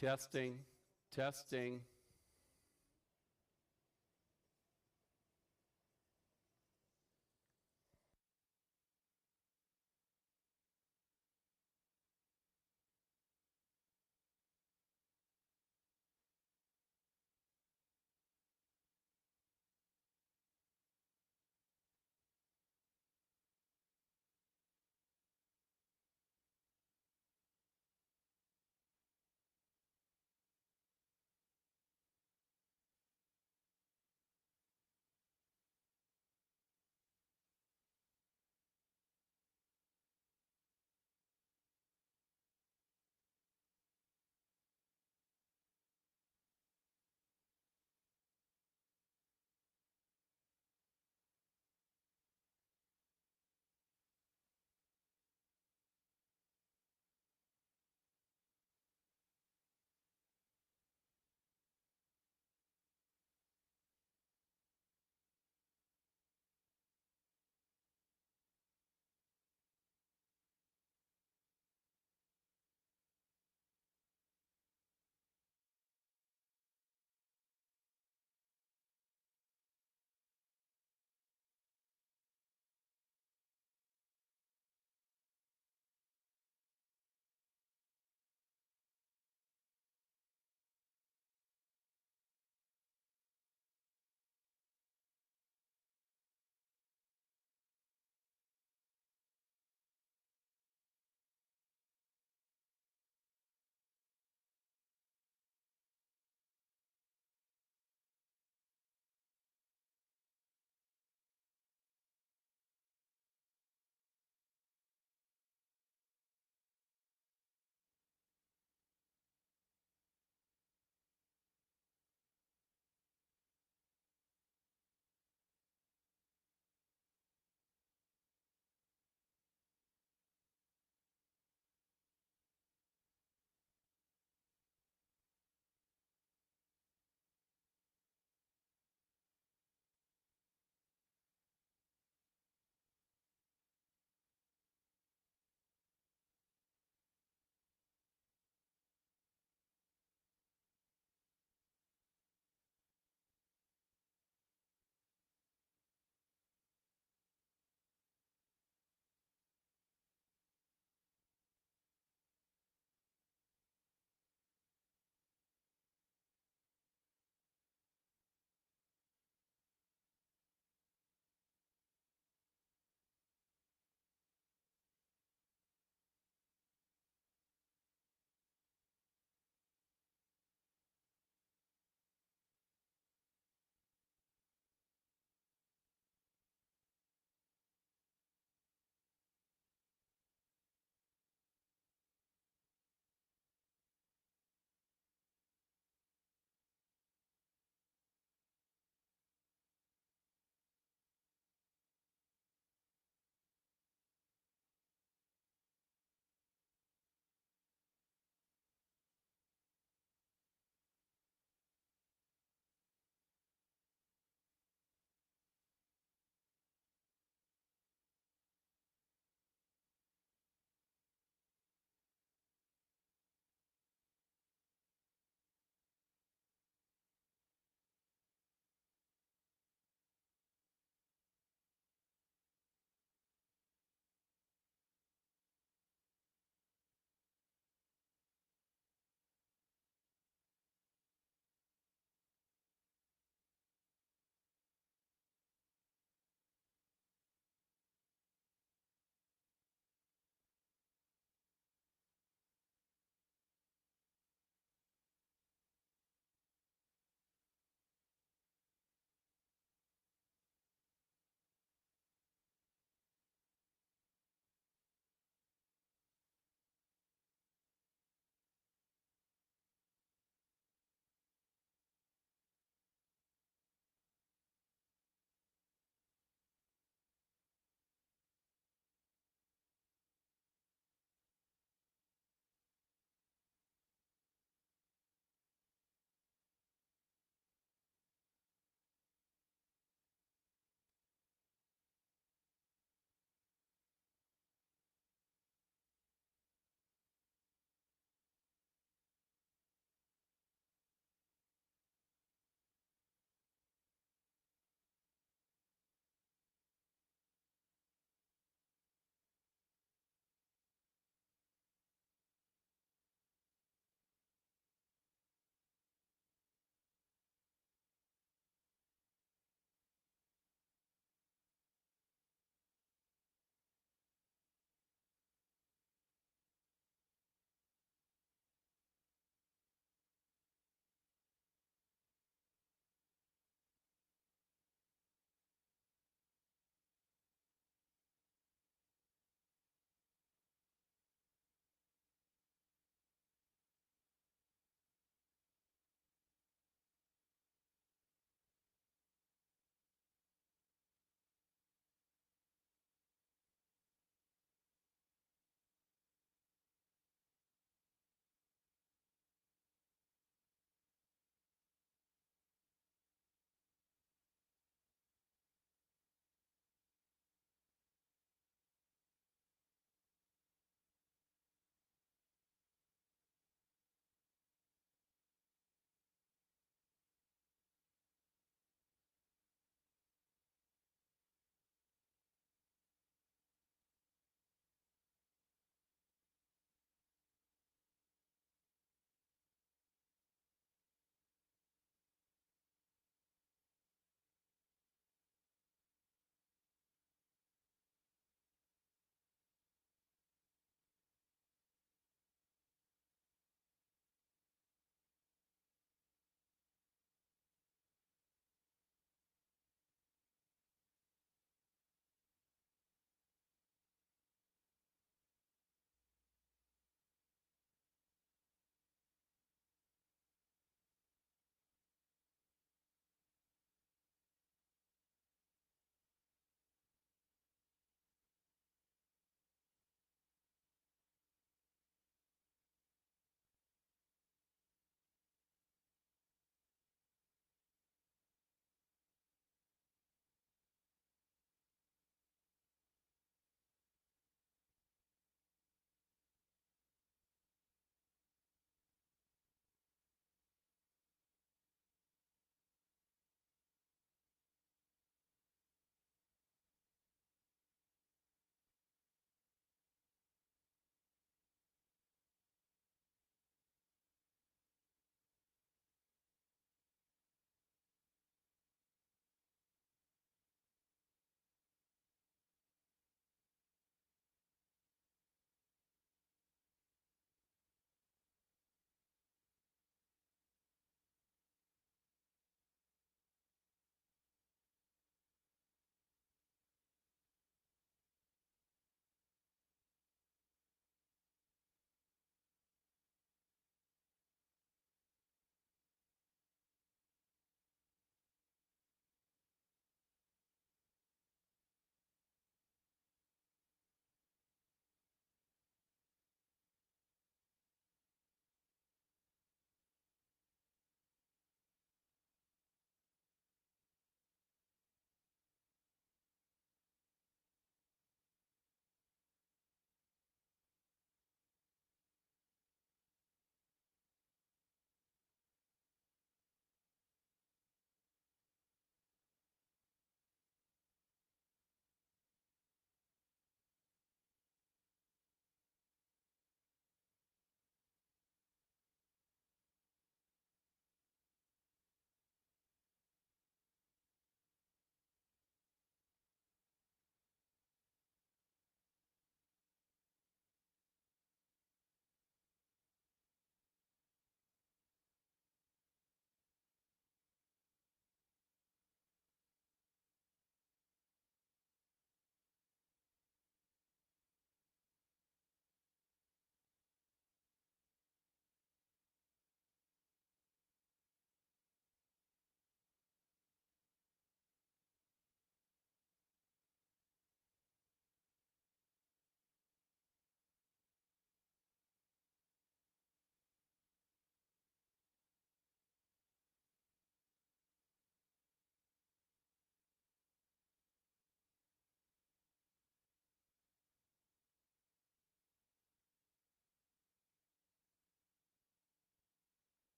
Testing, testing.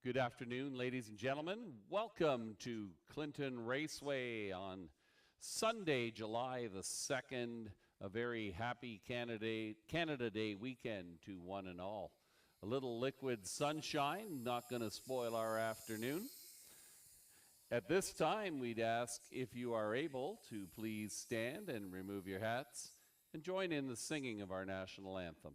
Good afternoon, ladies and gentlemen. Welcome to Clinton Raceway on Sunday, July the 2nd. A very happy Canada Day weekend to one and all. A little liquid sunshine, not going to spoil our afternoon. At this time, we'd ask if you are able to please stand and remove your hats and join in the singing of our national anthem.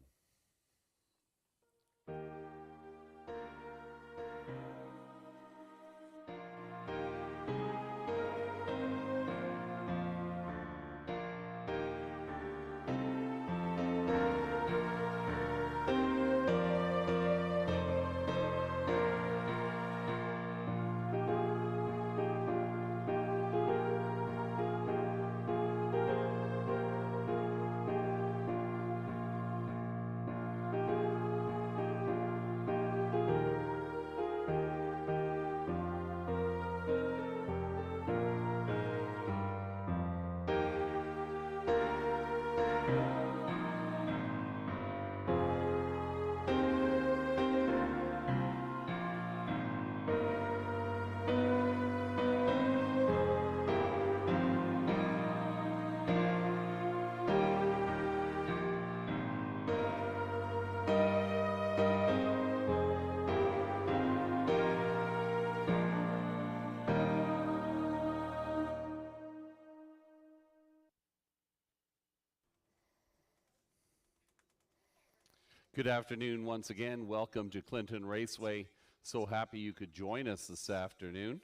Good afternoon once again. Welcome to Clinton Raceway. So happy you could join us this afternoon.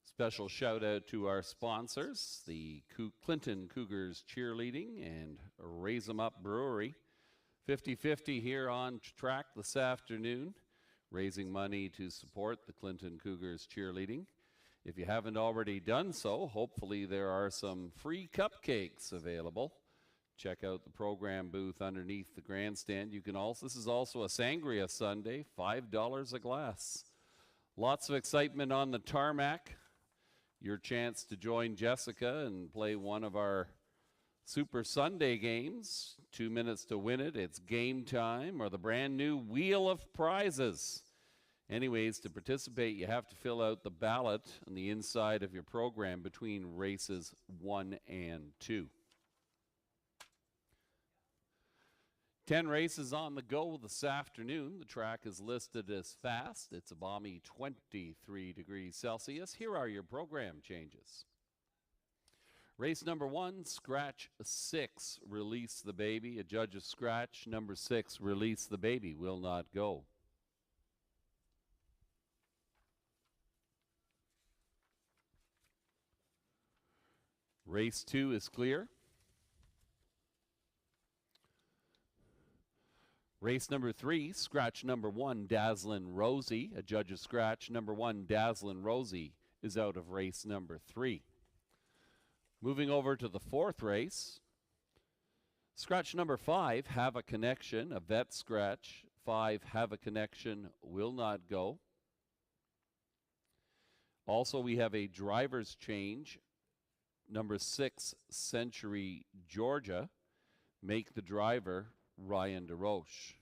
Special shout out to our sponsors, the Clinton Cougars Cheerleading and Raise 'em Up Brewery. 50-50 here on track this afternoon, raising money to support the Clinton Cougars Cheerleading. If you haven't already done so, hopefully there are some free cupcakes available. Check out the program booth underneath the grandstand. You can also, this is also a Sangria Sunday, $5 a glass. Lots of excitement on the tarmac. Your chance to join Jessica and play one of our Super Sunday games. 2 minutes to win it. It's game time, or the brand new Wheel of Prizes. Anyways, to participate, you have to fill out the ballot on the inside of your program between races 1 and 2. 10 races on the go this afternoon. The track is listed as fast. It's a balmy 23 degrees Celsius. Here are your program changes. Race number 1, scratch 6, release the baby. A judge of scratch number 6, release the baby, will not go. Race 2 is clear. Race number 3, scratch number 1, Dazzlin' Rosie. A judge of scratch number 1, Dazzlin' Rosie, is out of race number 3. Moving over to the 4th race, scratch number 5, Have a Connection. A vet scratch 5, Have a Connection, will not go. Also, we have a driver's change. Number 6, Century Georgia. Make the driver Ryan DeRoche.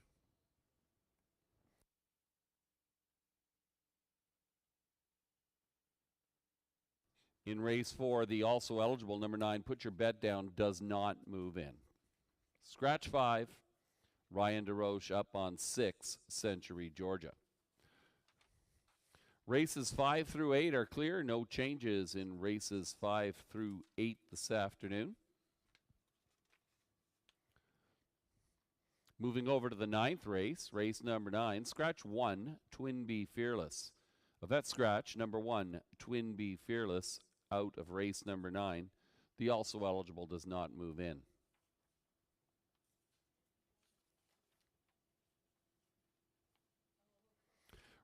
In race 4, the also eligible number 9, Put Your Bet Down, does not move in. Scratch 5, Ryan DeRoche up on 6, Century Georgia. Races 5 through 8 are clear. No changes in races 5 through 8 this afternoon. Moving over to the 9th race, race number 9, scratch 1, Twin Bee Fearless. A vet scratch, number 1, Twin Bee Fearless, out of race number 9. The also eligible does not move in.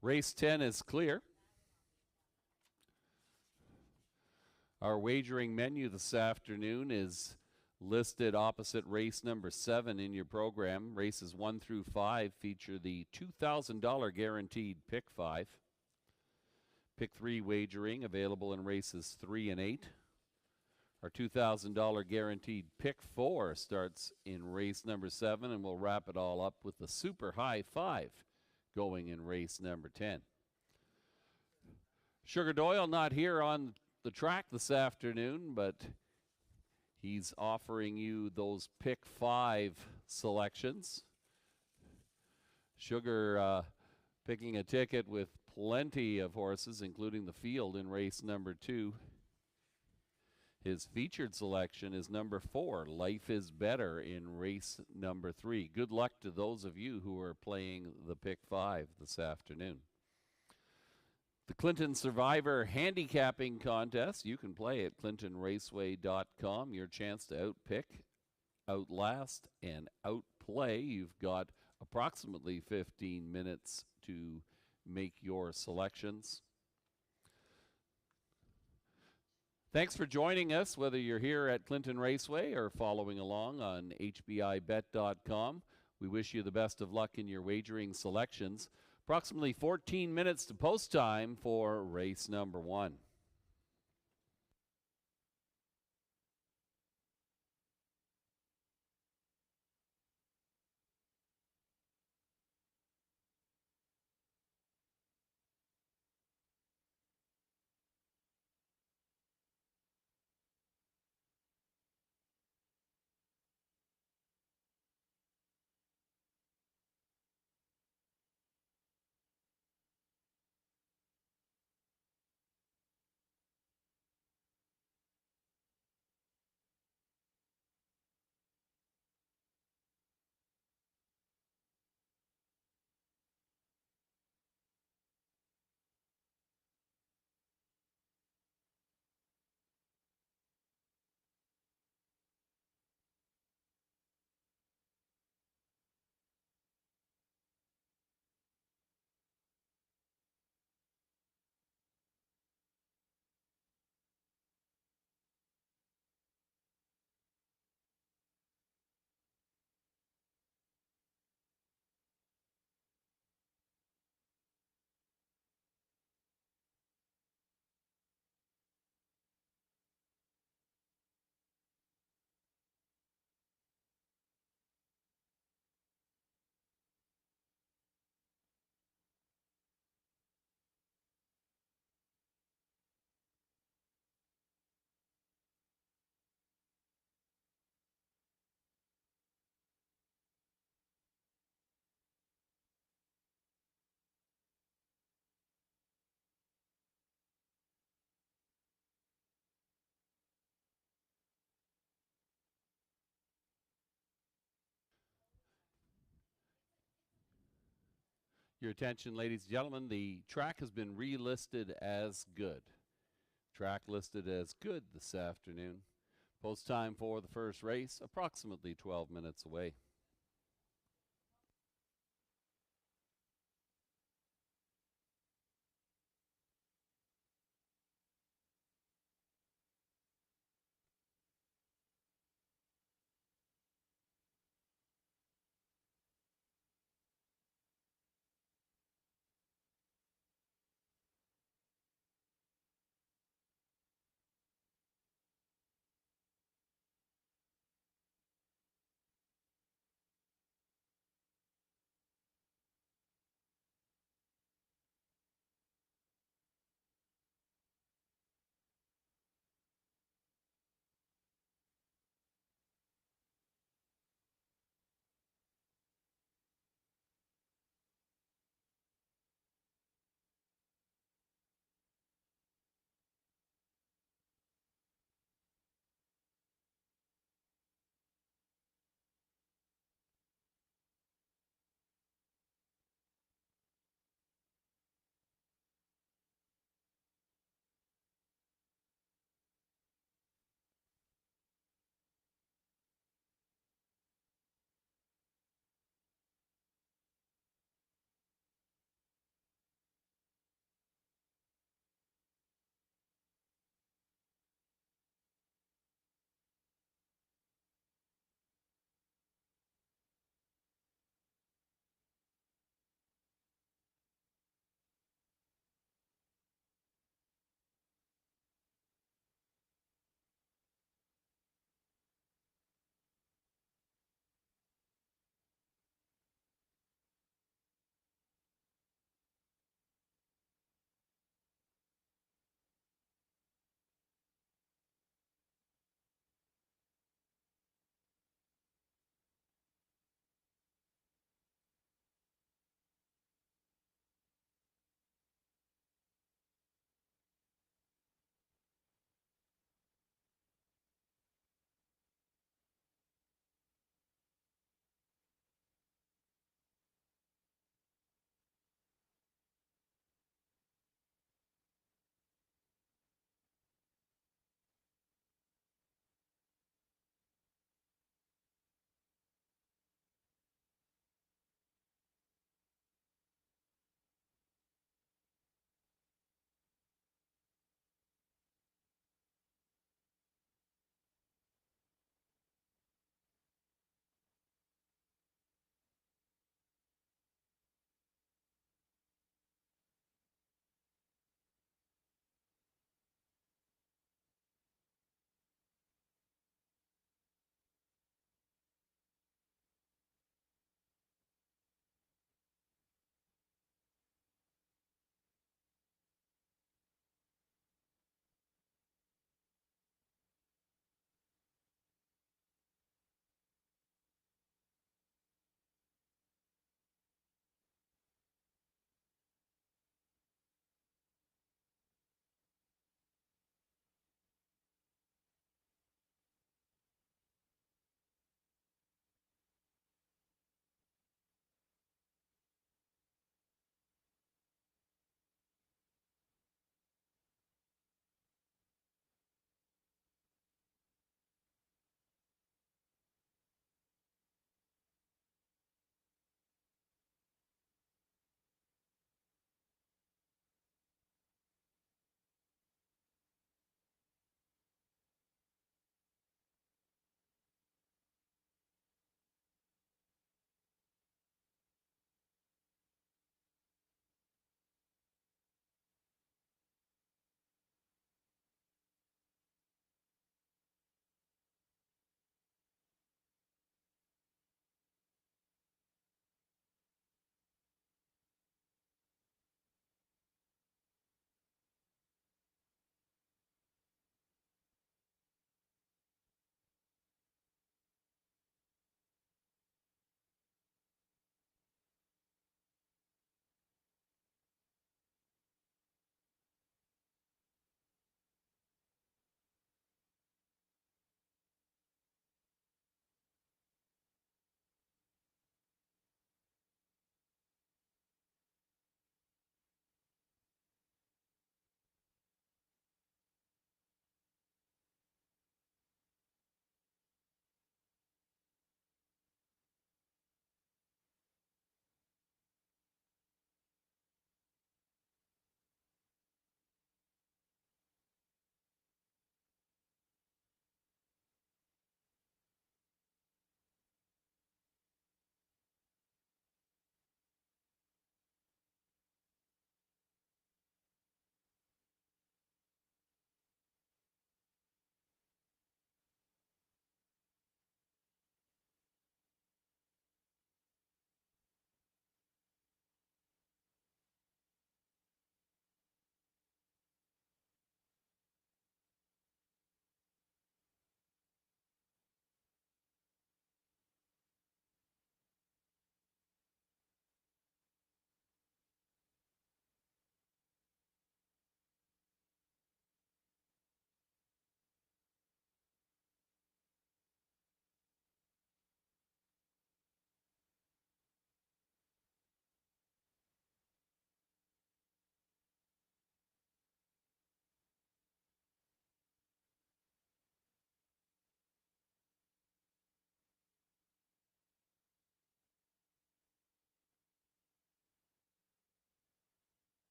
Race 10 is clear. Our wagering menu this afternoon is listed opposite race number 7 in your program. Races 1 through 5 feature the $2,000 guaranteed pick 5. Pick 3 wagering available in races 3 and 8. Our $2,000 guaranteed pick 4 starts in race number 7, and we'll wrap it all up with the super high 5 going in race number 10. Sugar Doyle not here on the track this afternoon, but he's offering you those pick 5 selections. Sugar picking a ticket with plenty of horses, including the field in race number 2. His featured selection is number 4, Life is Better, in race number 3. Good luck to those of you who are playing the pick 5 this afternoon. The Clinton Survivor Handicapping Contest, you can play at clintonraceway.com. Your chance to outpick, outlast, and outplay. You've got approximately 15 minutes to make your selections. Thanks for joining us, whether you're here at Clinton Raceway or following along on hbibet.com. We wish you the best of luck in your wagering selections. Approximately 14 minutes to post time for race number 1. Your attention, ladies and gentlemen, the track has been relisted as good. Track listed as good this afternoon. Post time for the first race, approximately 12 minutes away.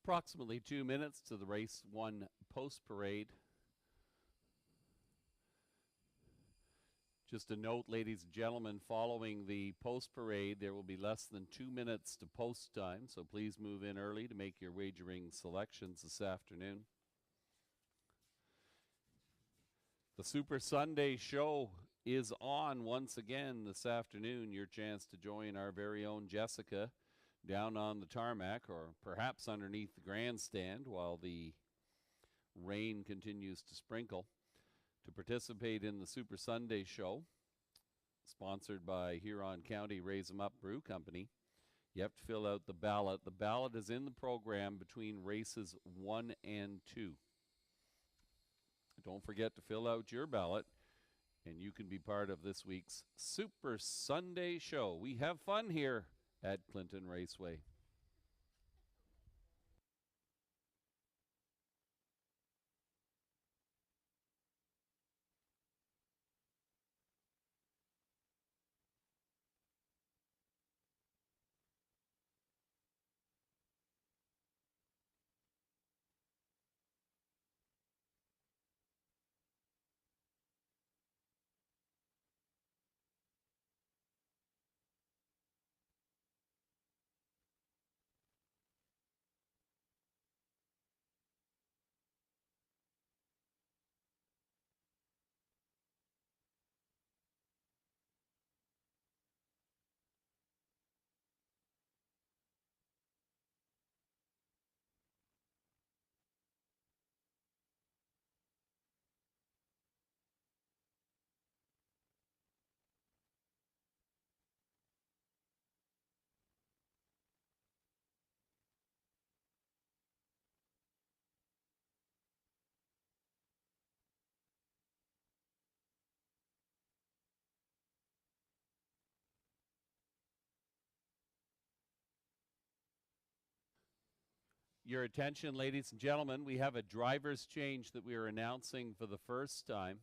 Approximately 2 minutes to the race 1 post parade. Just a note, ladies and gentlemen, following the post parade, there will be less than 2 minutes to post time, so please move in early to make your wagering selections this afternoon. The Super Sunday show is on once again this afternoon. Your chance to join our very own Jessica down on the tarmac or perhaps underneath the grandstand while the rain continues to sprinkle to participate in the Super Sunday show, sponsored by Huron County Raise 'em Up Brew Company. You have to fill out the ballot. The ballot is in the program between races 1 and 2. Don't forget to fill out your ballot, and you can be part of this week's Super Sunday show. We have fun here at Clinton Raceway. Your attention, ladies and gentlemen, we have a driver's change that we are announcing for the first time.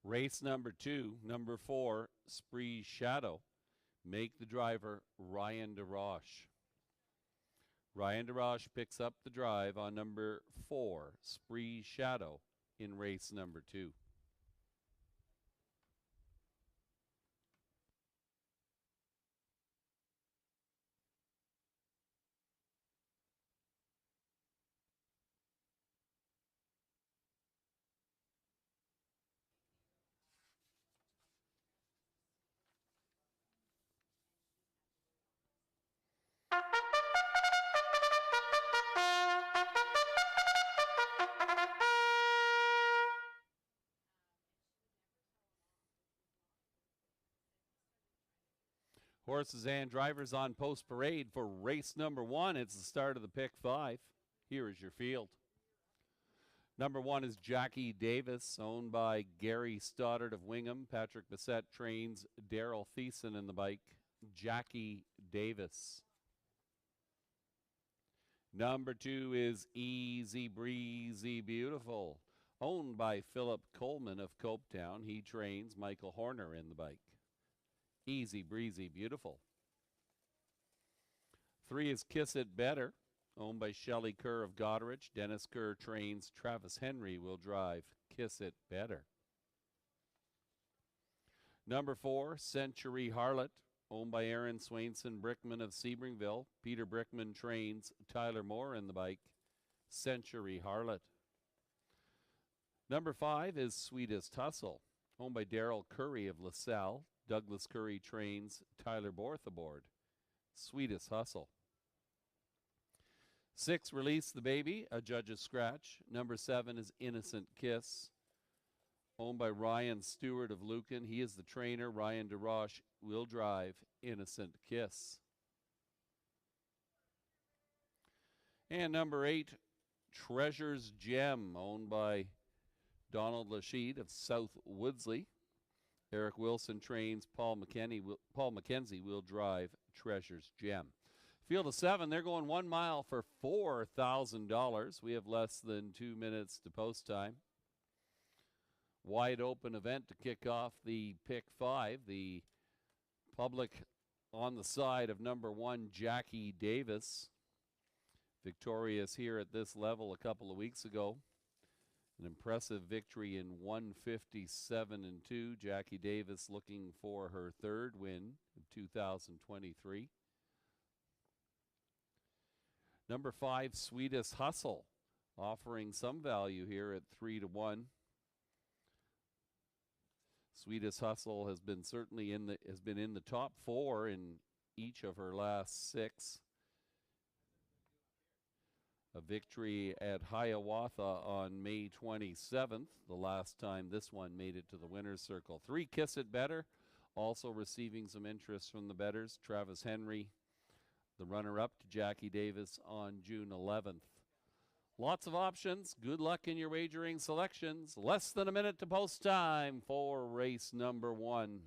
Race number 2, number 4, Spree Shadow. Make the driver Ryan DeRoche. Ryan DeRoche picks up the drive on number 4, Spree Shadow, in race number 2. Horses and drivers on post parade for race number 1. It's the start of the pick 5. Here is your field. Number 1 is Jackie Davis, owned by Gary Stoddard of Wingham. Patrick Bissett trains Daryl Thiessen in the bike. Jackie Davis. Number 2 is Easy Breezy Beautiful, owned by Philip Coleman of Copetown. He trains Michael Horner in the bike. Easy Breezy Beautiful. 3 is Kiss It Better, owned by Shelley Kerr of Goderich. Dennis Kerr trains Travis Henry will drive Kiss It Better. Number 4, Century Harlot, owned by Aaron Swainson Brickman of Sebringville. Peter Brickman trains Tyler Moore in the bike. Century Harlot. Number 5 is Sweetest Hustle, owned by Daryl Curry of LaSalle. Douglas Curry trains Tyler Borth aboard. Sweetest Hustle. 6, Release the Baby, a judge's scratch. Number 7 is Innocent Kiss, owned by Ryan Stewart of Lucan. He is the trainer. Ryan DeRoche will drive Innocent Kiss. And number 8, Treasure's Gem, owned by Donald Lachete of South Woodsley. Eric Wilson trains Paul McKenzie will drive Treasure's Gem. Field of 7, they're going 1 mile for $4,000. We have less than 2 minutes to post time. Wide open event to kick off the pick 5. The public on the side of number 1, Jackie Davis. Victorious here at this level a couple of weeks ago. An impressive victory in 157-2. Jackie Davis looking for her third win in 2023. Number 5, Sweetest Hustle, offering some value here at 3-1. Sweetest Hustle has been certainly in the top 4 in each of her last 6. A victory at Hiawatha on May 27th, the last time this one made it to the winner's circle. 3, Kiss It Better, also receiving some interest from the bettors. Travis Henry, the runner-up to Jackie Davis on June 11th. Lots of options. Good luck in your wagering selections. Less than a minute to post time for race number 1.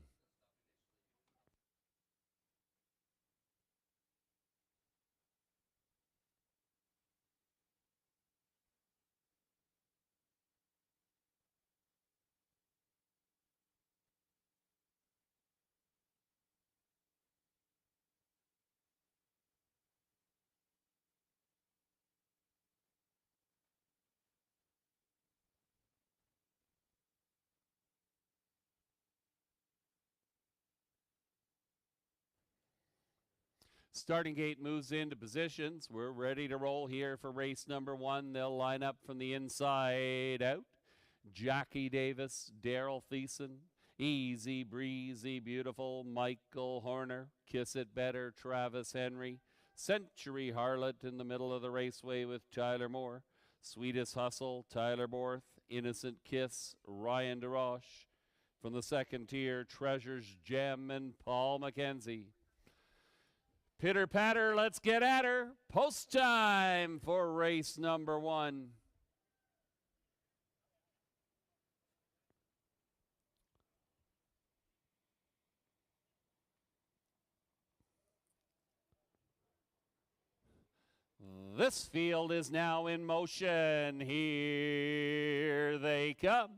Starting gate moves into positions. We're ready to roll here for race number 1. They'll line up from the inside out. Jackie Davis, Daryl Thiessen, Easy Breezy Beautiful, Michael Horner, Kiss It Better, Travis Henry, Century Harlot in the middle of the raceway with Tyler Moore, Sweetest Hustle, Tyler Borth, Innocent Kiss, Ryan DeRoche. From the second tier, Treasures Gem and Paul McKenzie. Pitter patter, let's get at her. Post time for race number 1. This field is now in motion. Here they come.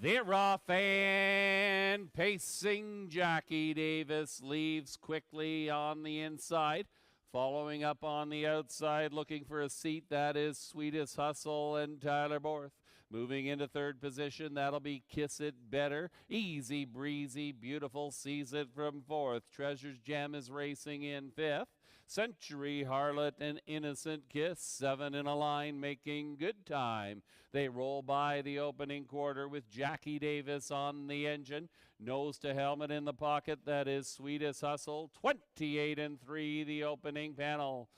They're off and pacing. Jackie Davis leaves quickly on the inside. Following up on the outside, looking for a seat. That is Sweetest Hustle and Tyler Borth. Moving into third position, that'll be Kiss It Better. Easy Breezy Beautiful sees it from fourth. Treasures Gem is racing in fifth. Century Harlot and Innocent Kiss, 7 in a line, making good time. They roll by the opening quarter with Jackie Davis on the engine. Nose to helmet in the pocket, that is Sweetest Hustle. 28-3, the opening panel.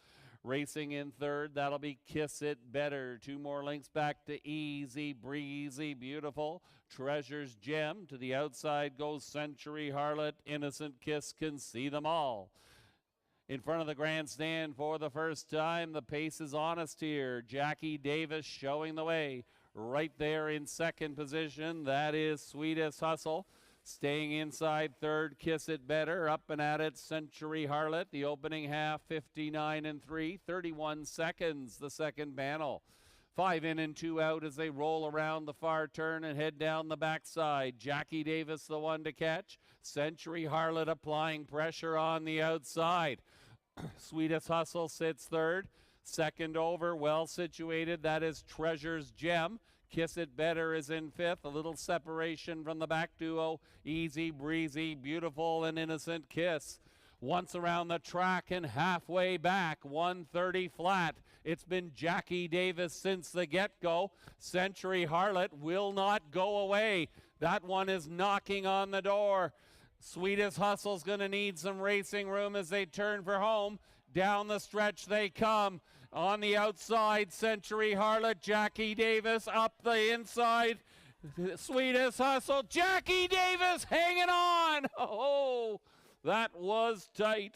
Racing in third, that'll be Kiss It Better. 2 more links back to Easy Breezy Beautiful. Treasures Gem. To the outside goes Century Harlot. Innocent Kiss can see them all. In front of the grandstand for the first time, the pace is honest here. Jackie Davis showing the way. Right there in second position, that is Sweetest Hustle. Staying inside third, Kiss It Better. Up and at it, Century Harlot. The opening half, 59-3. 31 seconds, the second panel. 5 in and 2 out as they roll around the far turn and head down the backside. Jackie Davis, the one to catch. Century Harlot applying pressure on the outside. Sweetest Hustle sits third. Second over, well situated. That is Treasures Gem. Kiss It Better is in fifth. A little separation from the back duo. Easy Breezy Beautiful and Innocent Kiss. Once around the track and halfway back, 130 flat. It's been Jackie Davis since the get-go. Century Harlot will not go away. That one is knocking on the door. Sweetest Hustle's going to need some racing room as they turn for home. Down the stretch they come. On the outside, Century Harlot, Jackie Davis up the inside. Sweetest Hustle, Jackie Davis hanging on. Oh, that was tight.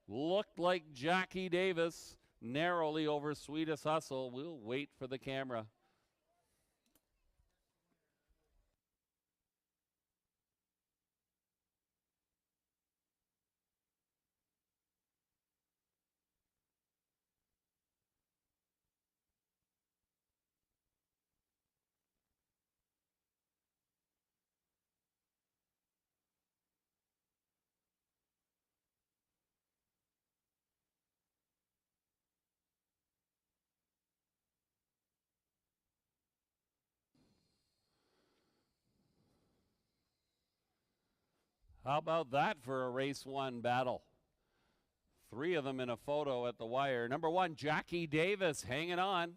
Looked like Jackie Davis narrowly over Sweetest Hustle. We'll wait for the camera. How about that for a race one battle? Three of them in a photo at the wire. Number 1, Jackie Davis hanging on.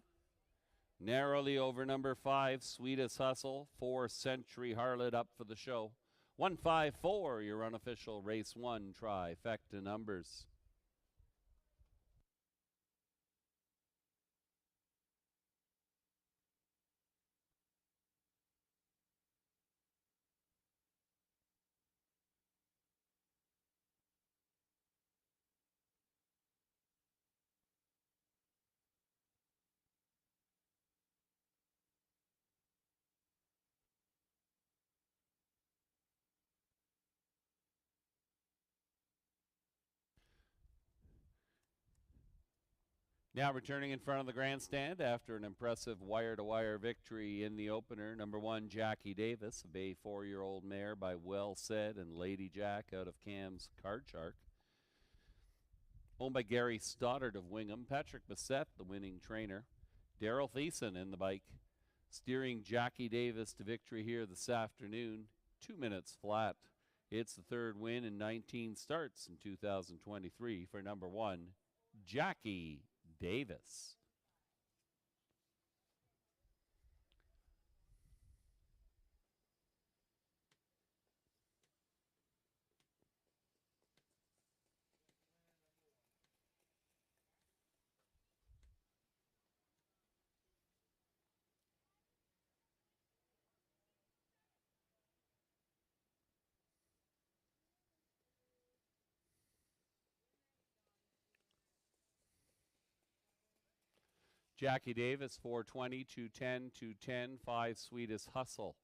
Narrowly over number 5, Sweetest Hustle. 4, Century Harlot up for the show. 154, your unofficial race one trifecta numbers. Now returning in front of the grandstand after an impressive wire-to-wire victory in the opener, number 1, Jackie Davis, a Bay 4-year-old mare by Well Said and Lady Jack out of Cam's Card Shark. Owned by Gary Stoddard of Wingham, Patrick Bissett, the winning trainer. Daryl Thiessen in the bike, steering Jackie Davis to victory here this afternoon, 2 minutes flat. It's the third win in 19 starts in 2023 for number 1, Jackie Davis. Jackie Davis, 420, 210, 210, 5 Sweetest Hustle,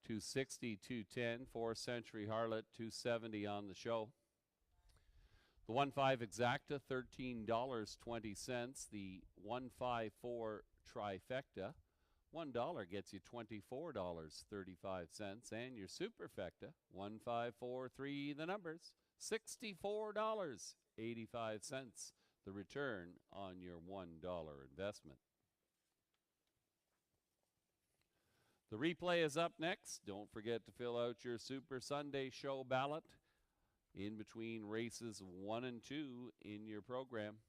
260, 210, 4 Century Harlot, 270 on the show. The 1-5 Exacta, $13.20. The 154 Trifecta, $1 gets you $24.35. And your Superfecta, 1543, the numbers, $64.85. The return on your $1 investment. The replay is up next. Don't forget to fill out your Super Sunday Show ballot in between races 1 and 2 in your program.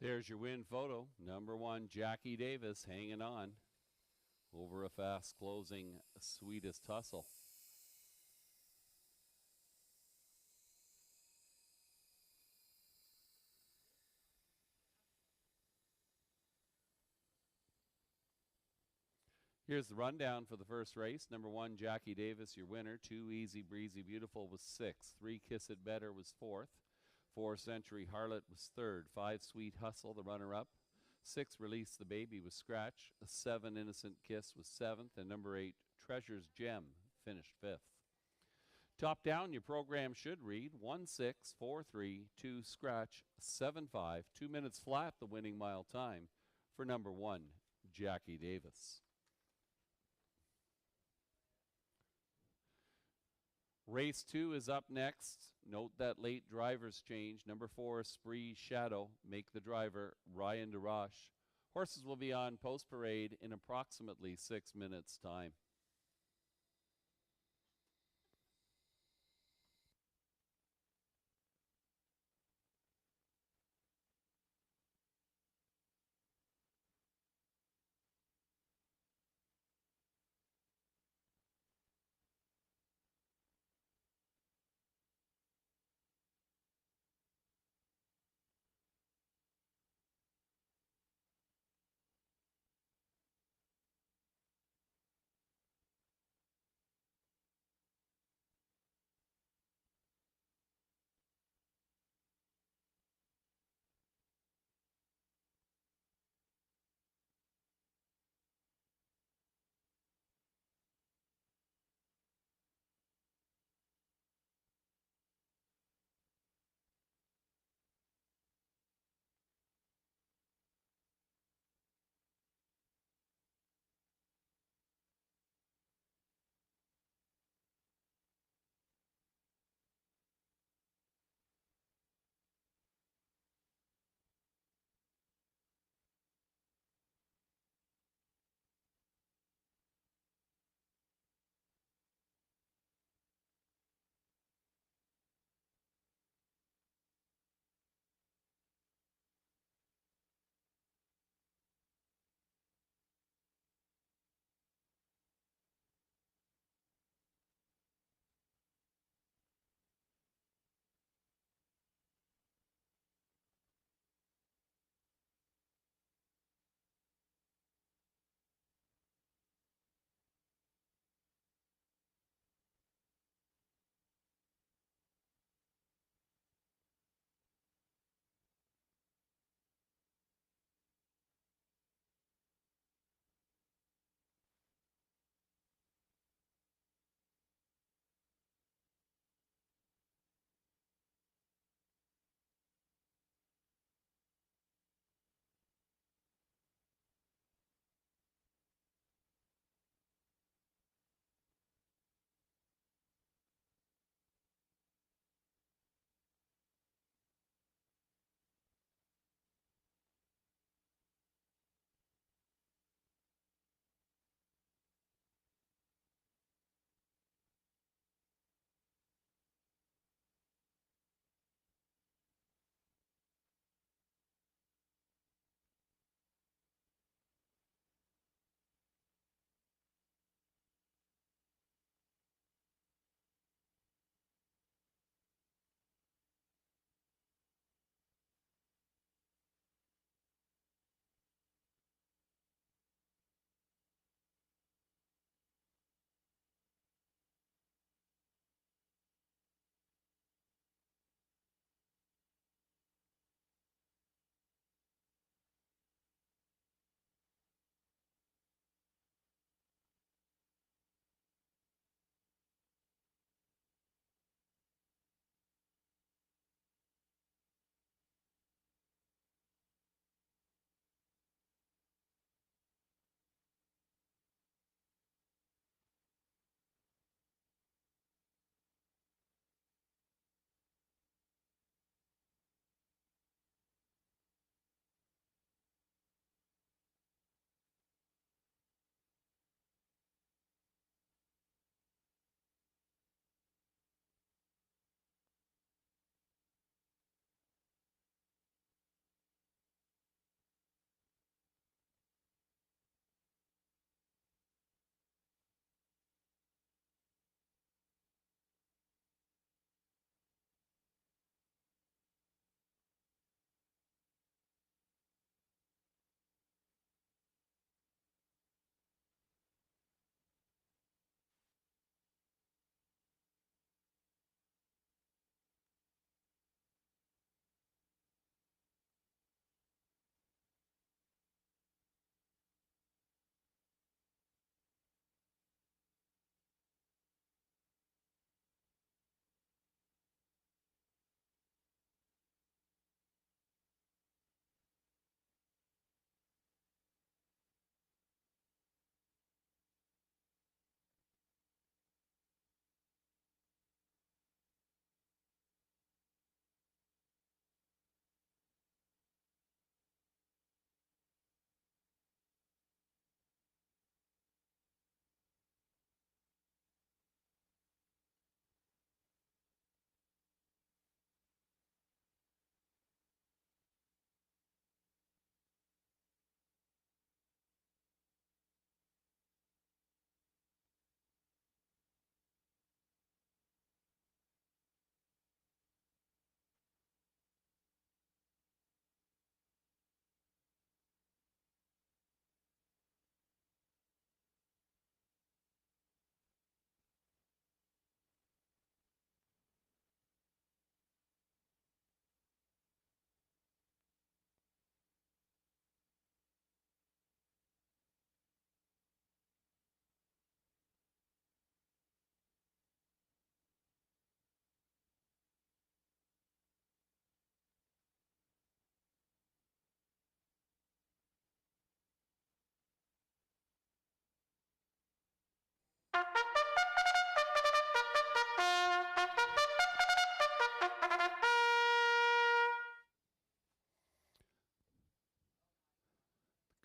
There's your win photo. Number 1, Jackie Davis, hanging on over a fast closing Sweetest Hustle. Here's the rundown for the first race. Number 1, Jackie Davis, your winner. 2, Easy Breezy Beautiful was 6th. 3, Kiss It Better was 4th. 4, Century Harlot was 3rd. 5, Sweet Hustle, the runner-up. 6, Release the Baby was Scratch. 7, Innocent Kiss was 7th. And number 8, Treasure's Gem finished 5th. Top down, your program should read 1, 6, 4, 3, 2, Scratch, 7, 5. 2 minutes flat, the winning mile time for number 1, Jackie Davis. Race 2 is up next. Note that late driver's change. Number 4, Spree Shadow, make the driver Ryan DeRoche. Horses will be on post parade in approximately 6 minutes' time.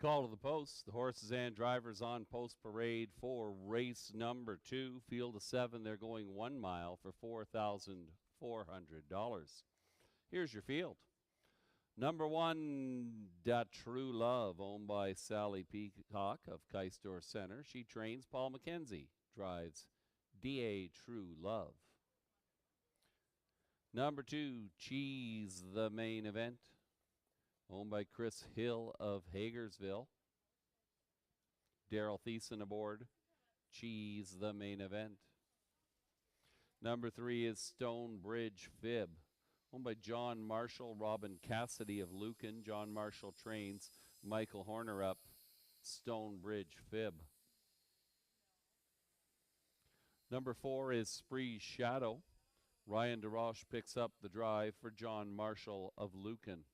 Call to the post. The horses and drivers on post parade for race number 2. Field of 7. They're going 1 mile for $4,400. Here's your field. Number 1, Da True Love, owned by Sally Peacock of Keistor Center. She trains. Paul McKenzie drives Da True Love. Number 2, Cheese, the main event, owned by Chris Hill of Hagersville. Daryl Thiessen aboard. Cheese, the main event. Number 3 is Stonebridge Fib, owned by John Marshall, Robin Cassidy of Lucan. John Marshall trains. Michael Horner up. Stonebridge Fib. Number 4 is Spree Shadow. Ryan DeRoche picks up the drive for John Marshall of Lucan.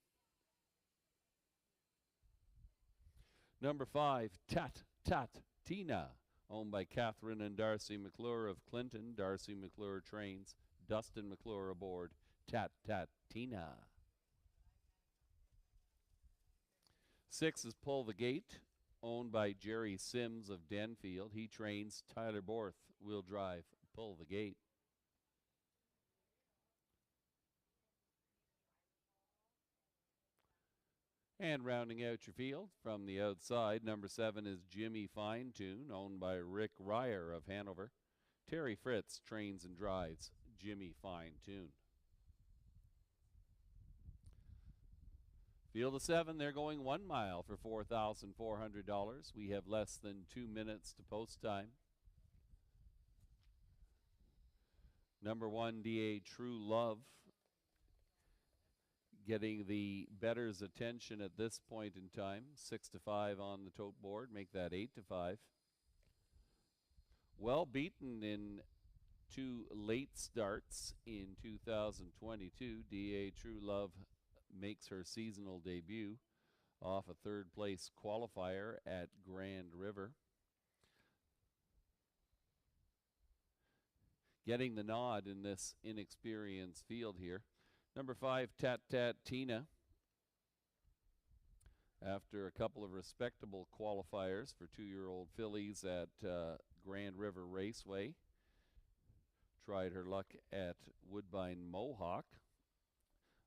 Number 5, Tat Tat Tina, owned by Catherine and Darcy McClure of Clinton. Darcy McClure trains. Dustin McClure aboard. Tat Tat Tina. 6 is Pull the Gate, owned by Jerry Sims of Denfield. He trains. Tyler Borth will drive Pull the Gate. And rounding out your field from the outside, number 7 is Jimmy Fine Tune, owned by Rick Ryer of Hanover. Terry Fritz trains and drives Jimmy Fine Tune. Field of 7, they're going 1 mile for $4,400. We have less than 2 minutes to post time. Number 1, Da True Love, getting the bettor's attention at this point in time. 6-5 on the tote board, make that 8-5. Well beaten in 2 late starts in 2022. Da True Love makes her seasonal debut off a 3rd place qualifier at Grand River. Getting the nod in this inexperienced field here. Number 5, Tat Tat Tina, after a couple of respectable qualifiers for 2-year-old fillies at Grand River Raceway, tried her luck at Woodbine Mohawk.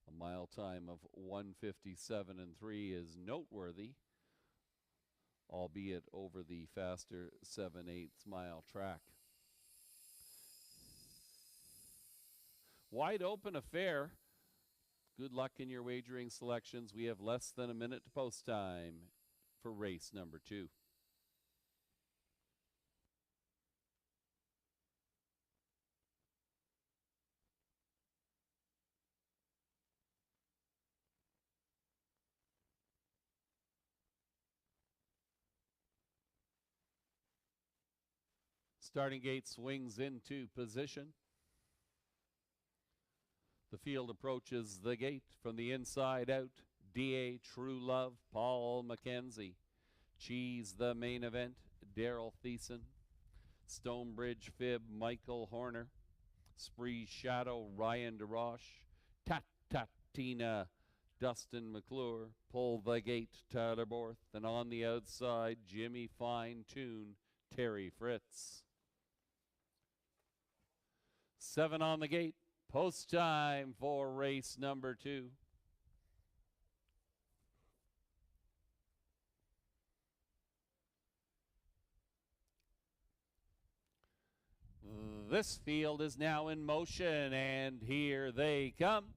A mile time of 1:57.3 is noteworthy, albeit over the faster 7/8 mile track. Wide open affair. Good luck in your wagering selections. We have less than a minute to post time for race number 2. Starting gate swings into position. The field approaches the gate from the inside out. Da True Love, Paul McKenzie. Cheese, the main event, Daryl Thiessen. Stonebridge Fib, Michael Horner. Spree Shadow, Ryan DeRoche. Tat Tat Tina, Dustin McClure. Pull the Gate, Tyler Borth. And on the outside, Jimmy Fine Tune, Terry Fritz. 7 on the gate. Post time for race number 2. This field is now in motion, and here they come.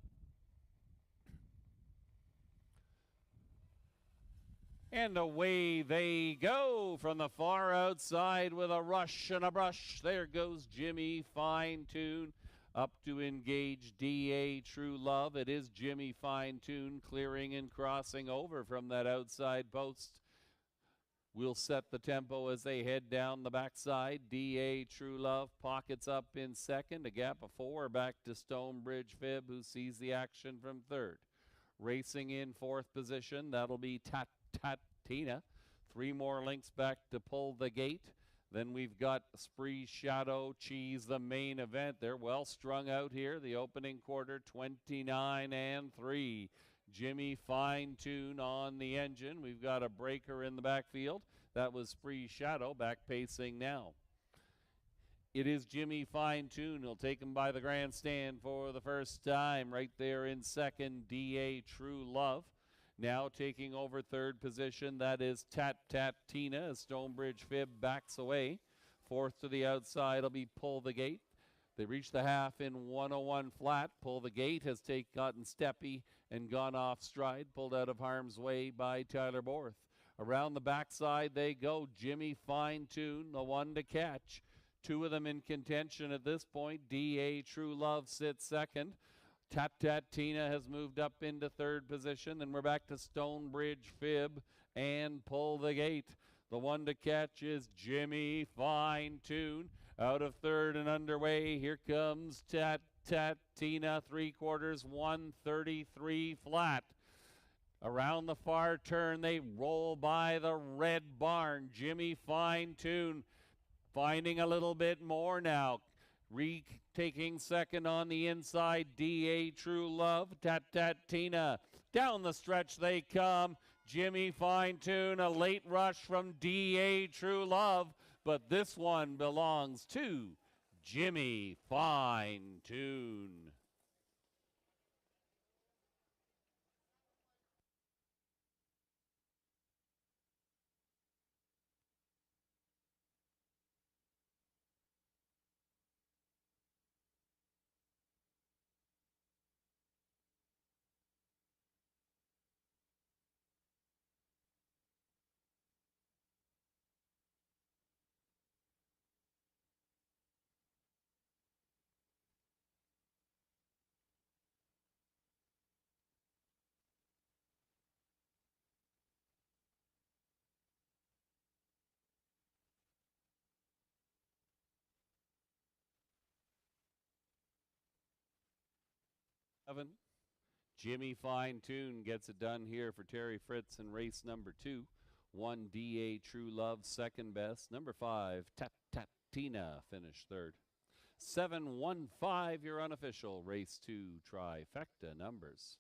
And away they go from the far outside with a rush and a brush. There goes Jimmy Fine Tune. Up to engage Da True Love. It is Jimmy Fine Tune clearing and crossing over from that outside post. We'll set the tempo as they head down the backside. Da True Love pockets up in 2nd. A gap of 4 back to Stonebridge Fib, who sees the action from 3rd. Racing in 4th position, that'll be Tat Tat Tina. 3 more links back to Pull the Gate. Then we've got Spree Shadow, Cheese, the main event. They're well strung out here. The opening quarter, 29-3. Jimmy Fine Tune on the engine. We've got a breaker in the backfield. That was Free Shadow back pacing now. It is Jimmy Fine Tune. He'll take him by the grandstand for the first time. Right there in second, D.A. True Love. Now taking over third position, that is Tat Tat Tina as Stonebridge Fib backs away. Fourth to the outside will be Pull the Gate. They reach the half in 101 flat. Pull the Gate has gotten steppy and gone off stride, pulled out of harm's way by Tyler Borth. Around the backside they go. Jimmy Fine Tune, the one to catch. Two of them in contention at this point. D.A. True Love sits second. Tat Tat Tina has moved up into third position. And we're back to Stonebridge Fib and Pull the Gate. The one to catch is Jimmy Fine Tune. Out of third and underway, here comes Tat Tat Tina, 3/4, 133 flat. Around the far turn, they roll by the red barn. Jimmy Fine Tune finding a little bit more now. Taking second on the inside, D.A. True Love, Tat Tat Tina. Down the stretch they come. Jimmy Fine Tune, a late rush from D.A. True Love, but this one belongs to Jimmy Fine Tune. Jimmy Fine Tune gets it done here for Terry Fritz in race number 2. 1 D.A. True Love, second best. Number 5, Tat Tat Tina, finished third. 715, your unofficial race 2 trifecta numbers.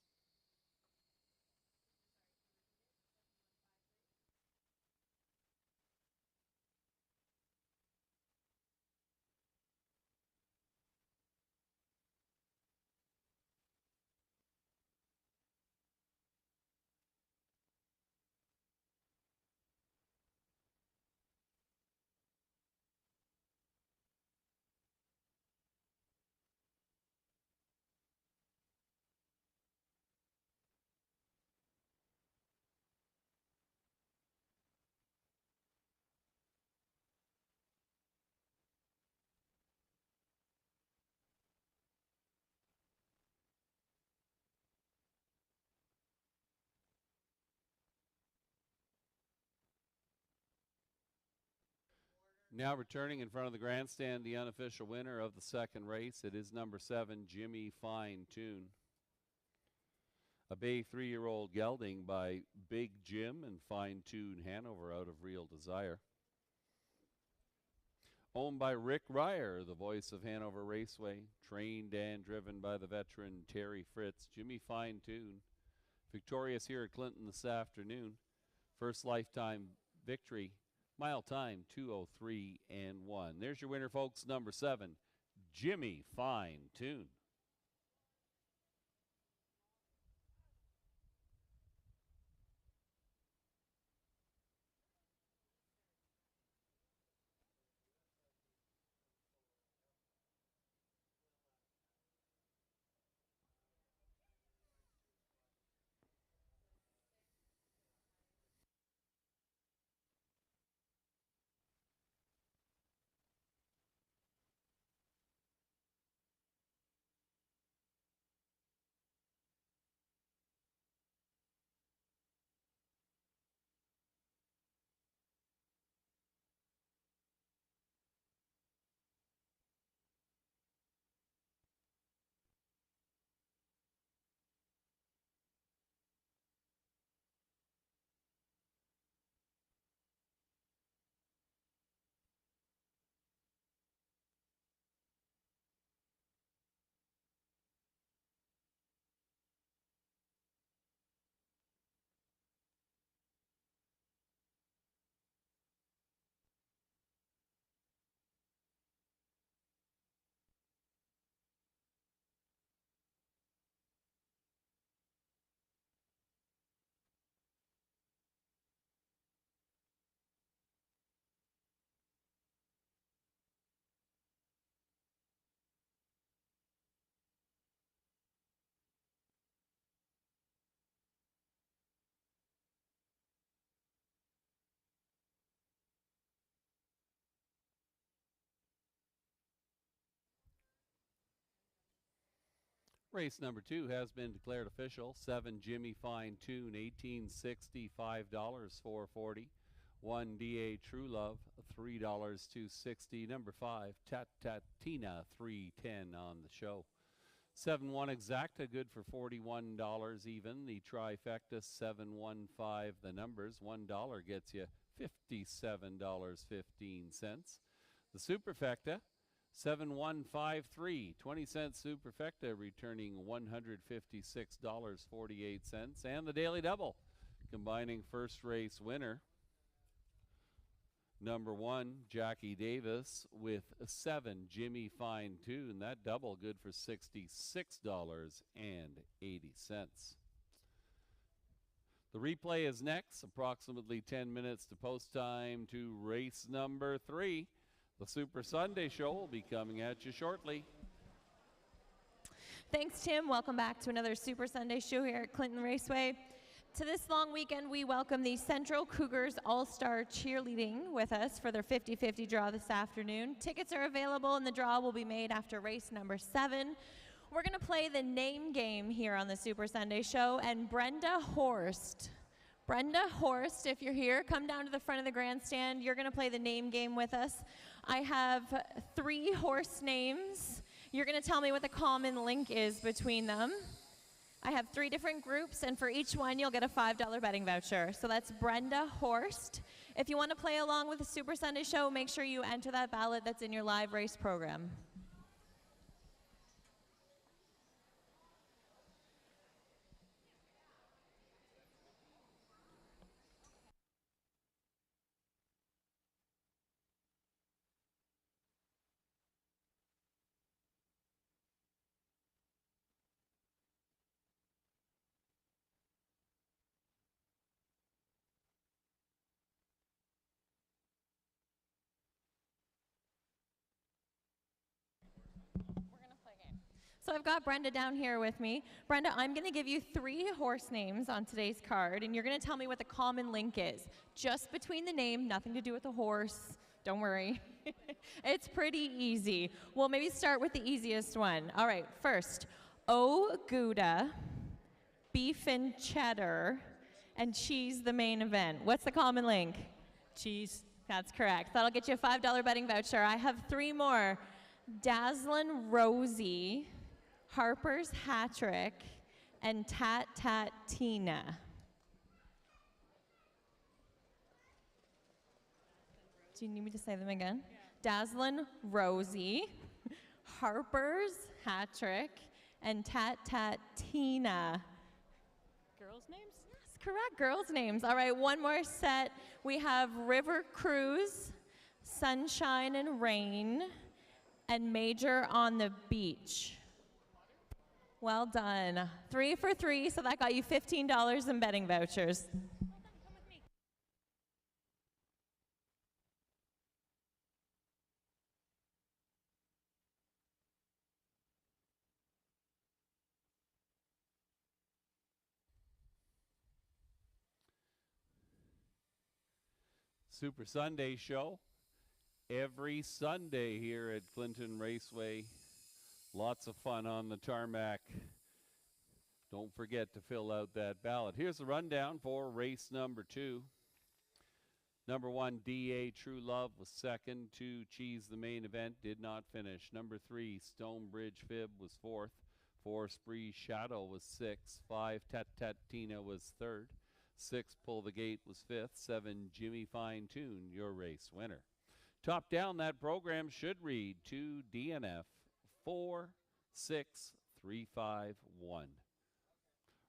Now returning in front of the grandstand, the unofficial winner of the second race. It is number 7, Jimmy Fine Tune. A Bay 3-year-old gelding by Big Jim and Fine Tune Hanover out of Real Desire. Owned by Rick Ryer, the voice of Hanover Raceway. Trained and driven by the veteran Terry Fritz. Jimmy Fine Tune, victorious here at Clinton this afternoon. First lifetime victory. Mile time 2:03 and 1. There's your winner, folks, number 7, Jimmy Fine Tune. Race number 2 has been declared official. 7 Jimmy Fine Tune, 1860, $5, 440. 1 DA True Love, $3, 260. Number 5 Tat Tat Tina, 310 on the show. 7-1 Exacta, good for $41 even. The trifecta, 7-1-5, the numbers. $1 gets you $57.15. The superfecta, 7153, 20-cent superfecta, returning $156.48. And the daily double, combining first race winner, number 1, Jackie Davis, with 7, Jimmy Fine Tune. That double good for $66.80. The replay is next, approximately 10 minutes to post time to race number 3. The Super Sunday Show will be coming at you shortly. Thanks, Tim. Welcome back to another Super Sunday Show here at Clinton Raceway. To this long weekend, we welcome the Central Cougars All-Star Cheerleading with us for their 50-50 draw this afternoon. Tickets are available and the draw will be made after race number 7. We're going to play the name game here on the Super Sunday Show, and Brenda Horst, if you're here, come down to the front of the grandstand. You're going to play the name game with us. I have 3 horse names. You're going to tell me what the common link is between them. I have 3 different groups, and for each one, you'll get a $5 betting voucher. So that's Brenda Horst. If you want to play along with the Super Sunday Show, make sure you enter that ballot that's in your live race program. So I've got Brenda down here with me. Brenda, I'm going to give you 3 horse names on today's card, and you're going to tell me what the common link is. Just between the name, nothing to do with the horse. Don't worry. It's pretty easy. We'll maybe start with the easiest one. All right, first, O Gouda, beef and cheddar, and cheese the main event. What's the common link? Cheese. That's correct. That'll get you a $5 betting voucher. I have 3 more. Dazzlin' Rosie, Harper's Hat-Trick, and Tat Tat Tina. Do you need me to say them again? Yeah. Dazzlin' Rosie, Harper's Hat-Trick, and Tat Tat Tina. Girls' names? Yes, correct, girls' names. All right, one more set. We have River Cruise, Sunshine and Rain, and Major on the Beach. Well done. 3 for 3, so that got you $15 in betting vouchers. Super Sunday Show every Sunday here at Clinton Raceway. Lots of fun on the tarmac. Don't forget to fill out that ballot. Here's the rundown for race number 2. Number 1, DA True Love was second. 2, Cheese the main event, did not finish. Number 3, Stonebridge Fib was 4th. 4, Spree Shadow was 6th. 5, Tat Tat Tina was 3rd. 6, Pull the Gate was 5th. 7, Jimmy Fine Tune, your race winner. Top down, that program should read 2 DNF 4 6 3 5 1.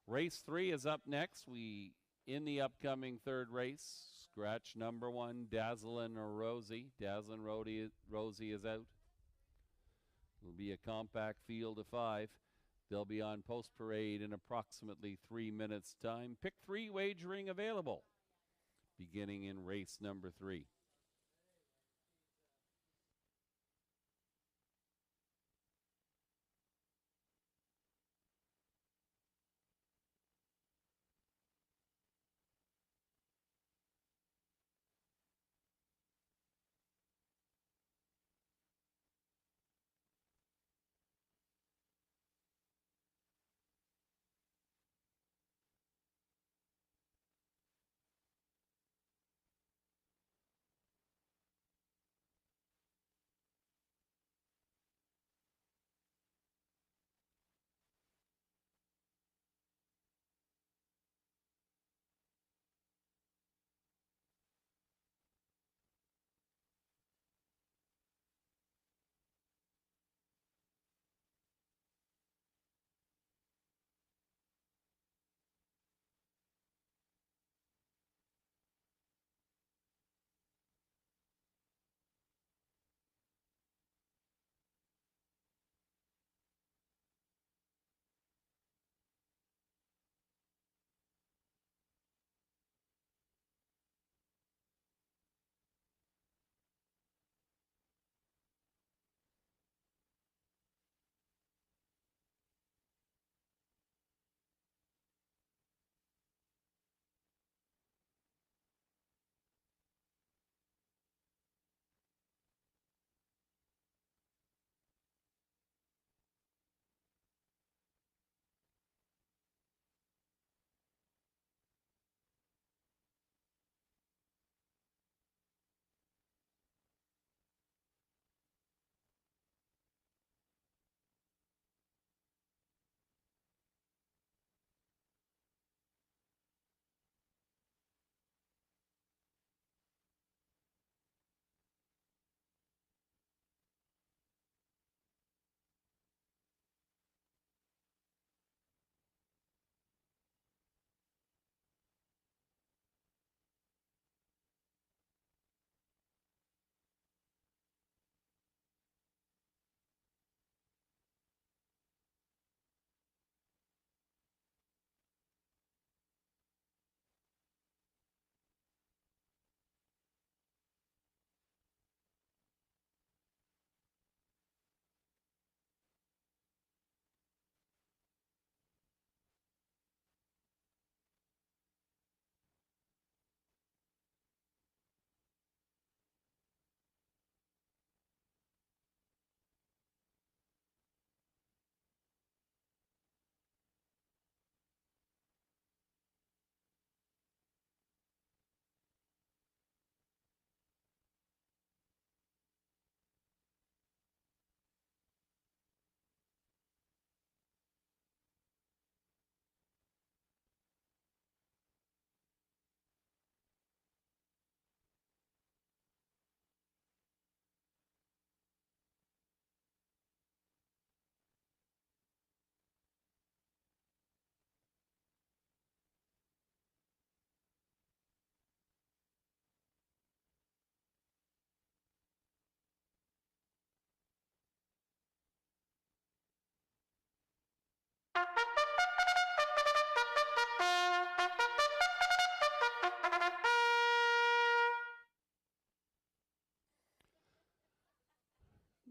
Race 3 is up next. In the upcoming 3rd race, scratch number 1, Dazzlin' Rosie. Dazzlin' Rosie is out. It will be a compact field of 5. They'll be on post parade in approximately 3 minutes' time. Pick 3 wagering available, beginning in race number 3.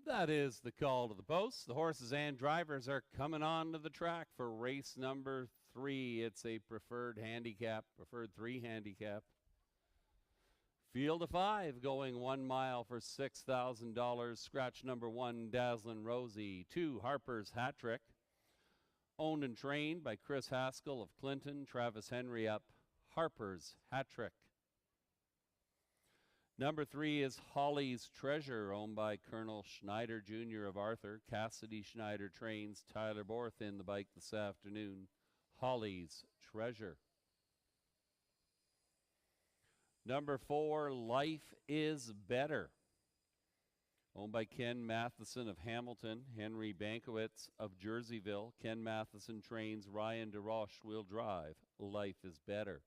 That is the call to the post. The horses and drivers are coming on to the track for race number 3. It's a preferred three handicap. Field of 5 going 1 mile for $6,000. Scratch number 1, Dazzlin' Rosie. 2, Harper's Hat Trick. Owned and trained by Chris Haskell of Clinton. Travis Henry up. Harper's Hat Trick. Number 3 is Holly's Treasure, owned by Colonel Schneider Jr. of Arthur. Cassidy Schneider trains Tyler Borth in the bike this afternoon. Holly's Treasure. Number 4, Life is Better, owned by Ken Matheson of Hamilton. Henry Bankowitz of Jerseyville. Ken Matheson trains. Ryan DeRoche will drive. Life is Better.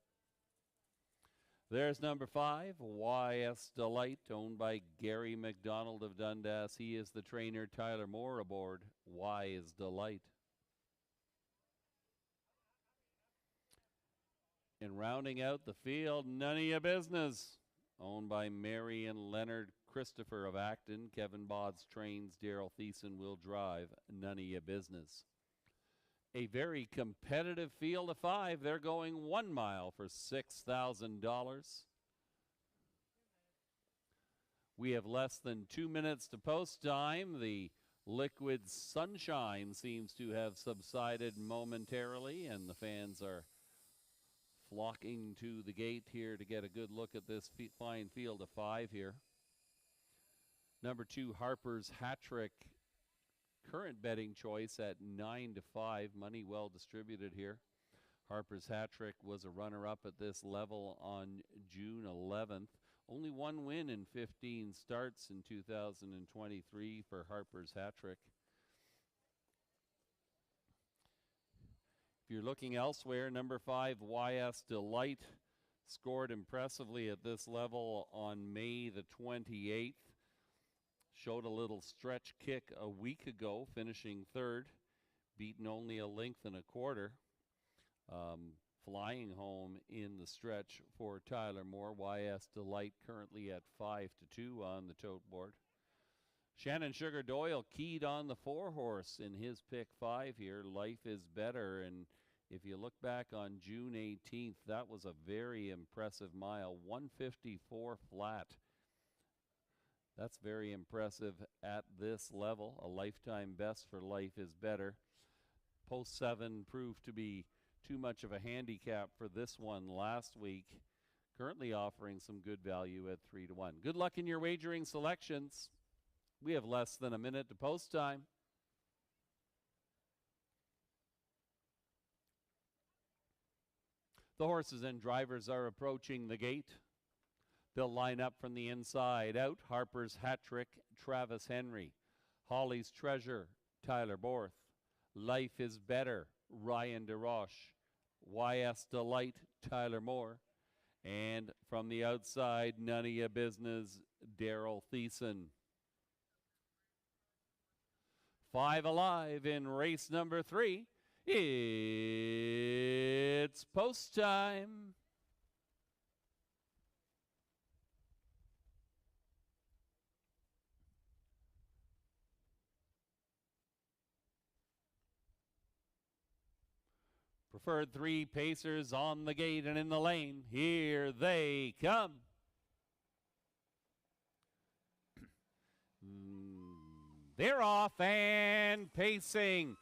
There's number 5, YS Delight, owned by Gary McDonald of Dundas. He is the trainer. Tyler Moore aboard. Y is Delight. And rounding out the field, None of Your Business, owned by Mary and Leonard Christopher of Acton. Kevin Bodds trains. Daryl Thiessen will drive. None of Your Business. A very competitive field of 5. They're going 1 mile for $6,000. We have less than 2 minutes to post time. The liquid sunshine seems to have subsided momentarily, and the fans are flocking to the gate here to get a good look at this fine field of 5 here. Number 2, Harper's Hat Trick, current betting choice at 9-5. Money well distributed here. Harper's Hat Trick was a runner-up at this level on June 11th. Only 1 win in 15 starts in 2023 for Harper's Hat Trick. If you're looking elsewhere, number 5, YS Delight, scored impressively at this level on May the 28th. Showed a little stretch kick a week ago, finishing 3rd, beaten only a length and a quarter. Flying home in the stretch for Tyler Moore. YS Delight currently at 5-2 on the tote board. Shannon Sugar Doyle keyed on the 4-horse in his pick 5 here. Life is Better. And if you look back on June 18th, that was a very impressive mile, 154 flat. That's very impressive at this level. A lifetime best for Life is Better. Post 7 proved to be too much of a handicap for this one last week. Currently offering some good value at 3-1. Good luck in your wagering selections. We have less than a minute to post time. The horses and drivers are approaching the gate. They'll line up from the inside out. Harper's Hat Trick, Travis Henry. Holly's Treasure, Tyler Borth. Life is Better, Ryan DeRoche. YS Delight, Tyler Moore. And from the outside, None of Your Business, Daryl Thiessen. 5 alive in race number 3. It's post time. Preferred 3 pacers on the gate and in the lane. Here they come. They're off and pacing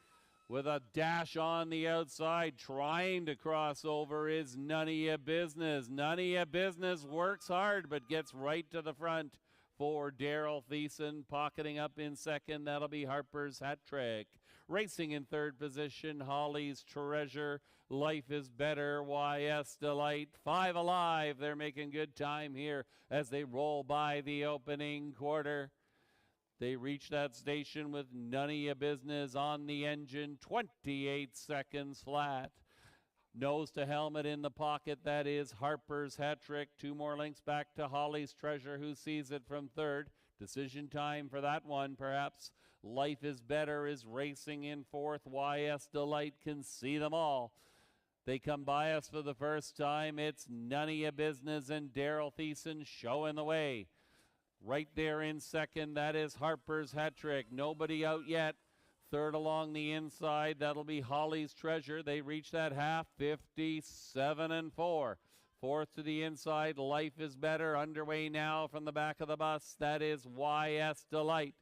with a dash on the outside. Trying to cross over is None of Your Business. None of Your Business works hard but gets right to the front for Daryl Thiessen. Pocketing up in second, that'll be Harper's Hat Trick. Racing in 3rd position, Holly's Treasure. Life is Better, YS Delight. 5 alive. They're making good time here as they roll by the opening quarter. They reach that station with None of Your Business on the engine. 28 seconds flat. Nose to helmet in the pocket. That is Harper's Hat Trick. 2 more lengths back to Holly's Treasure, who sees it from 3rd. Decision time for that one, perhaps. Life is Better is racing in 4th. YS Delight can see them all. They come by us for the first time. It's None of Your Business and Daryl Thiessen showing the way. Right there in second, that is Harper's Hat Trick. Nobody out yet. Third along the inside, that'll be Holly's Treasure. They reach that half, 57-4. Fourth to the inside, Life is Better. Underway now from the back of the bus. That is YS Delight.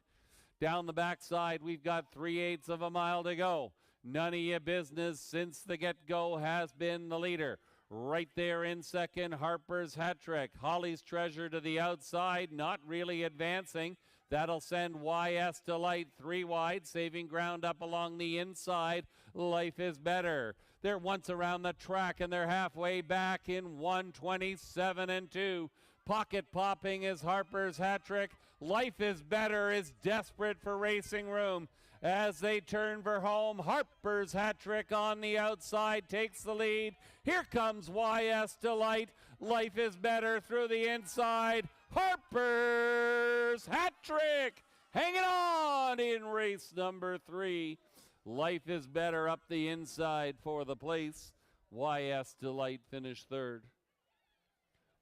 Down the backside, we've got 3/8 of a mile to go. None of your business since the get-go has been the leader. Right there in second, Harper's Hat Trick. Holly's Treasure to the outside, not really advancing. That'll send YS Delight 3 wide, saving ground up along the inside. Life is Better. They're once around the track and they're halfway back in 1:27-2. Pocket popping is Harper's Hat Trick. Life is Better is desperate for racing room. As they turn for home, Harper's Hat Trick on the outside takes the lead. Here comes YS Delight. Life is Better through the inside. Harper's Hat Trick hanging on in race number 3. Life is Better up the inside for the place. YS Delight finished third.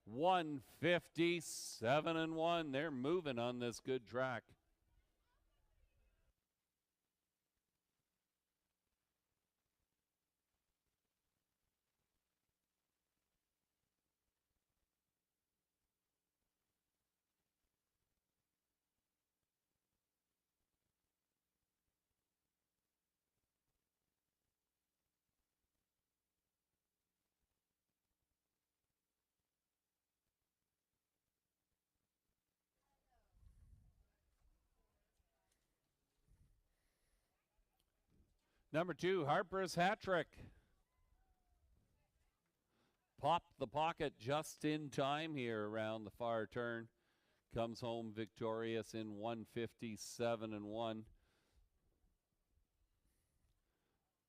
1:57-1. They're moving on this good track. Number 2, Harper's Hat Trick. Popped the pocket just in time here around the far turn. Comes home victorious in 1:57-1.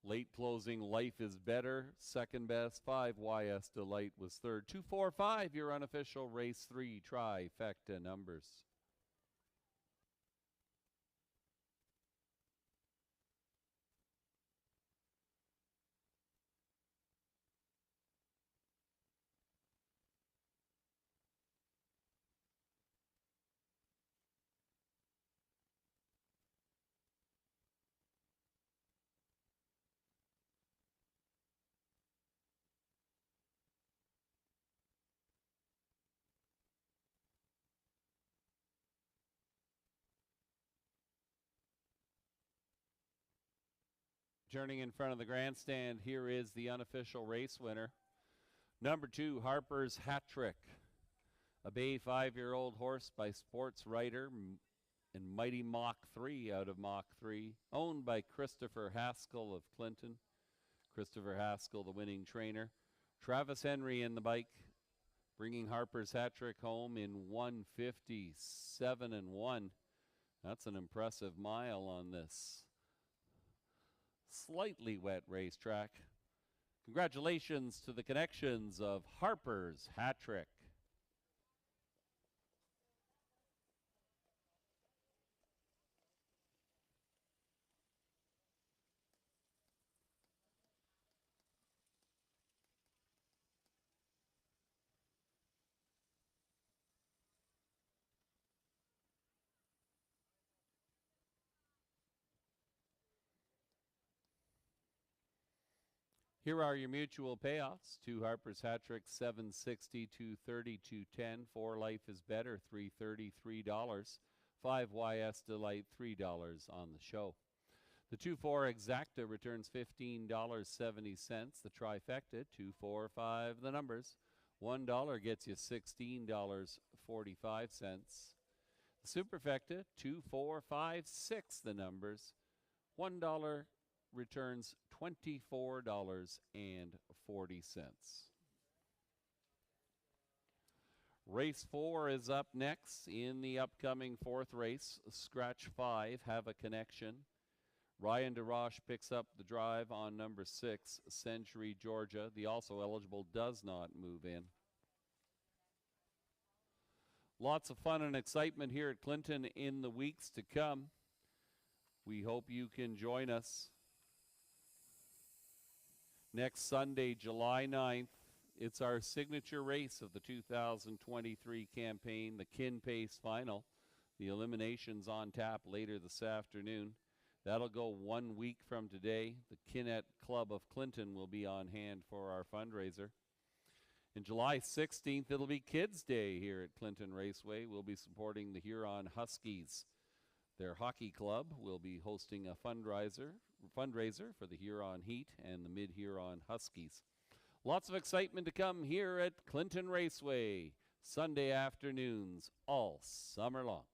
Late closing, Life is Better. Second best, 5 YS Delight was third. 2-4-5, your unofficial race 3 trifecta numbers. Turning in front of the grandstand, here is the unofficial race winner. Number 2, Harper's Hat Trick. A bay 5-year-old horse by Sports Writer and Mighty Mach 3 out of Mach 3. Owned by Christopher Haskell of Clinton. Christopher Haskell, the winning trainer. Travis Henry in the bike, bringing Harper's Hat Trick home in 1:57-1. That's an impressive mile on this slightly wet racetrack. Congratulations to the connections of Harper's Hat Trick. Here are your mutual payoffs. 2 Harper's Hat Trick, $7.60, $2.30, $2.10. 4 Life is Better, $3.30, $3. 5 YS Delight, $3 on the show. The 2-4 Exacta returns $15.70. The trifecta, 2-4-5 the numbers. $1 gets you $16.45. The superfecta, 2-4-5-6 the numbers. $1 returns $24.40. Race 4 is up next in the upcoming 4th race. Scratch 5, Have a Connection. Ryan DeRoche picks up the drive on number 6, Century Georgia. The also eligible does not move in. Lots of fun and excitement here at Clinton in the weeks to come. We hope you can join us. Next Sunday, July 9th, It's our signature race of the 2023 campaign, the Kin Pace Final. The eliminations on tap later this afternoon. That'll go 1 week from today. The Kinnett Club of Clinton will be on hand for our fundraiser. And July 16th, it'll be Kids Day here at Clinton Raceway. We'll be supporting the Huron Huskies. Their hockey club will be hosting a fundraiser for the Huron Heat and the Mid-Huron Huskies. Lots of excitement to come here at Clinton Raceway, Sunday afternoons all summer long.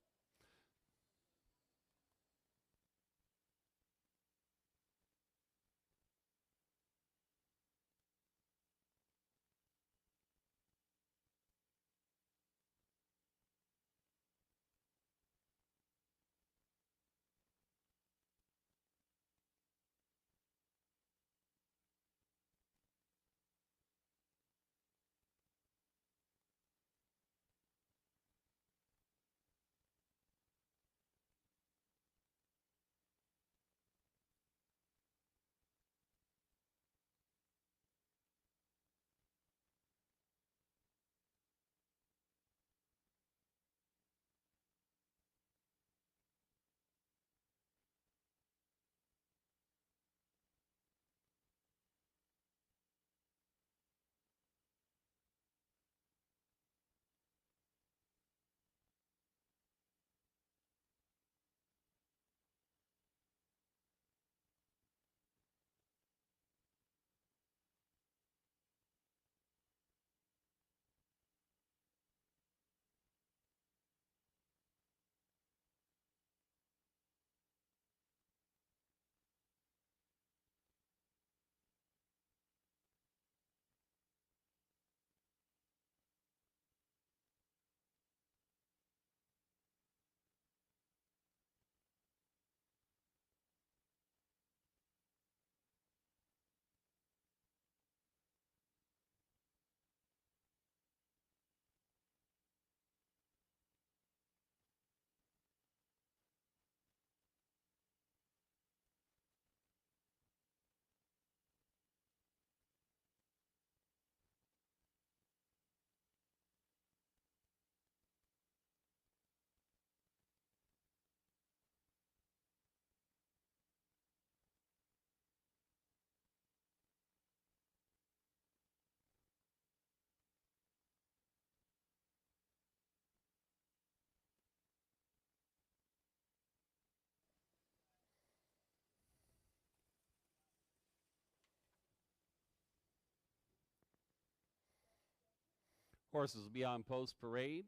Horses will be on post parade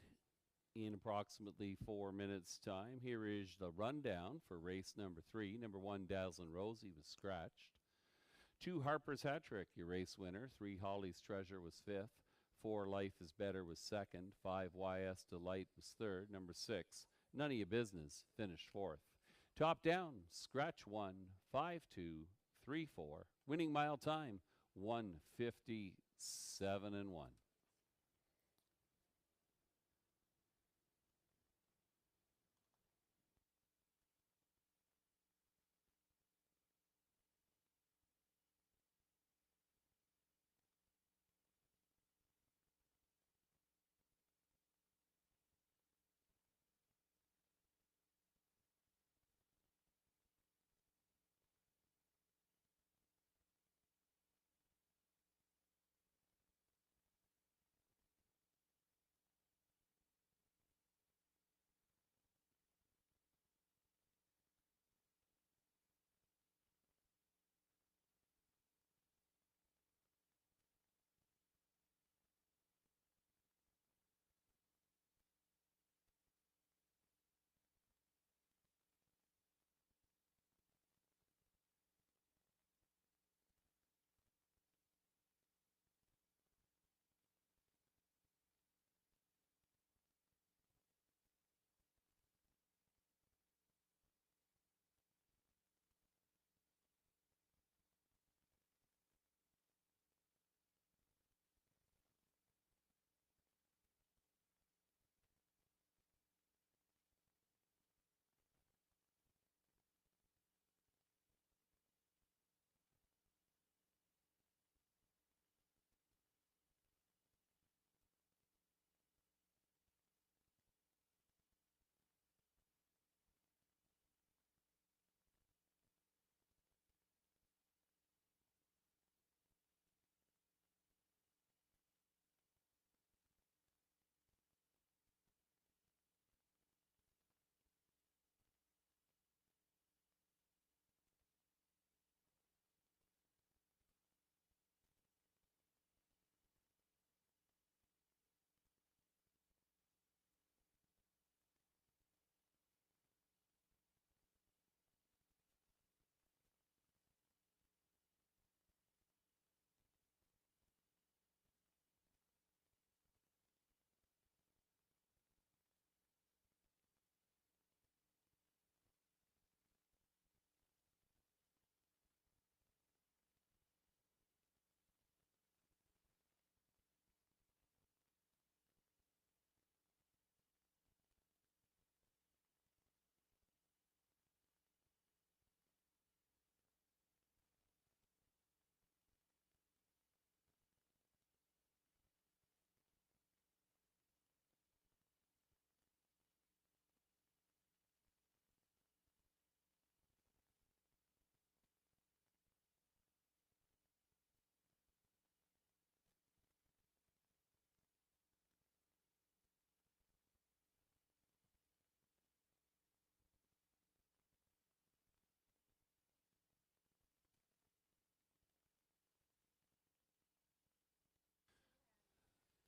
in approximately 4 minutes' time. Here is the rundown for race number 3. Number 1, Dazzlin' Rosie, was scratched. 2, Harper's Hat Trick, your race winner. 3, Holly's Treasure was 5th. 4, Life is Better was 2nd. 5, YS Delight was 3rd. Number 6, None of Your Business, finished 4th. Top down, scratch 1, 5, 2, 3, 4. Winning mile time, 1:57 and 1.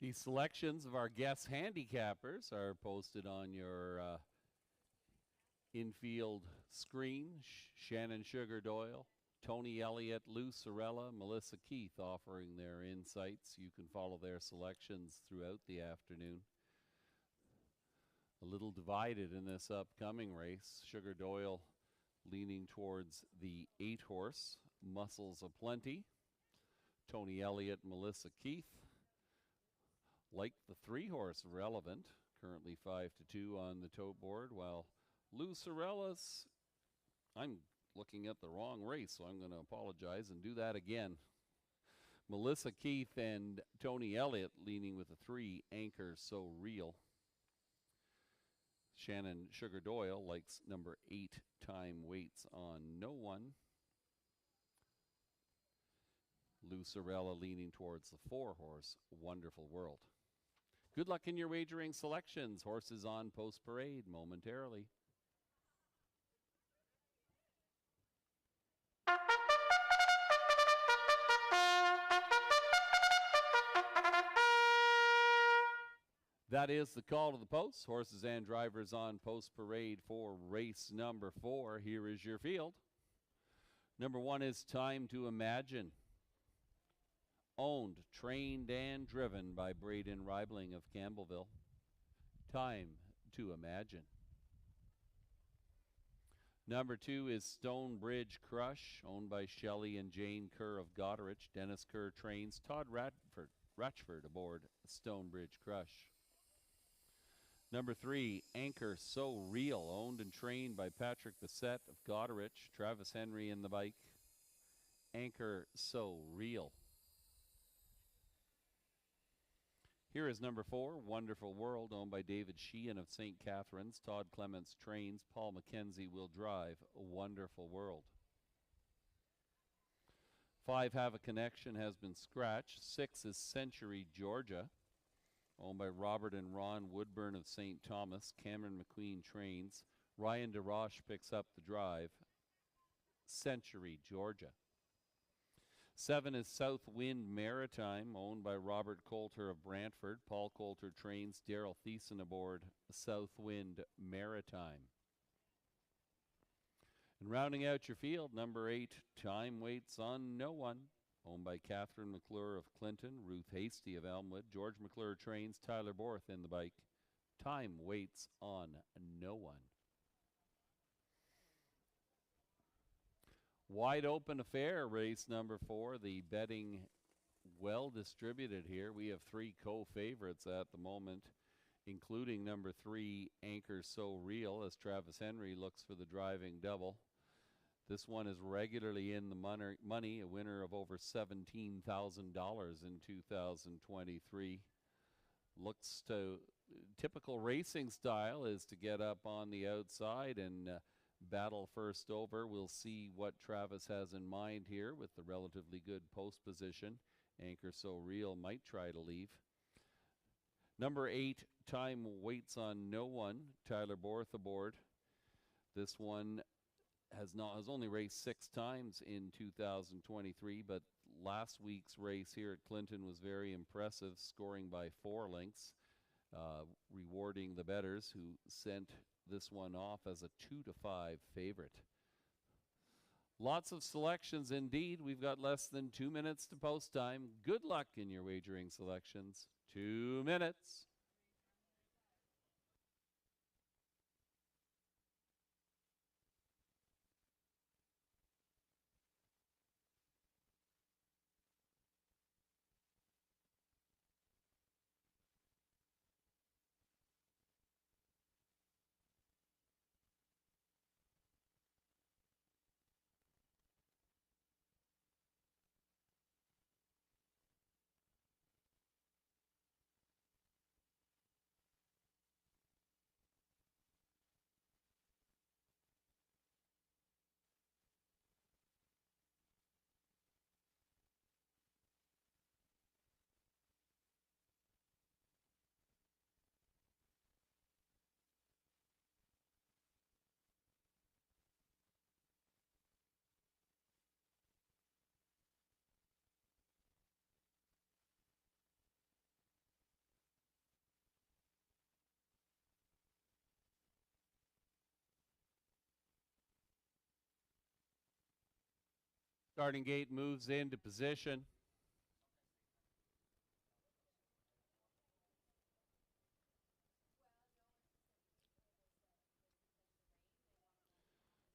The selections of our guest handicappers are posted on your infield screen. Shannon Sugar Doyle, Tony Elliott, Lou Sorella, Melissa Keith offering their insights. You can follow their selections throughout the afternoon. A little divided in this upcoming race. Sugar Doyle leaning towards the 8-horse, Muscles Aplenty. Tony Elliott, Melissa Keith. Like the 3-horse, Relevant, currently 5-2 on the tote board, while Lou Sorella's, I'm looking at the wrong race, so I'm going to apologize and do that again. Melissa Keith and Tony Elliott leaning with the 3, Anchor So Real. Shannon Sugar Doyle likes number 8, Time Waits on No One. Lou Sorella leaning towards the 4-horse, Wonderful World. Good luck in your wagering selections. Horses on post parade momentarily. That is the call to the post. Horses and drivers on post parade for race number 4. Here is your field. Number 1 is Time to Imagine. Owned, trained, and driven by Braden Reibling of Campbellville. Time to Imagine. Number 2 is Stonebridge Crush, owned by Shelley and Jane Kerr of Goderich. Dennis Kerr trains Todd Ratchford aboard Stonebridge Crush. Number 3, Anchor So Real, owned and trained by Patrick Bissett of Goderich. Travis Henry in the bike. Anchor So Real. Here is number 4, Wonderful World, owned by David Sheehan of St. Catharines. Todd Clements trains. Paul McKenzie will drive. Wonderful World. 5, Have a Connection, has been scratched. 6 is Century, Georgia, owned by Robert and Ron Woodburn of St. Thomas. Cameron McQueen trains. Ryan DeRoche picks up the drive. Century, Georgia. 7 is Southwind Maritime, owned by Robert Coulter of Brantford. Paul Coulter trains. Daryl Thiessen aboard Southwind Maritime. And rounding out your field, number 8, Time Waits on No One, owned by Catherine McClure of Clinton. Ruth Hasty of Elmwood. George McClure trains. Tyler Borth in the bike. Time Waits on No One. Wide open affair, race number 4. The betting well distributed here. We have 3 co-favorites at the moment, including number 3, Anchor So Real, as Travis Henry looks for the driving double. This one is regularly in the money, a winner of over $17,000 in 2023. Looks to, typical racing style is to get up on the outside and battle first over. We'll see what Travis has in mind here with the relatively good post position. Anchor So Real might try to leave. Number 8, Time Waits on No One, Tyler Borth aboard. This one has only raced 6 times in 2023, but last week's race here at Clinton was very impressive, scoring by 4 lengths, rewarding the bettors who sent this one off as a 2-5 favorite. Lots of selections indeed. We've got less than 2 minutes to post time. Good luck in your wagering selections. 2 minutes. Starting gate moves into position.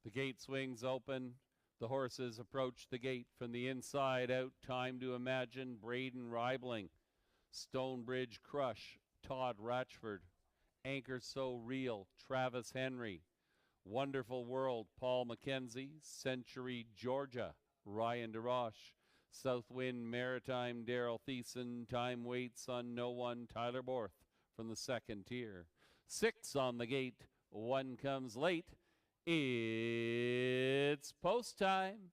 The gate swings open. The horses approach the gate from the inside out. Time to Imagine, Braden Reibling, Stonebridge Crush, Todd Ratchford, Anchor So Real, Travis Henry, Wonderful World, Paul McKenzie, Century Georgia, Ryan DeRoche, Southwind Maritime, Daryl Thiessen, Time Waits on No One, Tyler Borth from the second tier. 6 on the gate, 1 comes late. It's post time.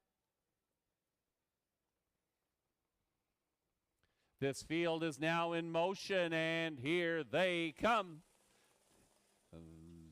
This field is now in motion, and here they come.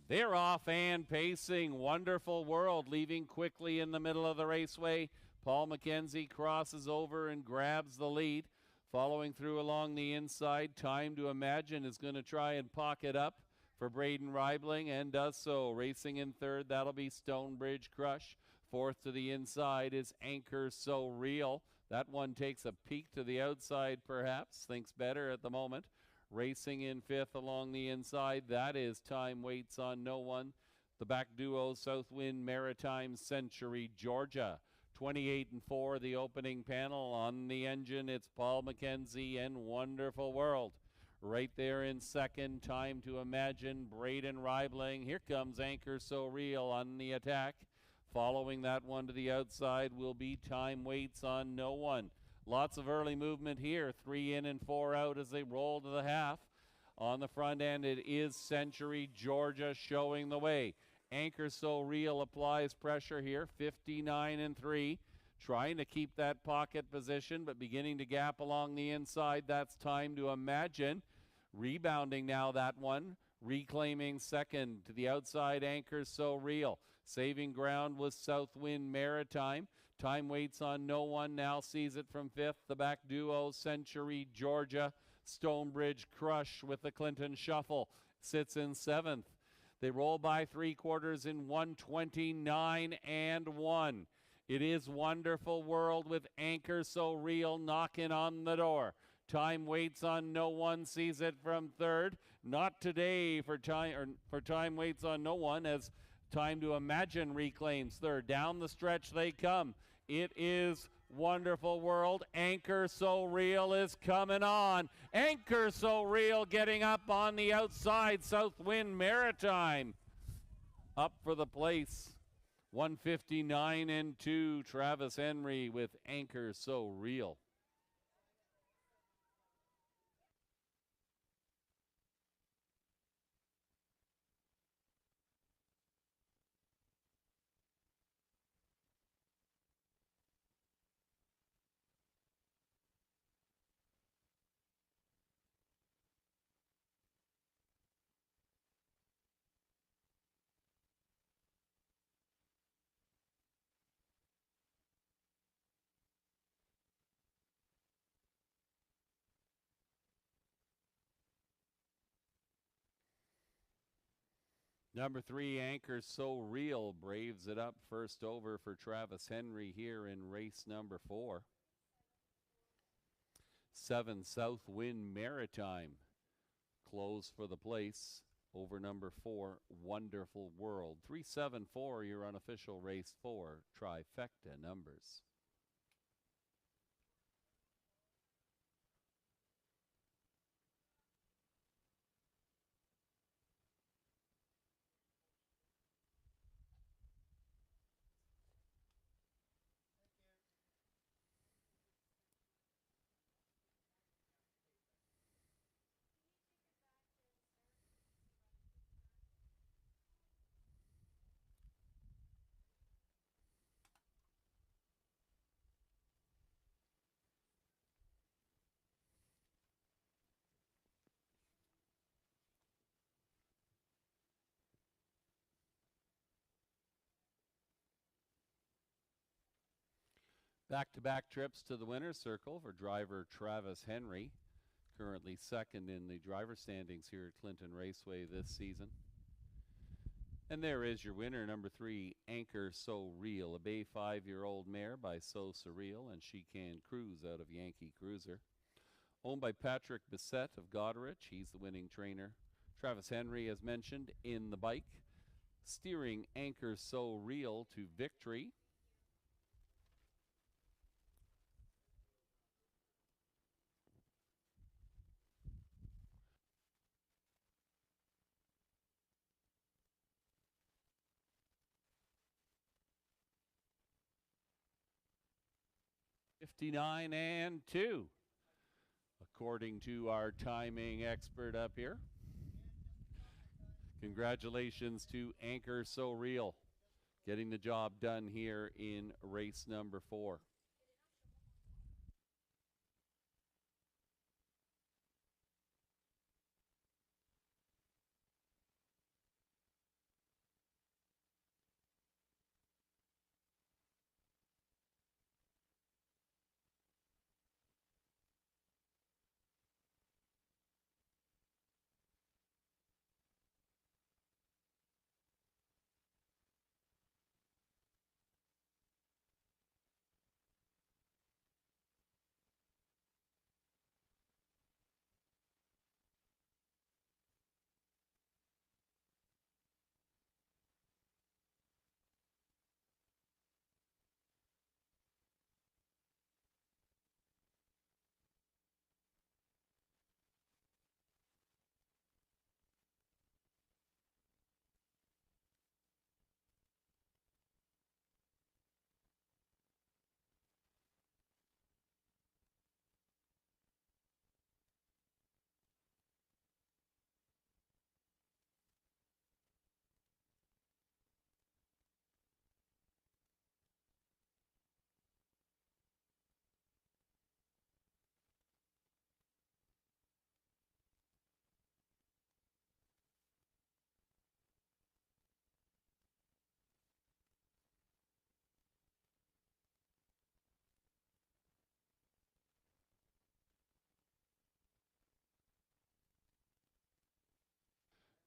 They're off and pacing. Wonderful World leaving quickly in the middle of the raceway. Paul McKenzie crosses over and grabs the lead. Following through along the inside, Time to Imagine is going to try and pocket up for Braden Reibling and does so. Racing in third, that'll be Stonebridge Crush. Fourth to the inside is Anchor So Real. That one takes a peek to the outside perhaps, thinks better at the moment. Racing in fifth along the inside, that is Time Waits on No One. The back duo, Southwind Maritime, Century Georgia. 28 and 4, the opening panel. On the engine, it's Paul McKenzie and Wonderful World. Right there in second, Time to Imagine, Braden Reibling. Here comes Anchor So Real on the attack. Following that one to the outside will be Time Waits on No One. Lots of early movement here, 3 in and 4 out as they roll to the half. On the front end, it is Century Georgia showing the way. Anchor So Real applies pressure here, 59 and 3. Trying to keep that pocket position, but beginning to gap along the inside. That's Time to Imagine. Rebounding now, that one. Reclaiming second to the outside, Anchor So Real. Saving ground was Southwind Maritime. Time Waits on No One now sees it from fifth. The back duo, Century Georgia. Stonebridge Crush with the Clinton Shuffle sits in seventh. They roll by 3/4 in 1:29 and 1. It is Wonderful World with Anchor So Real knocking on the door. Time Waits on No One sees it from third. Not today for Time Waits on No One as Time to Imagine reclaims third. Down the stretch they come. It is Wonderful World. Anchor So Real is coming on. Anchor So Real getting up on the outside. Southwind Maritime up for the place. 159 and 2. Travis Henry with Anchor So Real. Number 3, Anchor So Real, braves it up first over for Travis Henry here in race number 4. 7, Southwind Maritime, close for the place over number 4, Wonderful World. 3-7-4, your unofficial race 4 trifecta numbers. Back-to-back trips to the winner's circle for driver Travis Henry, currently second in the driver standings here at Clinton Raceway this season. And there is your winner, number 3, Anchor So Real, a Bay 5-year-old mare by So Surreal, and she can cruise out of Yankee Cruiser. Owned by Patrick Bissett of Goderich. He's the winning trainer. Travis Henry, as mentioned, in the bike. Steering Anchor So Real to victory. $59.02, according to our timing expert up here. Congratulations to Anchor So Real, getting the job done here in race number 4.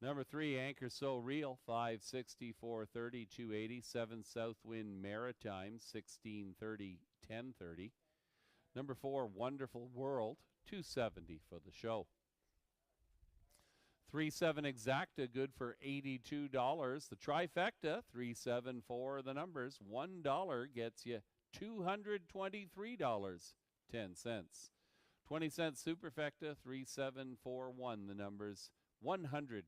Number 3, Anchor So Real, 560, 430, 280. 7 Southwind Maritime, 1630, 1030. Number 4, Wonderful World, 270 for the show. 3-7 Exacta, good for $82. The trifecta, 3-7-4 the numbers. $1 gets you $223.10. 20-cent superfecta, 3-7-4-1 the numbers. $124.97.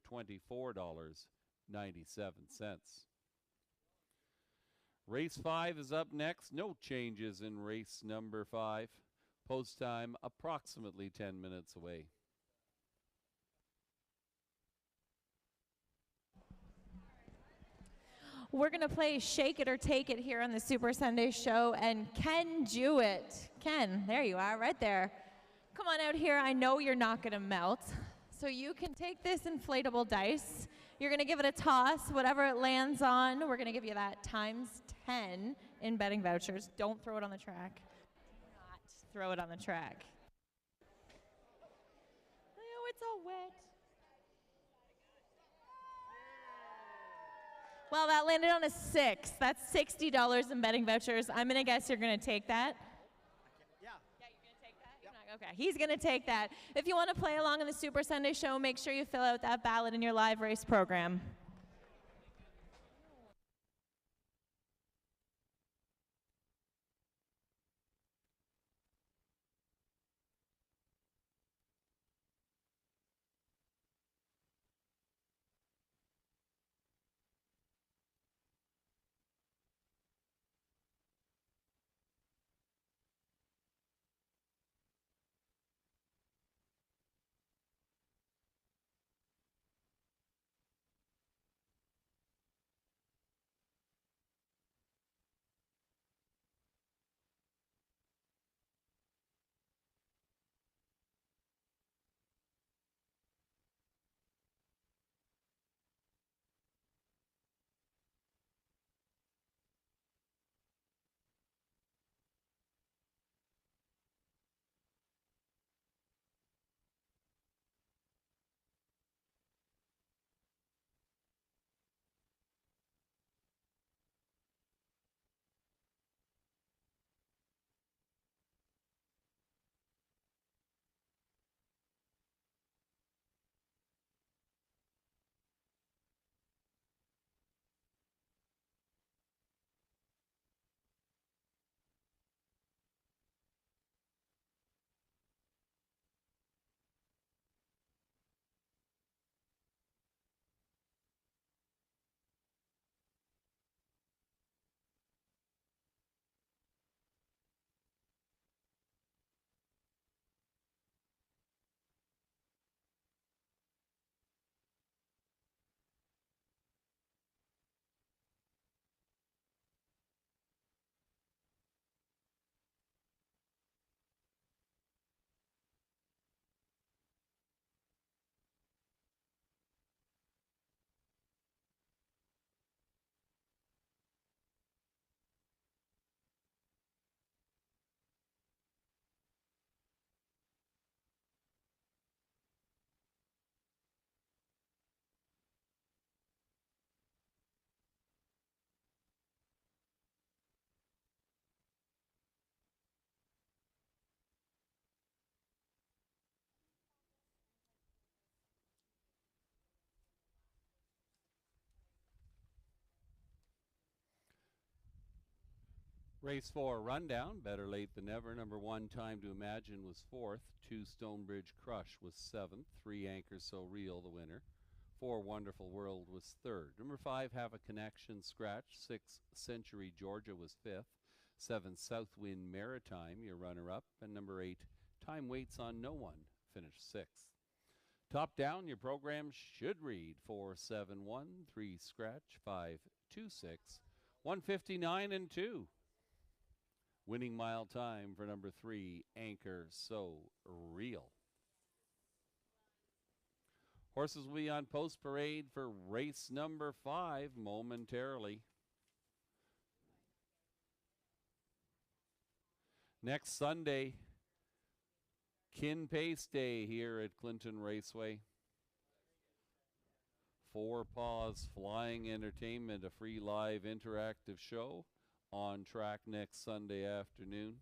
Race 5 is up next. No changes in race number 5. Post time approximately 10 minutes away. We're going to play Shake It or Take It here on the Super Sunday Show, and Ken Jewett. Ken, there you are, right there. Come on out here. I know you're not going to melt. So you can take this inflatable dice. You're going to give it a toss. Whatever it lands on, we're going to give you that times 10 in betting vouchers. Don't throw it on the track. Do not throw it on the track. Oh, it's all wet. Well, that landed on a 6. That's $60 in betting vouchers. I'm going to guess you're going to take that. Yeah. Yeah, you're going to take that? Yep. Okay, he's going to take that. If you want to play along in the Super Sunday Show, make sure you fill out that ballot in your live race program. Race 4 rundown, better late than never. Number 1, Time to Imagine, was 4th. 2, Stonebridge Crush was 7th. 3, Anchor So Real, the winner. 4, Wonderful World was 3rd. Number 5, Have a Connection, Scratch. 6, Century Georgia was 5th. 7, Southwind Maritime, your runner-up. And number 8, Time Waits on No One, finished 6th. Top down, your program should read 4, 7, 1, 3, Scratch, 5, 2, 6, 159 and 2. Winning mile time for number 3, Anchor So Real. Horses will be on post parade for race number 5 momentarily. Next Sunday, Kin Pace Day here at Clinton Raceway. Four Paws Flying Entertainment, a free live interactive show on track next Sunday afternoon.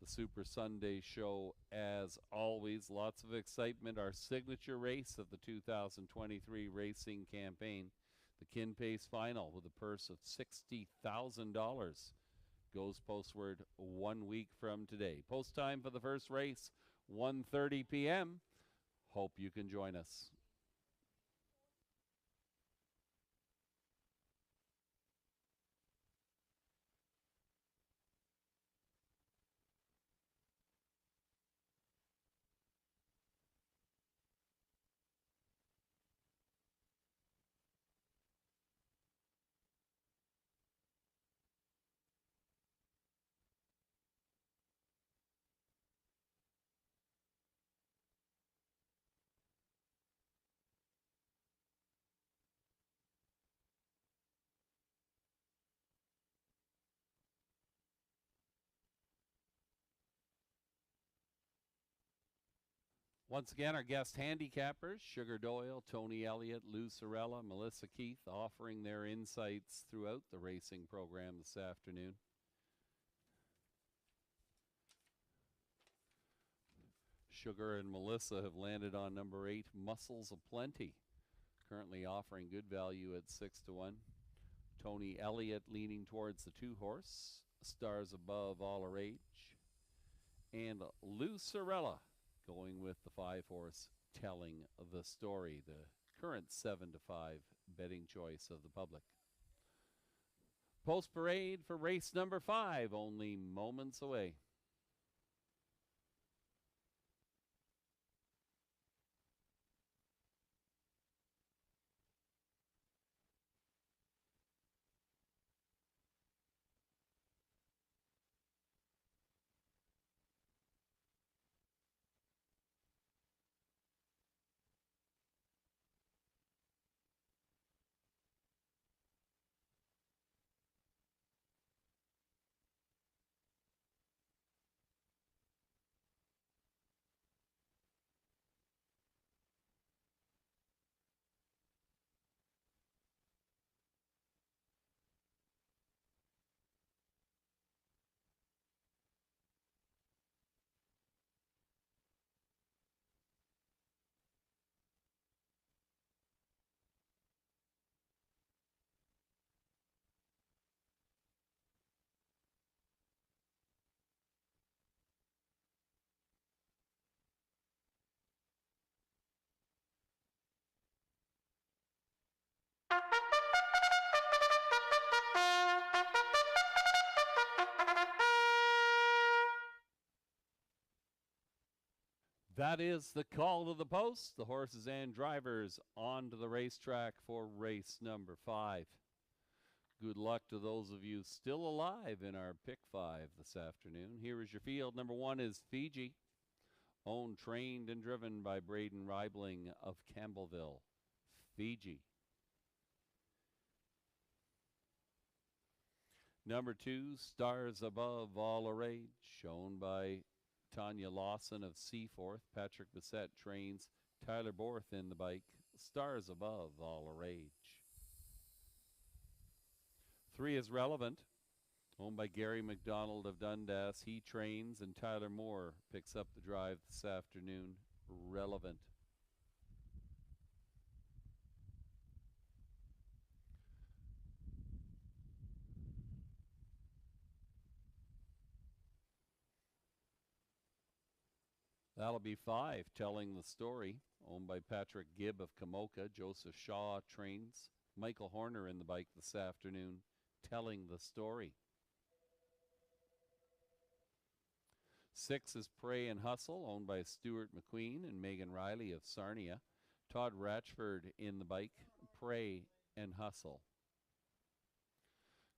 The Super Sunday show, as always, lots of excitement. Our signature race of the 2023 racing campaign, the Kin Pace Final, with a purse of $60,000, goes postward 1 week from today. Post time for the first race, 1:30 p.m. Hope you can join us. Once again, our guest handicappers, Sugar Doyle, Tony Elliott, Lou Sorella, Melissa Keith, offering their insights throughout the racing program this afternoon. Sugar and Melissa have landed on number 8, Muscles of Plenty, currently offering good value at 6 to 1. Tony Elliott leaning towards the 2-horse, Stars Above All Our Age. And Lou Sorella going with the 5-horse, Telling the Story, the current 7 to 5 betting choice of the public. Post parade for race number 5, only moments away. That is the call to the post. The horses and drivers onto the racetrack for race number 5. Good luck to those of you still alive in our pick 5 this afternoon. Here is your field. Number 1 is Fiji, owned, trained, and driven by Braden Reibling of Campbellville. Fiji. Number 2, Stars Above All Our Age, shown by Tanya Lawson of Seaforth. Patrick Bissett trains Tyler Borth in the bike. Stars Above All Our Age. 3 is Relevant, owned by Gary McDonald of Dundas. He trains, and Tyler Moore picks up the drive this afternoon. Relevant. That'll be 5, Telling the Story, owned by Patrick Gibb of Kamoka. Joseph Shaw trains. Michael Horner in the bike this afternoon, Telling the Story. 6 is Pray and Hustle, owned by Stuart McQueen and Megan Riley of Sarnia. Todd Ratchford in the bike, Pray and Hustle.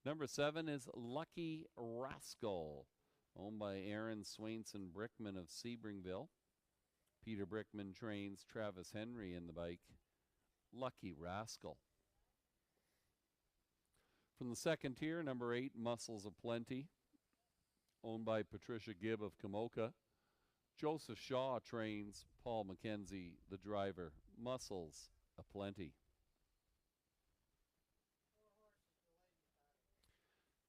Number 7 is Lucky Rascal, owned by Aaron Swainson Brickman of Sebringville. Peter Brickman trains Travis Henry in the bike, Lucky Rascal. From the second tier, number 8, Muscles of Plenty, owned by Patricia Gibb of Kamoka. Joseph Shaw trains Paul McKenzie, the driver, Muscles of Plenty.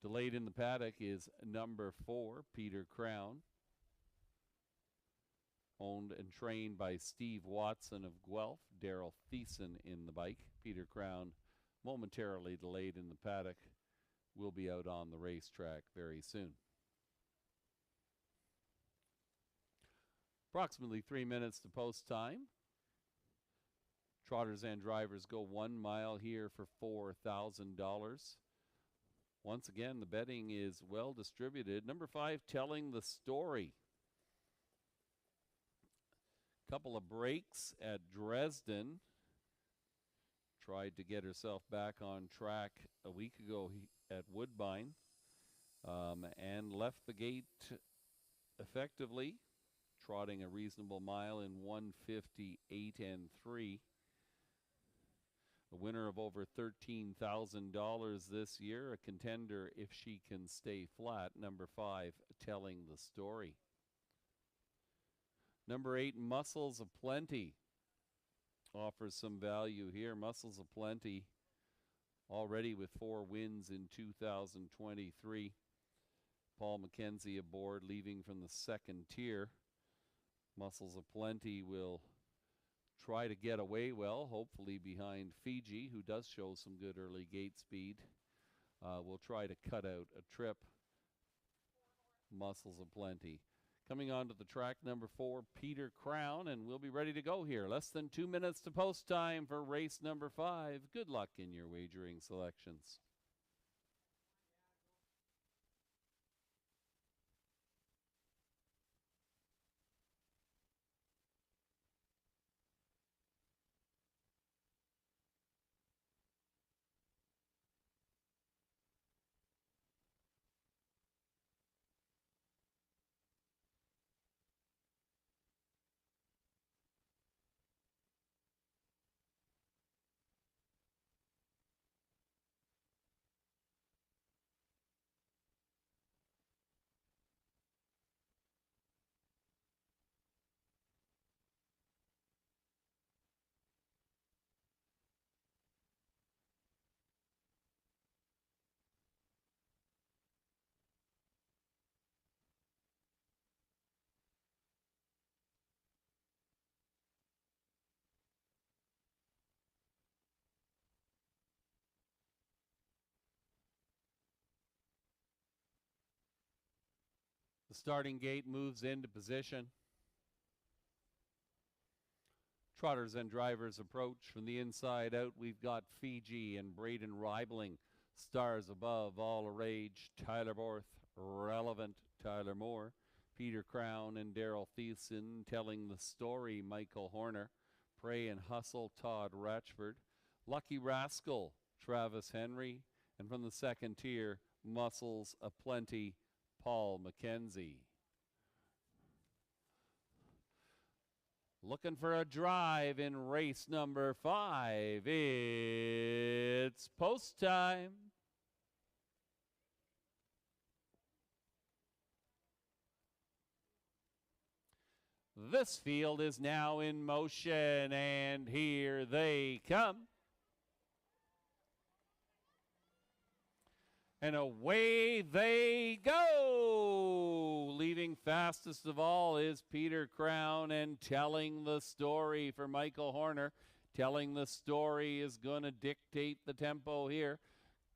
Delayed in the paddock is number 4, Peter Crown, owned and trained by Steve Watson of Guelph. Daryl Thiessen in the bike. Peter Crown, momentarily delayed in the paddock, will be out on the racetrack very soon. Approximately 3 minutes to post time. Trotters and drivers go 1 mile here for $4,000. Once again, the betting is well distributed. Number 5, Telling the Story. Couple of breaks at Dresden. Tried to get herself back on track a week ago at Woodbine, and left the gate effectively, trotting a reasonable mile in 1:58 and 3. A winner of over $13,000 this year, a contender if she can stay flat. Number 5, Telling the Story. Number 8, Muscles of Plenty, offers some value here. Muscles of Plenty already with 4 wins in 2023. Paul McKenzie aboard, leaving from the second tier. Muscles of Plenty will try to get away well, hopefully behind Fiji, who does show some good early gate speed. We'll try to cut out a trip. Muscles of Plenty. Coming onto the track, number 4, Peter Crown, and we'll be ready to go here. Less than 2 minutes to post time for race number 5. Good luck in your wagering selections. The starting gate moves into position. Trotters and drivers approach from the inside out. We've got Fiji and Braden Reibling. Stars above, all a rage. Tyler Borth, relevant. Tyler Moore. Peter Crown and Daryl Thiessen. Telling the Story, Michael Horner. Pray and Hustle, Todd Ratchford. Lucky Rascal, Travis Henry. And from the second tier, Muscles of Plenty, Paul McKenzie. Looking for a drive in race number 5. It's post time. This field is now in motion, and here they come. And away they go. Leaving fastest of all is Peter Crown, and Telling the Story for Michael Horner. Telling the Story is going to dictate the tempo here.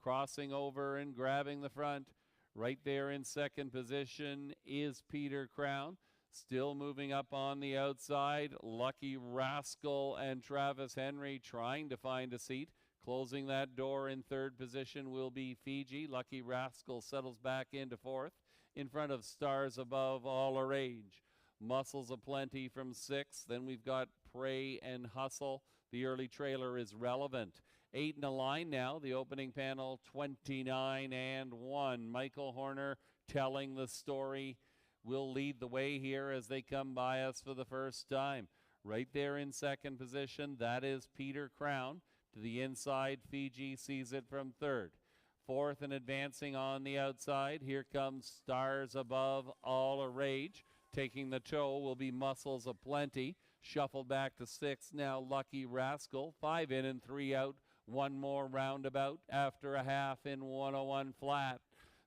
Crossing over and grabbing the front. Right there in second position is Peter Crown. Still moving up on the outside, Lucky Rascal and Travis Henry trying to find a seat. Closing that door in third position will be Fiji. Lucky Rascal settles back into fourth in front of Stars Above All a Rage. Muscles Aplenty from sixth. Then we've got Pray and Hustle. The early trailer is Relevant. 8 in a line now. The opening panel, 29 and 1. Michael Horner telling the story will lead the way here as they come by us for the first time. Right there in second position, that is Peter Crown. To the inside, Fiji sees it from third. Fourth and advancing on the outside, here comes Stars Above All a Rage. Taking the toe will be Muscles Aplenty. Shuffled back to sixth now, Lucky Rascal. 5 in and 3 out. One more roundabout after a half in 101 flat.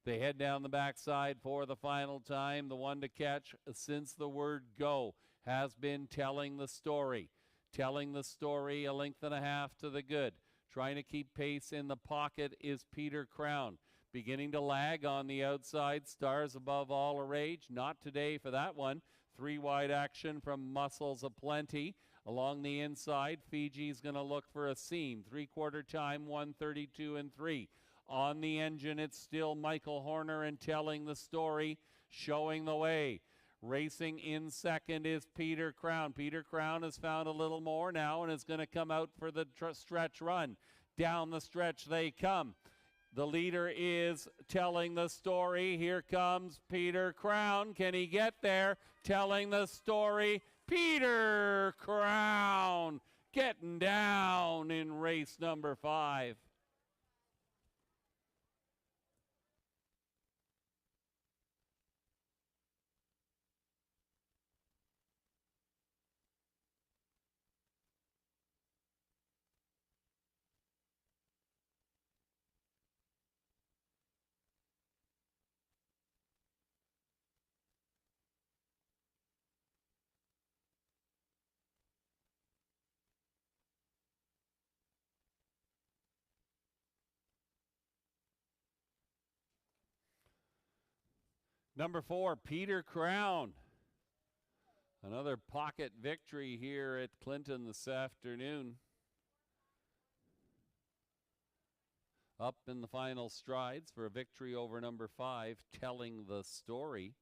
They head down the backside for the final time. The one to catch since the word go has been Telling the Story. Telling the Story, a length and a half to the good. Trying to keep pace in the pocket is Peter Crown. Beginning to lag on the outside. Stars Above All a Rage. Not today for that one. 3 wide action from Muscles Aplenty. Along the inside, Fiji's going to look for a seam. 3/4 time, 132 and 3. On the engine, it's still Michael Horner and Telling the Story, showing the way. Racing in second is Peter Crown. Peter Crown has found a little more now and is going to come out for the stretch run. Down the stretch they come. The leader is Telling the Story. Here comes Peter Crown. Can he get there? Telling the Story. Peter Crown getting down in race number 5. Number 4, Peter Crown. Another pocket victory here at Clinton this afternoon. Up in the final strides for a victory over number 5, Telling the Story.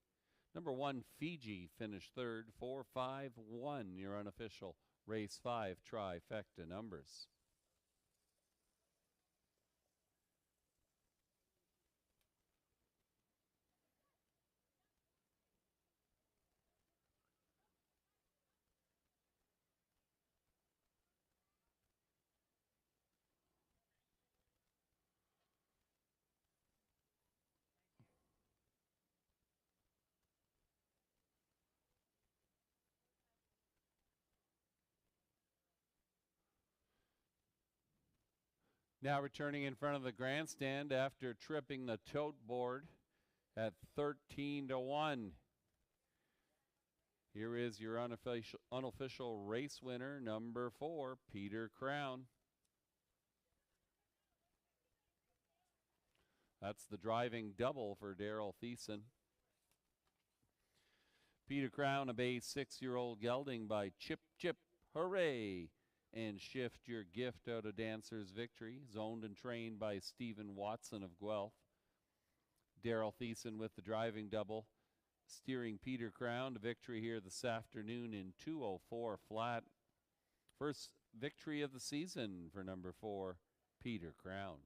Number 1, Fiji, finished third, 4-5-1, your unofficial race 5 trifecta numbers. Now returning in front of the grandstand after tripping the tote board at 13-1. Here is your unofficial race winner, number 4, Peter Crown. That's the driving double for Daryl Thiessen. Peter Crown, a Bay 6-year-old gelding by Chip Chip. Hooray! And Shift Your Gift out of Dancer's Victory, zoned and trained by Stephen Watson of Guelph. Daryl Thiessen with the driving double, steering Peter Crown to victory here this afternoon in 2:04 flat. First victory of the season for number 4, Peter Crown.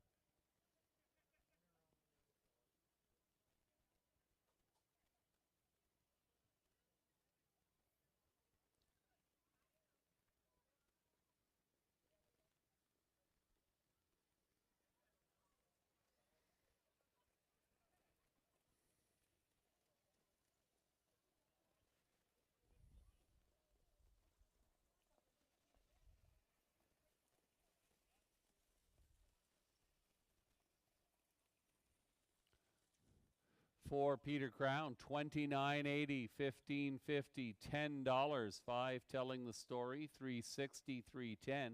For Peter Crown, $29.80, $15.50, $10, 5 Telling the Story, $3.60, $3.10.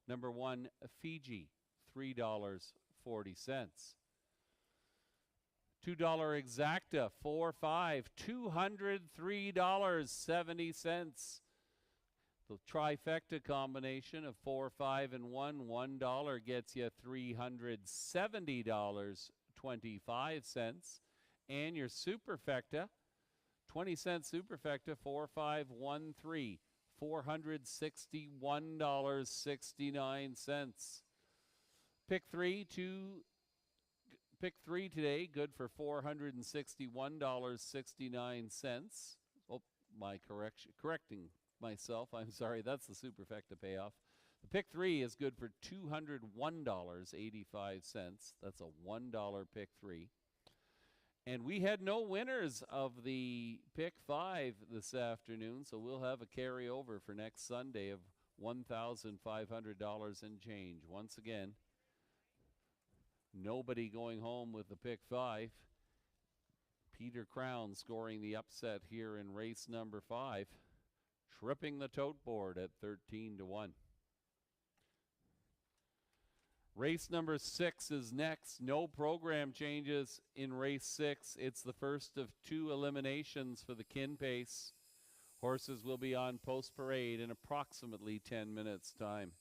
Number 1, Fiji, $3.40. $2 exacta, 4-5, $203.70. The trifecta combination of 4, 5, and 1, $1 gets you $370.25. And your superfecta, 20-cent superfecta, 4, 5, 1, 3, $461.69. Pick three today, good for $461.69. Oh, correcting myself. I'm sorry, that's the superfecta payoff. The pick three is good for $201.85. That's a $1 pick three. And we had no winners of the pick five this afternoon, so we'll have a carryover for next Sunday of $1,500 and change. Once again, nobody going home with the pick five. Peter Crown scoring the upset here in race number 5, tripping the tote board at 13-1. Race number 6 is next. No program changes in race 6. It's the first of 2 eliminations for the Kin Pace. Horses will be on post parade in approximately 10 minutes' time.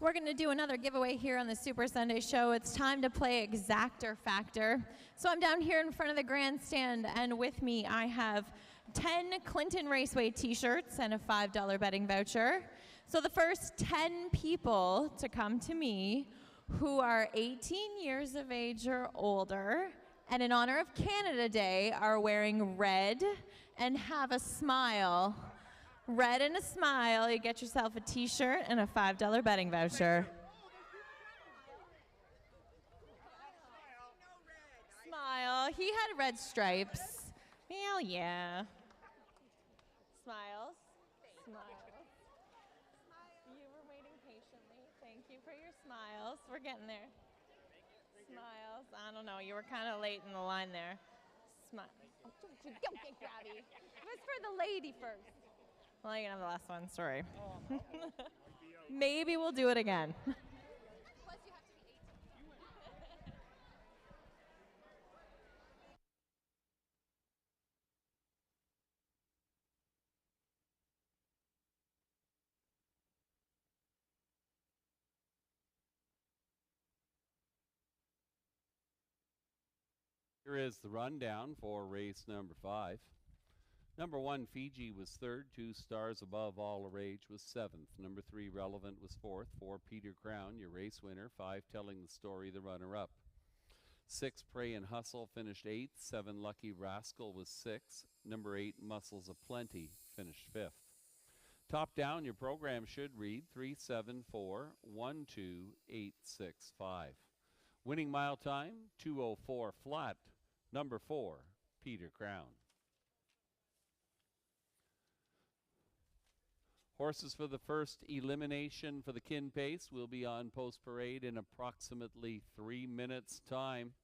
We're going to do another giveaway here on the Super Sunday Show. It's time to play Exactor Factor. So I'm down here in front of the grandstand, and with me I have 10 Clinton Raceway t-shirts and a $5 betting voucher. So the first 10 people to come to me who are 18 years of age or older and in honor of Canada Day are wearing red and have a smile. Red and a smile, you get yourself a t-shirt and a $5 betting voucher. Smile. He had red stripes. Hell yeah. Smiles. Smiles. You were waiting patiently. Thank you for your smiles. We're getting there. Smiles. I don't know. You were kind of late in the line there. Smile. Oh, don't get grabby. It was for the lady first. Well, you can have the last one. Sorry. Maybe we'll do it again. Plus, you have to be 18. Here is the rundown for race number 5. Number 1, Fiji, was third. 2, Stars Above All the Rage, was seventh. Number 3, Relevant, was fourth. 4, Peter Crown, your race winner. 5, Telling the Story, the runner-up. 6, Pray and Hustle, finished eighth. 7, Lucky Rascal, was sixth. Number 8, Muscles of Plenty, finished fifth. Top down, your program should read 374-12865. Winning mile time, 2:04 flat. Number 4, Peter Crown. Horses for the first elimination for the Kin Pace will be on post parade in approximately 3 minutes' time.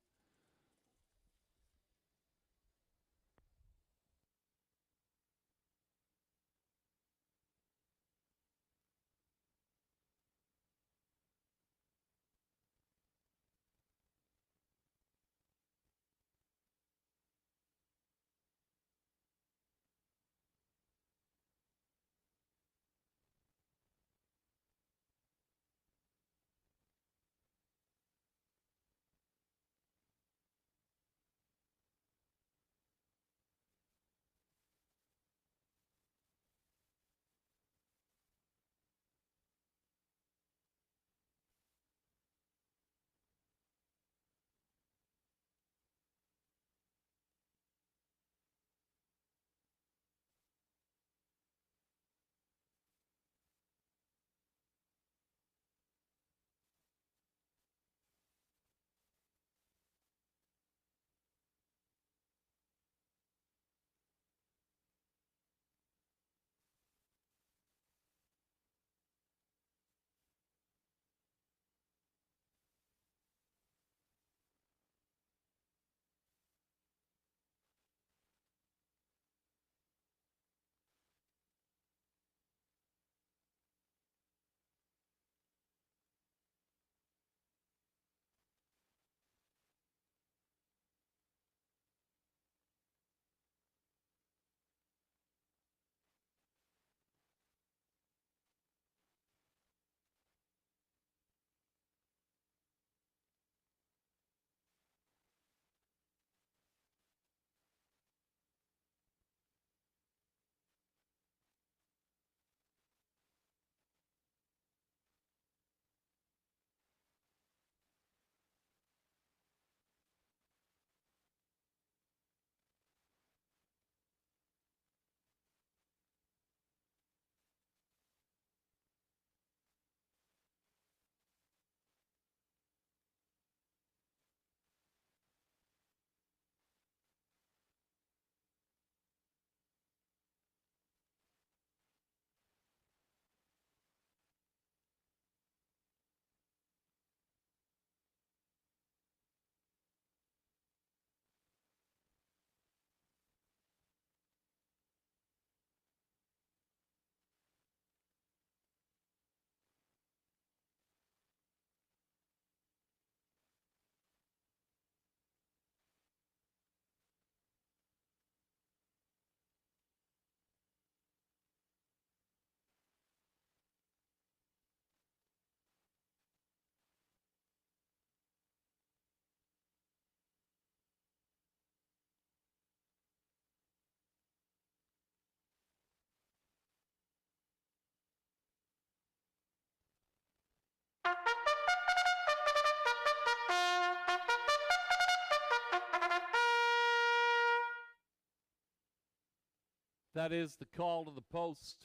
That is the call to the post.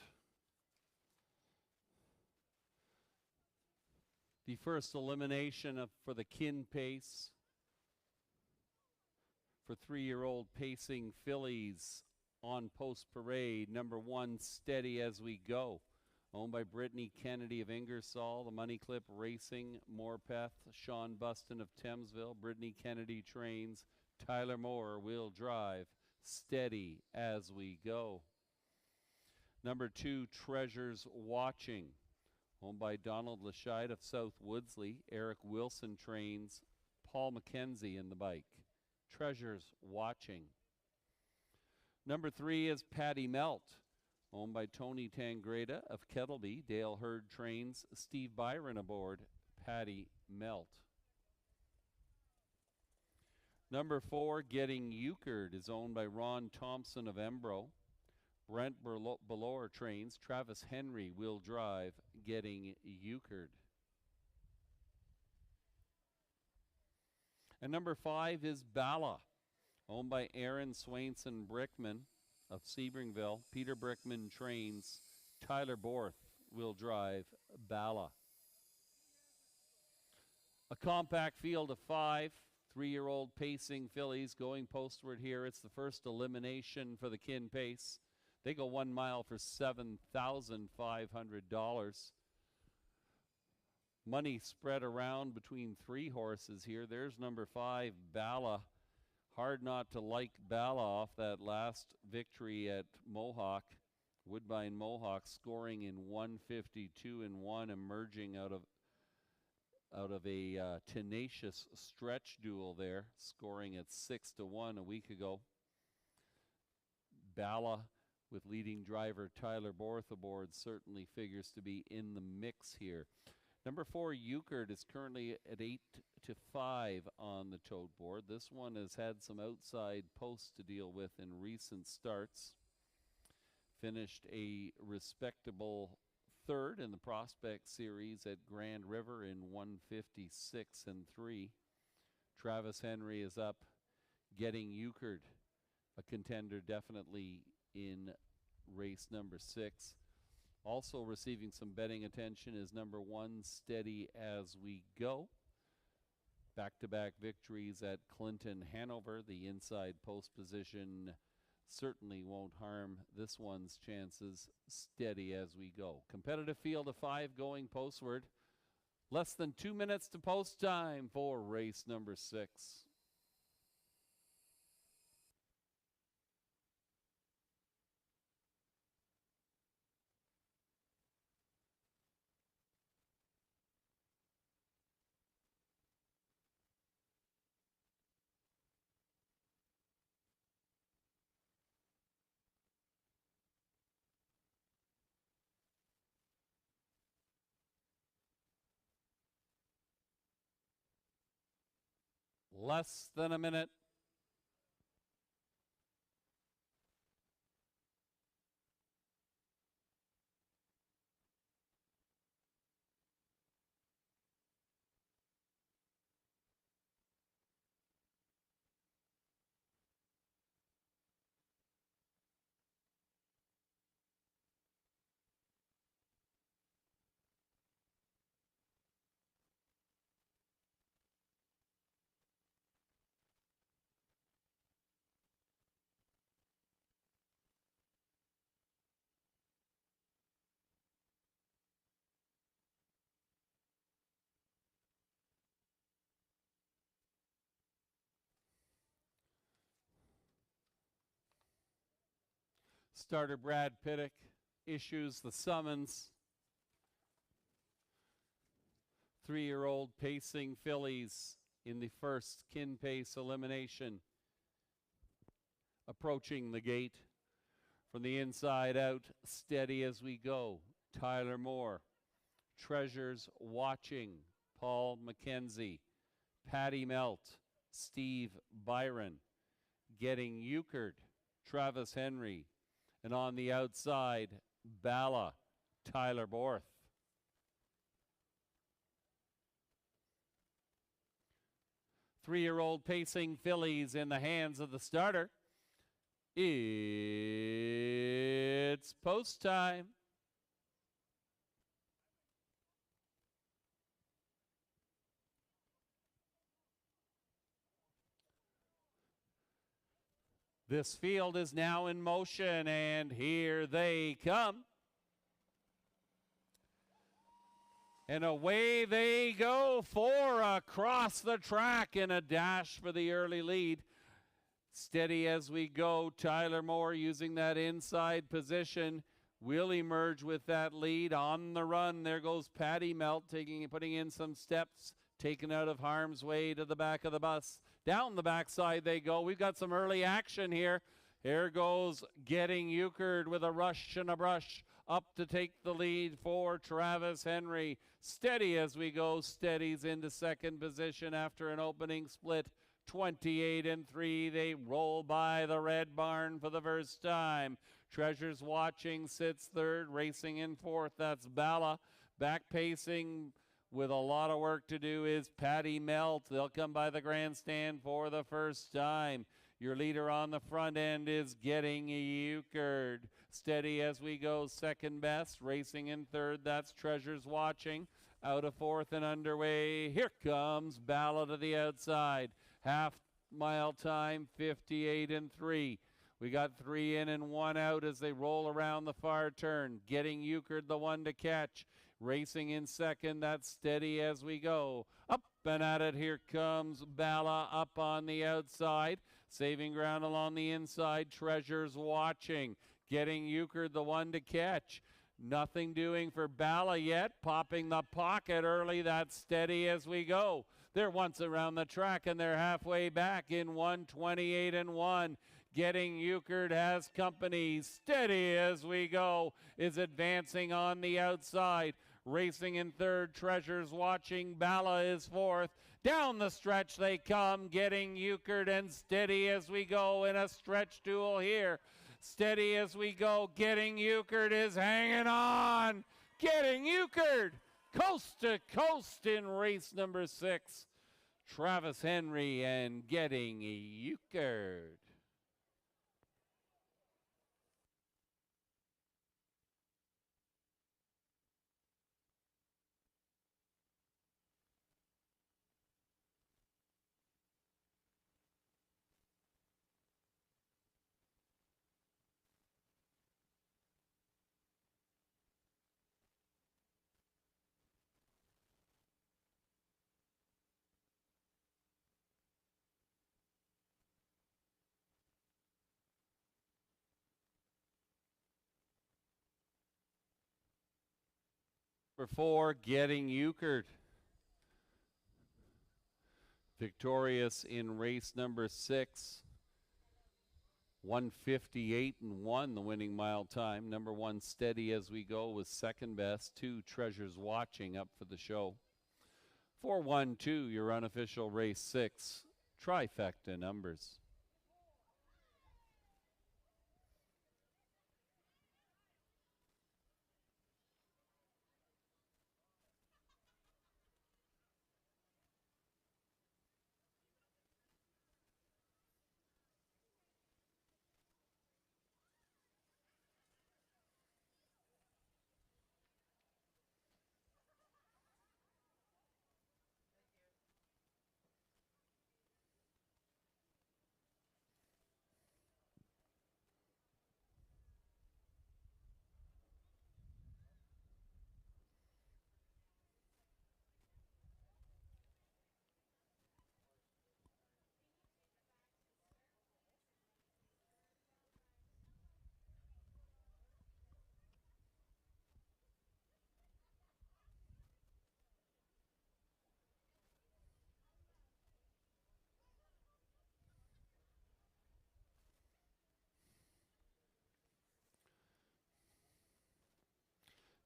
The first elimination for the Kin Pace for 3-year-old pacing fillies on post parade. Number 1, Steady As We Go, owned by Brittany Kennedy of Ingersoll, the Money Clip Racing, Morpeth, Sean Buston of Thamesville. Brittany Kennedy trains, Tyler Moore will drive. Steady As We Go. Number 2, Treasures Watching, owned by Donald Lashide of South Woodsley. Eric Wilson trains, Paul McKenzie in the bike. Treasures Watching. Number 3 is Patty Melt, owned by Tony Tangreda of Kettleby. Dale Hurd trains, Steve Byron aboard. Patty Melt. Number 4, Getting Euchred, is owned by Ron Thompson of Embro. Brent Belor trains. Travis Henry will drive, getting Euchred. And number 5 is Bala, owned by Aaron Swainson Brickman of Sebringville. Peter Brickman trains. Tyler Borth will drive Bala. A compact field of 5 3-year-old pacing fillies going postward here. It's the first elimination for the Kin Pace. They go 1 mile for $7,500. Money spread around between 3 horses here. There's number 5, Bala. Hard not to like Bala off that last victory at Mohawk. Woodbine Mohawk scoring in 152-1, emerging out of a tenacious stretch duel there, scoring at 6-1 a week ago. Bala, with leading driver Tyler Borth aboard, certainly figures to be in the mix here. Number 4, Euchred, is currently at 8-5 on the tote board. This one has had some outside posts to deal with in recent starts. Finished a respectable 3rd in the Prospect Series at Grand River in 156-3. Travis Henry is up, getting Euchred, a contender definitely in race number 6. Also receiving some betting attention is number 1, Steady As We Go. Back-to-back victories at Clinton, Hanover. The inside post position certainly won't harm this one's chances. Steady As We Go. Competitive field of 5 going postward. Less than 2 minutes to post time for race number 6. Less than a minute. Starter Brad Pittock issues the summons. 3-year-old pacing fillies in the first Kin Pace elimination. Approaching the gate from the inside out. Steady As We Go. Tyler Moore. Treasures Watching. Paul McKenzie. Patty Melt. Steve Byron. Getting Euchred. Travis Henry. And on the outside, Bala, Tyler Borth. Three-year-old pacing fillies in the hands of the starter. It's post time. This field is now in motion, and here they come. And away they go, 4 across the track in a dash for the early lead. Steady As We Go. Tyler Moore using that inside position will emerge with that lead on the run. There goes Patty Melt putting in some steps, taken out of harm's way to the back of the bus. Down the backside they go. We've got some early action here. Here goes Getting Euchred with a rush and a brush up to take the lead for Travis Henry. Steady As We Go steadies into second position after an opening split. 28-3, they roll by the Red Barn for the first time. Treasures Watching sits third. Racing in fourth, that's Bala. Back pacing with a lot of work to do is Patty Melt. They'll come by the grandstand for the first time. Your leader on the front end is Getting Euchred. Steady as we go, second best. Racing in third, that's Treasures Watching. Out of fourth and underway, here comes Bala to the outside. Half mile time, 58 and 3. We got 3 in and 1 out as they roll around the far turn. Getting Euchred the one to catch. Racing in second, that's Steady as we go. Up and at it, here comes Bala up on the outside. Saving ground along the inside, Treasures Watching. Getting Euchred the one to catch. Nothing doing for Bala yet. Popping the pocket early, that's Steady as we go. They're once around the track and they're halfway back in 1:28 and 1. Getting Euchred has company. Steady as we go is advancing on the outside. Racing in third, Treasures Watching. Bala is fourth. Down the stretch they come. Getting Euchred and Steady as we go in a stretch duel here. Steady as we go. Getting Euchred is hanging on. Getting Euchred coast to coast in race number 6. Travis Henry and Getting Euchred. Number 4, Getting Euchred. Victorious in race number 6. 1:58 and 1, the winning mile time. Number 1, Steady as we go, was second best. 2, Treasures Watching up for the show. 4-1-2, your unofficial race 6. Trifecta numbers.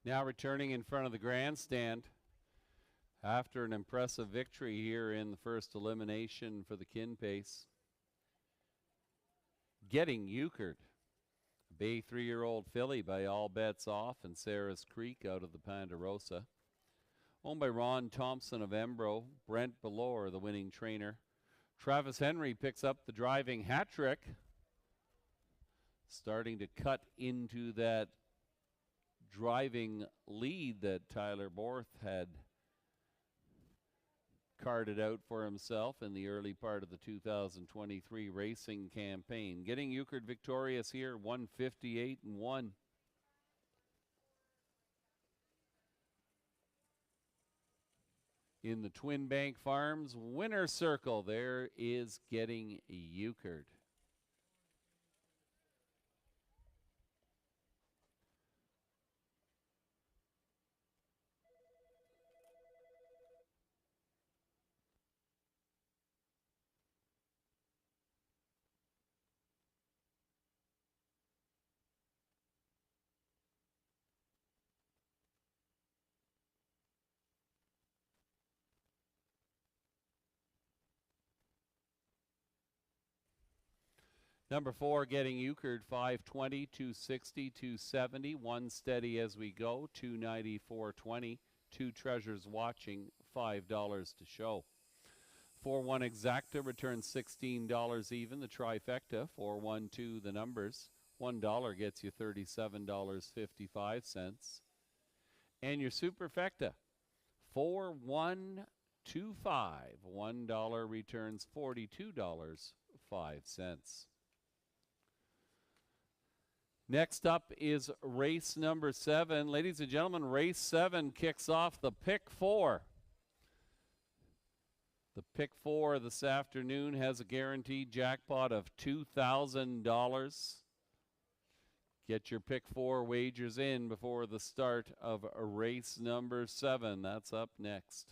Now returning in front of the grandstand after an impressive victory here in the first elimination for the Kin Pace. Getting Euchred, a bay 3-year-old filly by All Bets Off and Sarah's Creek out of the Ponderosa. Owned by Ron Thompson of Embro, Brent Belore, the winning trainer. Travis Henry picks up the driving hat trick, starting to cut into that driving lead that Tyler Borth had carted out for himself in the early part of the 2023 racing campaign. Getting Euchred victorious here, 1:58 and 1. In the Twin Bank Farms winner circle, there is Getting Euchred. Number 4, Getting Euchred, 520, 260, 270. 1 Steady As We Go, 294.20. 2 Treasures Watching, $5 to show. 4-1 Exacta returns $16 even. The trifecta, 4-1-2 the numbers. $1 gets you $37.55. And your superfecta, 4-1-2-5. $1 returns $42.05. Next up is race number 7. Ladies and gentlemen, race 7 kicks off the pick 4. The pick 4 this afternoon has a guaranteed jackpot of $2,000. Get your pick 4 wagers in before the start of race number 7. That's up next.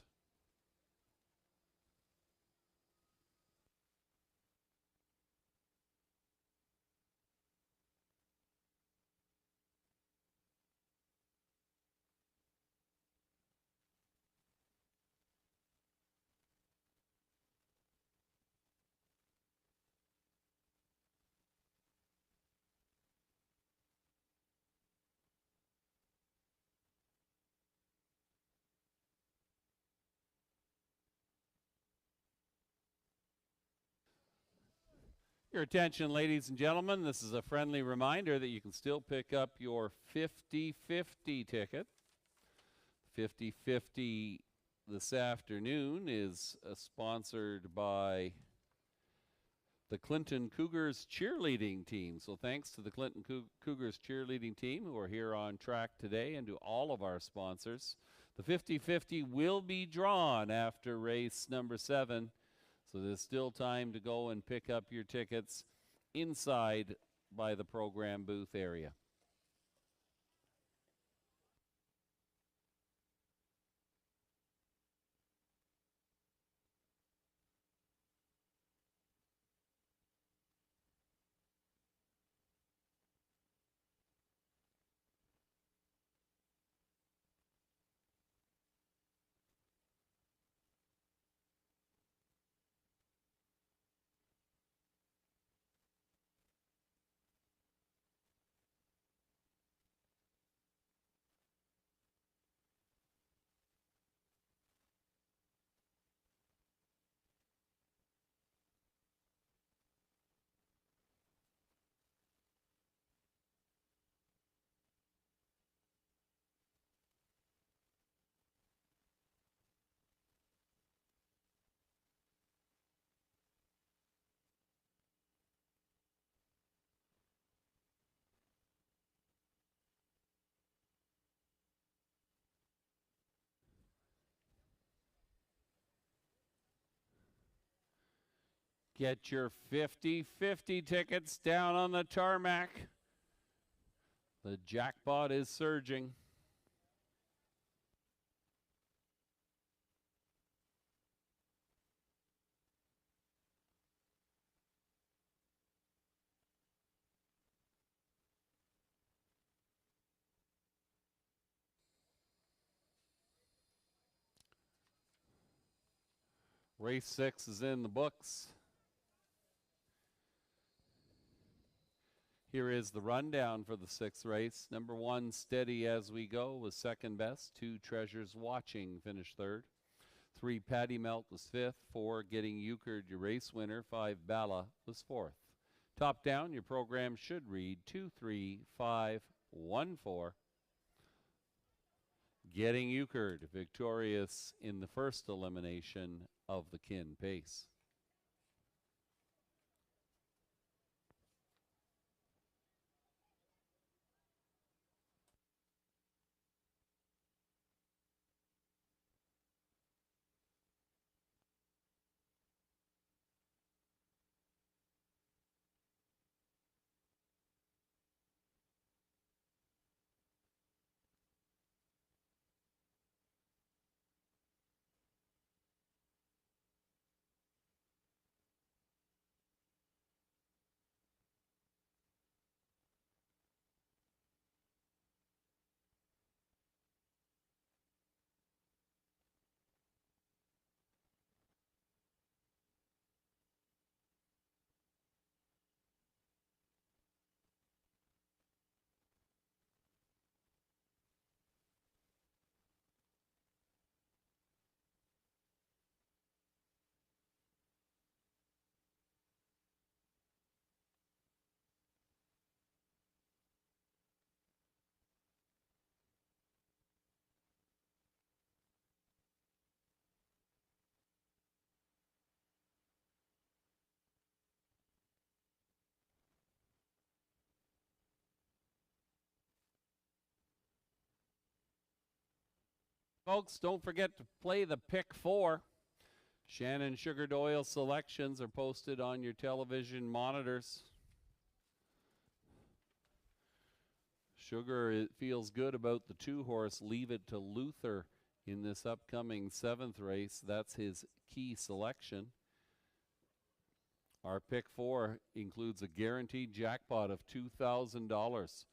Your attention, ladies and gentlemen, this is a friendly reminder that you can still pick up your 50-50 ticket. 50-50 this afternoon is sponsored by the Clinton Cougars cheerleading team. So thanks to the Clinton Cougars cheerleading team who are here on track today, and to all of our sponsors. The 50-50 will be drawn after race number 7. So there's still time to go and pick up your tickets inside by the program booth area. Get your 50-50 tickets down on the tarmac. The jackpot is surging. Race 6 is in the books. Here is the rundown for the 6th race. Number 1, Steady As We Go, was second best. 2, Treasures Watching, finished third. 3, Patty Melt was 5th. 4, Getting Euchred, your race winner. 5, Bala was 4th. Top down, your program should read 2, 3, 5, 1, 4. Getting Euchred, victorious in the first elimination of the Kin Pace. Folks, don't forget to play the pick 4. Shannon Sugar Doyle selections are posted on your television monitors. Sugar feels good about the 2-horse Leave It to Luther in this upcoming 7th race. That's his key selection. Our pick 4 includes a guaranteed jackpot of $2,000.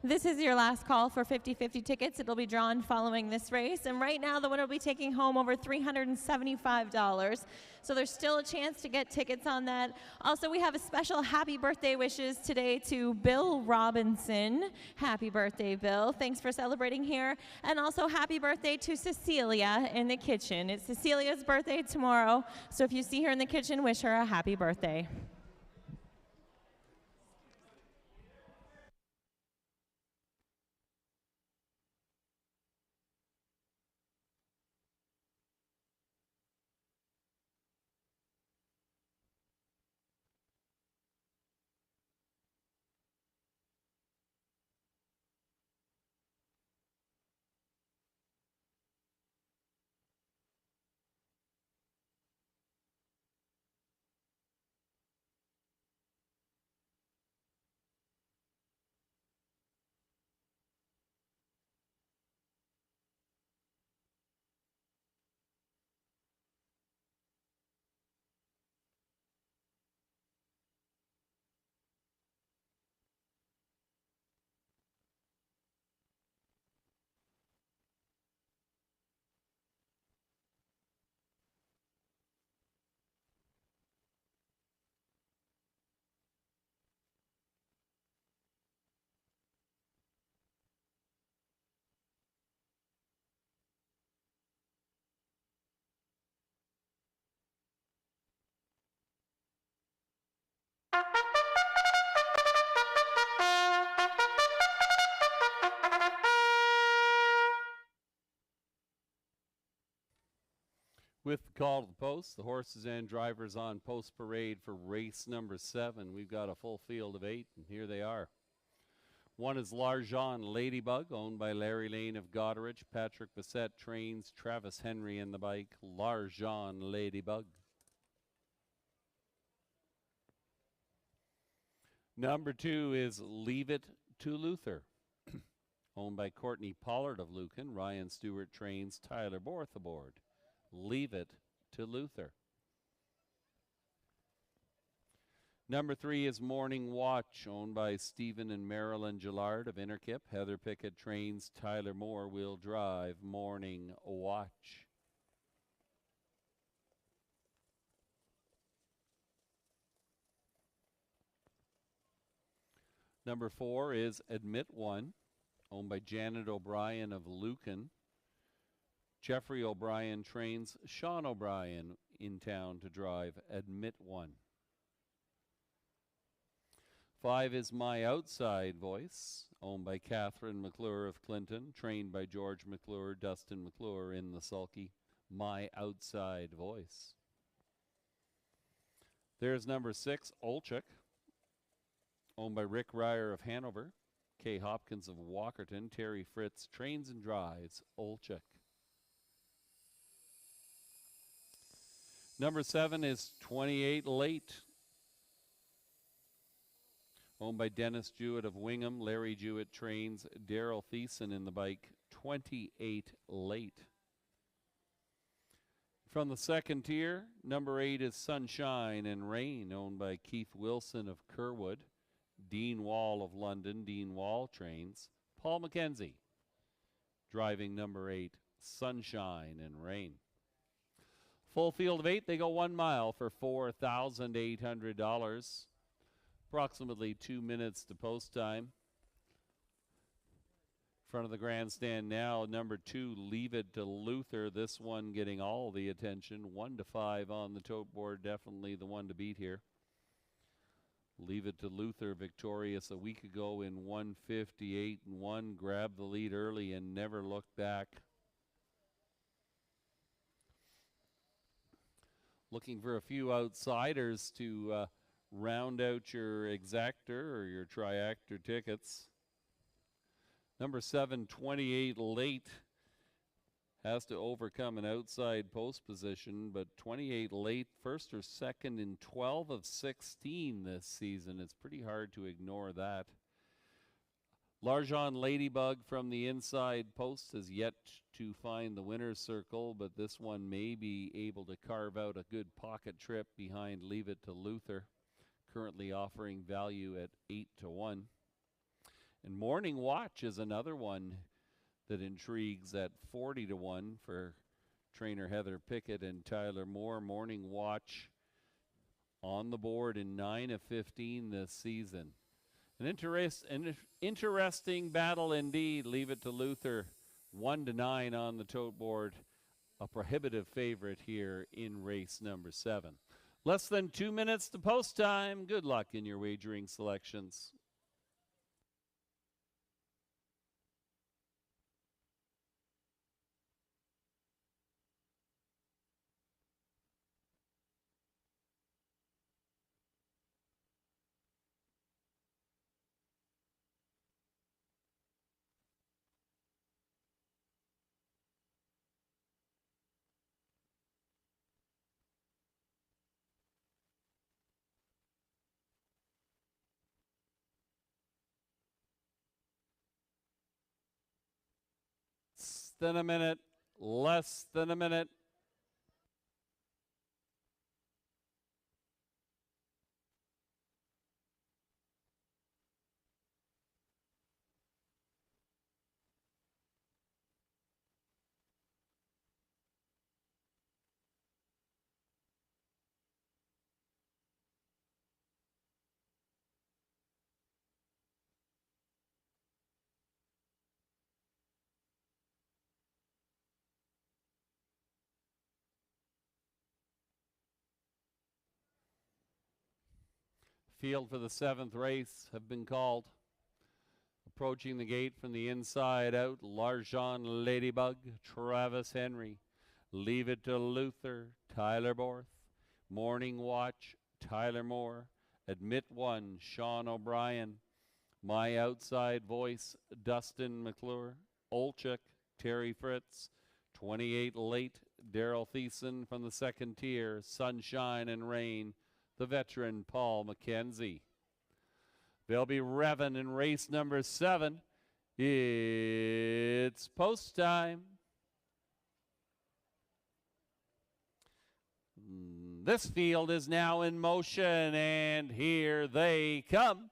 This is your last call for 50-50 tickets. It'll be drawn following this race. And right now, the winner will be taking home over $375. So there's still a chance to get tickets on that. Also, we have a special happy birthday wishes today to Bill Robinson. Happy birthday, Bill. Thanks for celebrating here. And also happy birthday to Cecilia in the kitchen. It's Cecilia's birthday tomorrow. So if you see her in the kitchen, wish her a happy birthday. With the call to the post, the horses and drivers on post parade for race number 7. We've got a full field of 8, and here they are. 1 is L'Argent Ladybug, owned by Larry Lane of Goderich. Patrick Bissett trains Travis Henry in the bike. L'Argent Ladybug. Number 2 is Leave It to Luther, owned by Courtney Pollard of Lucan. Ryan Stewart trains Tyler Borth aboard. Leave It to Luther. Number 3 is Morning Watch, owned by Stephen and Marilyn Gillard of Interkip. Heather Pickett trains Tyler Moore will drive Morning Watch. Number 4 is Admit One, owned by Janet O'Brien of Lucan. Jeffrey O'Brien trains Sean O'Brien in town to drive Admit One. 5 is My Outside Voice, owned by Catherine McClure of Clinton, trained by George McClure, Dustin McClure in the sulky. My Outside Voice. There's number 6, Olchik, owned by Rick Ryer of Hanover, Kay Hopkins of Walkerton, Terry Fritz, trains and drives, Olchik. Number 7 is 28 Late, owned by Dennis Jewett of Wingham, Larry Jewett trains, Daryl Thiessen in the bike, 28 Late. From the second tier, number 8 is Sunshine and Rain, owned by Keith Wilson of Kerwood, Dean Wall of London, Dean Wall trains, Paul McKenzie, driving number 8, Sunshine and Rain. Full field of 8, they go 1 mile for $4,800. Approximately 2 minutes to post time. Front of the grandstand now, number 2, Leave It to Luther. This one getting all the attention. 1-5 on the tote board, definitely the one to beat here. Leave It to Luther, victorious a week ago in 1:58.1. Grabbed the lead early and never looked back. Looking for a few outsiders to round out your exactor or your triactor tickets. Number 7, 28 Late, has to overcome an outside post position, but 28 Late, first or second in 12 of 16 this season. It's pretty hard to ignore that. Larjon Ladybug from the inside post has yet to find the winner's circle, but this one may be able to carve out a good pocket trip behind Leave It to Luther, currently offering value at 8-1. And Morning Watch is another one that intrigues at 40-1 for trainer Heather Pickett and Tyler Moore. Morning Watch on the board in 9 of 15 this season. An interesting battle indeed. Leave It to Luther, 1-9 on the tote board. A prohibitive favorite here in race number 7. Less than 2 minutes to post time. Good luck in your wagering selections. Than a minute, less than a minute. Field for the 7th race have been called. Approaching the gate from the inside out, Larjon Ladybug, Travis Henry, Leave It to Luther, Tyler Borth, Morning Watch, Tyler Moore, Admit One, Sean O'Brien, My Outside Voice, Dustin McClure, Olchik, Terry Fritz, 28 Late, Daryl Thiessen from the second tier, Sunshine and Rain, the veteran Paul McKenzie. They'll be revving in race number 7. It's post time. This field is now in motion, and here they come.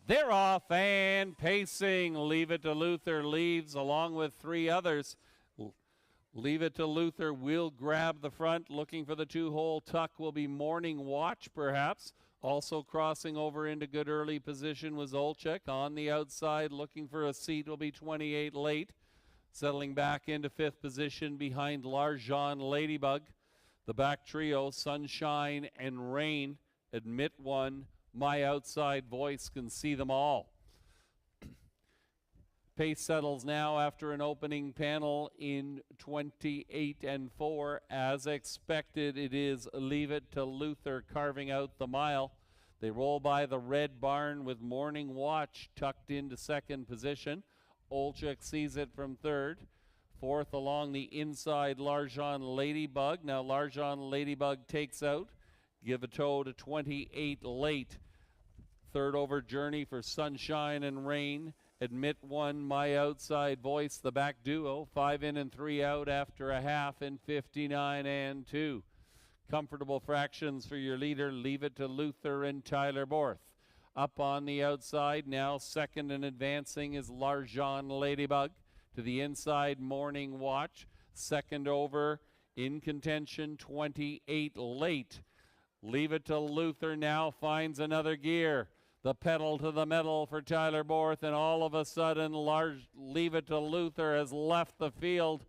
They're off and pacing. Leave It to Luther leaves along with 3 others. Leave It to Luther will grab the front. Looking for the 2-hole tuck will be Morning Watch, perhaps. Also crossing over into good early position was Olchik. On the outside, looking for a seat will be 28 Late. Settling back into 5th position behind Larjon Ladybug. The back trio, Sunshine and Rain, Admit One, My Outside Voice can see them all. Pace settles now after an opening panel in 28 and 4. As expected, it is Leave It to Luther carving out the mile. They roll by the Red Barn with Morning Watch tucked into second position. Olchik sees it from third. Fourth along the inside, Larjon Ladybug. Now Larjon Ladybug takes out. Give a toe to 28 late. Third over Journey for Sunshine and Rain. Admit One, My Outside Voice, the back duo. 5 in and 3 out after a half in 59 and 2. Comfortable fractions for your leader. Leave It to Luther and Tyler Borth. Up on the outside now, second and advancing is Larjon Ladybug. To the inside, Morning Watch. Second over in contention, 28 late. Leave It to Luther now finds another gear. The pedal to the metal for Tyler Borth, and all of a sudden, Leave It to Luther has left the field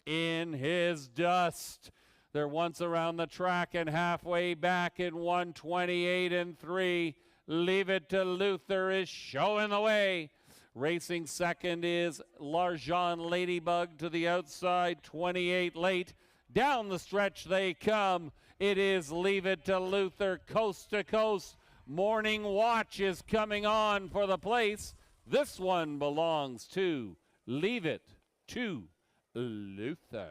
in his dust. They're once around the track and halfway back in 128 and 3. Leave It to Luther is showing the way. Racing second is Larjon Ladybug to the outside, 28 late. Down the stretch they come. It is Leave It to Luther, coast to coast. Morning Watch is coming on for the place. This one belongs to Leave It to Luther.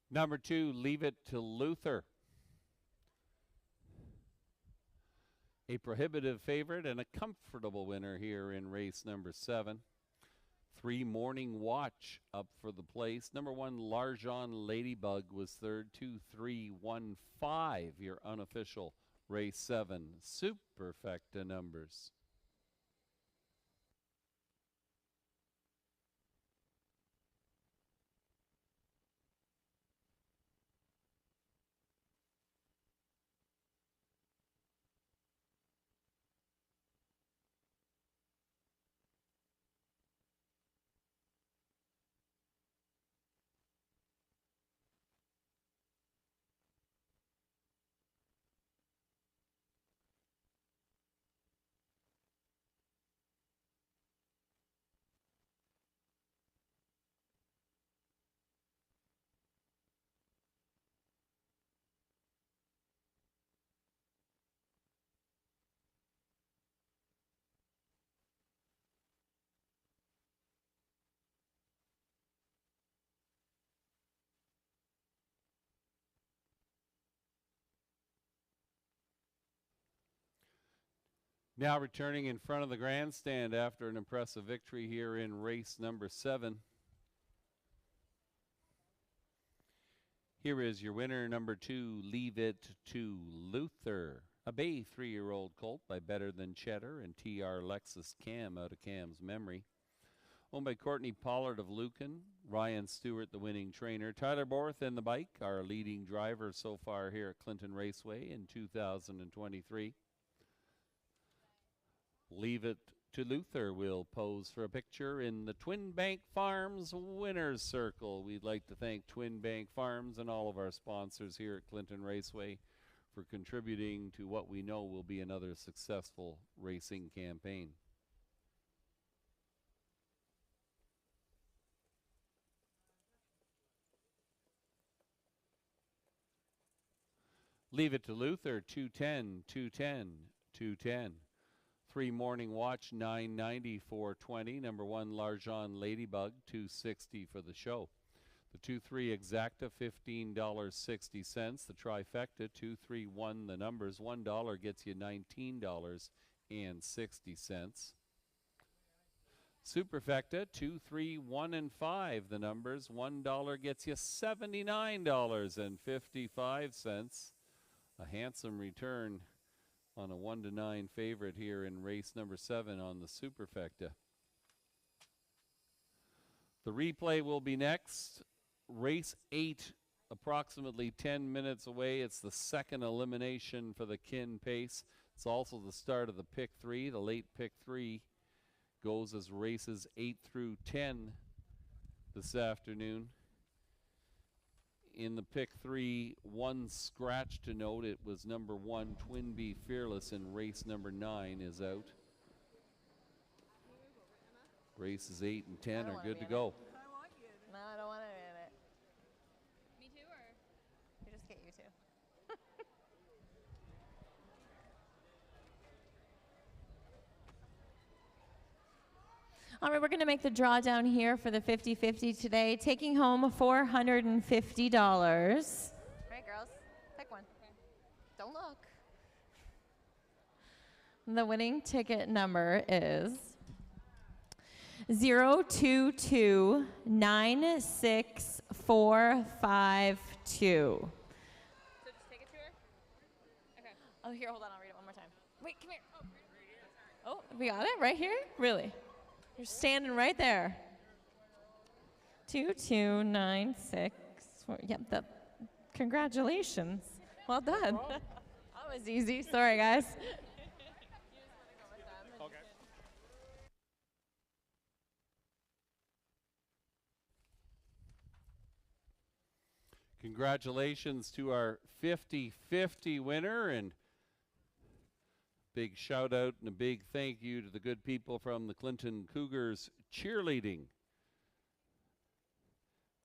Number 2, Leave It to Luther. A prohibitive favorite and a comfortable winner here in race number 7. 3, Morning Watch up for the place. Number 1, Larjon Ladybug was third. 2, 3, 1, 5, your unofficial race 7 superfecta numbers. Now returning in front of the grandstand after an impressive victory here in race number 7. Here is your winner, number 2, Leave It to Luther. A bay 3-year-old colt by Better Than Cheddar and TR Lexus Cam out of Cam's memory. Owned by Courtney Pollard of Lucan, Ryan Stewart, the winning trainer. Tyler Borth in the bike, our leading driver so far here at Clinton Raceway in 2023. Leave It to Luther will pose for a picture in the Twin Bank Farms Winner's Circle. We'd like to thank Twin Bank Farms and all of our sponsors here at Clinton Raceway for contributing to what we know will be another successful racing campaign. Leave It to Luther, 210, 210, 210. 3, Morning Watch, 990, 420. Number 1, Larjon Ladybug, 260 for the show. The 2-3 Exacta, $15.60. The trifecta, 2-3-1. The numbers, $1 gets you $19.60. Superfecta, 2, 3, 1, and 5. The numbers. $1 gets you $79.55. A handsome return on a 1-9 favorite here in race number 7 on the Superfecta. The replay will be next. Race 8, approximately 10 minutes away. It's the second elimination for the Kin Pace. It's also the start of the pick 3. The late pick 3 goes as races 8 through 10 this afternoon. In the pick 3, one scratch to note. It was number 1, Twin Bee Fearless, in race number 9 is out. Races 8 and 10 are good to go. No, I don't want to be in it. Me too, or? You just get you two. All right, we're going to make the drawdown here for the 50-50 today, taking home $450. All right, girls, pick one. Okay. Don't look. The winning ticket number is 02296452. So just take it to her? Okay. Oh, here, hold on. I'll read it one more time. Wait, come here. Oh, we got it right here? Really? You're standing right there. 2296. Yep, congratulations. Well done. That was easy. Sorry, guys. Congratulations to our 50-50 winner, and big shout out and a big thank you to the good people from the Clinton Cougars cheerleading,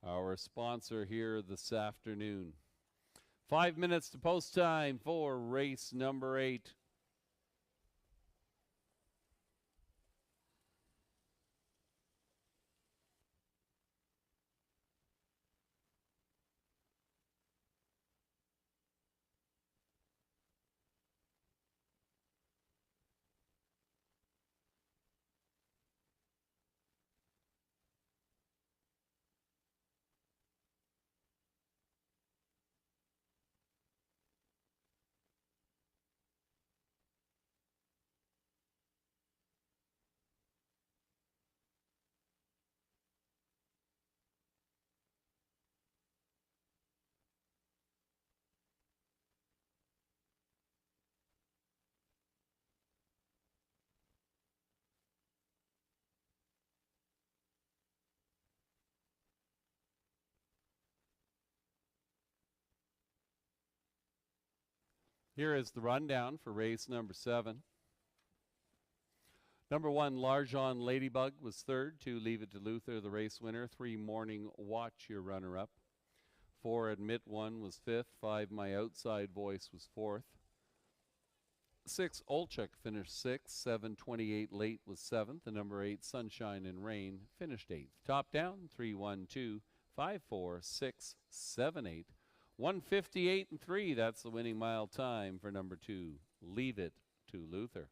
our sponsor here this afternoon. 5 minutes to post time for race number 8. Here is the rundown for race number 7. Number 1, Larjon Ladybug was third. 2, Leave It to Luther, the race winner. 3, Morning Watch, your runner-up. 4, Admit One was 5th. 5, My Outside Voice was 4th. 6, Olchuk finished 6th. 7, 28 Late was 7th. The number 8, Sunshine and Rain, finished 8th. Top down, 3, 1, 2, 5, 4, 6, 7, 8. 158 and 3, that's the winning mile time for number 2, Leave It to Luther.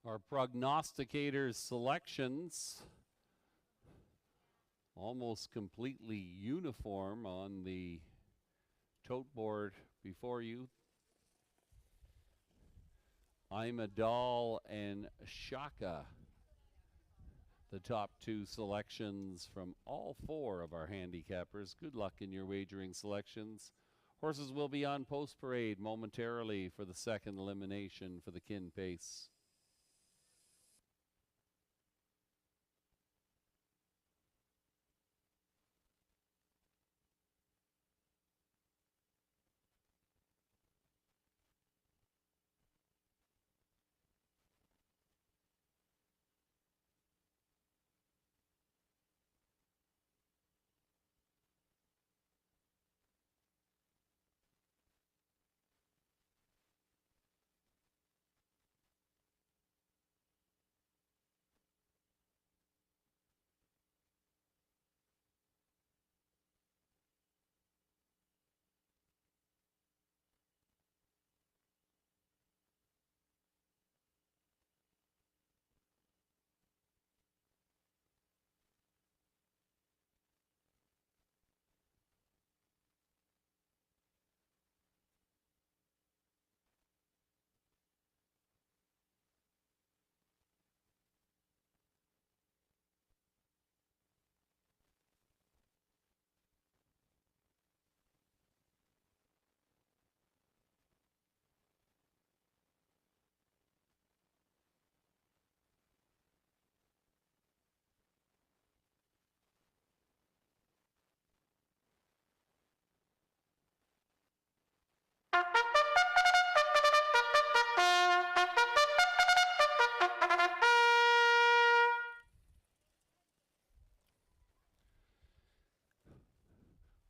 Our prognosticators' selections almost completely uniform on the tote board before you. I'm a Doll and Shaka, the top two selections from all four of our handicappers. Good luck in your wagering selections. Horses will be on post parade momentarily for the second elimination for the Kin Pace.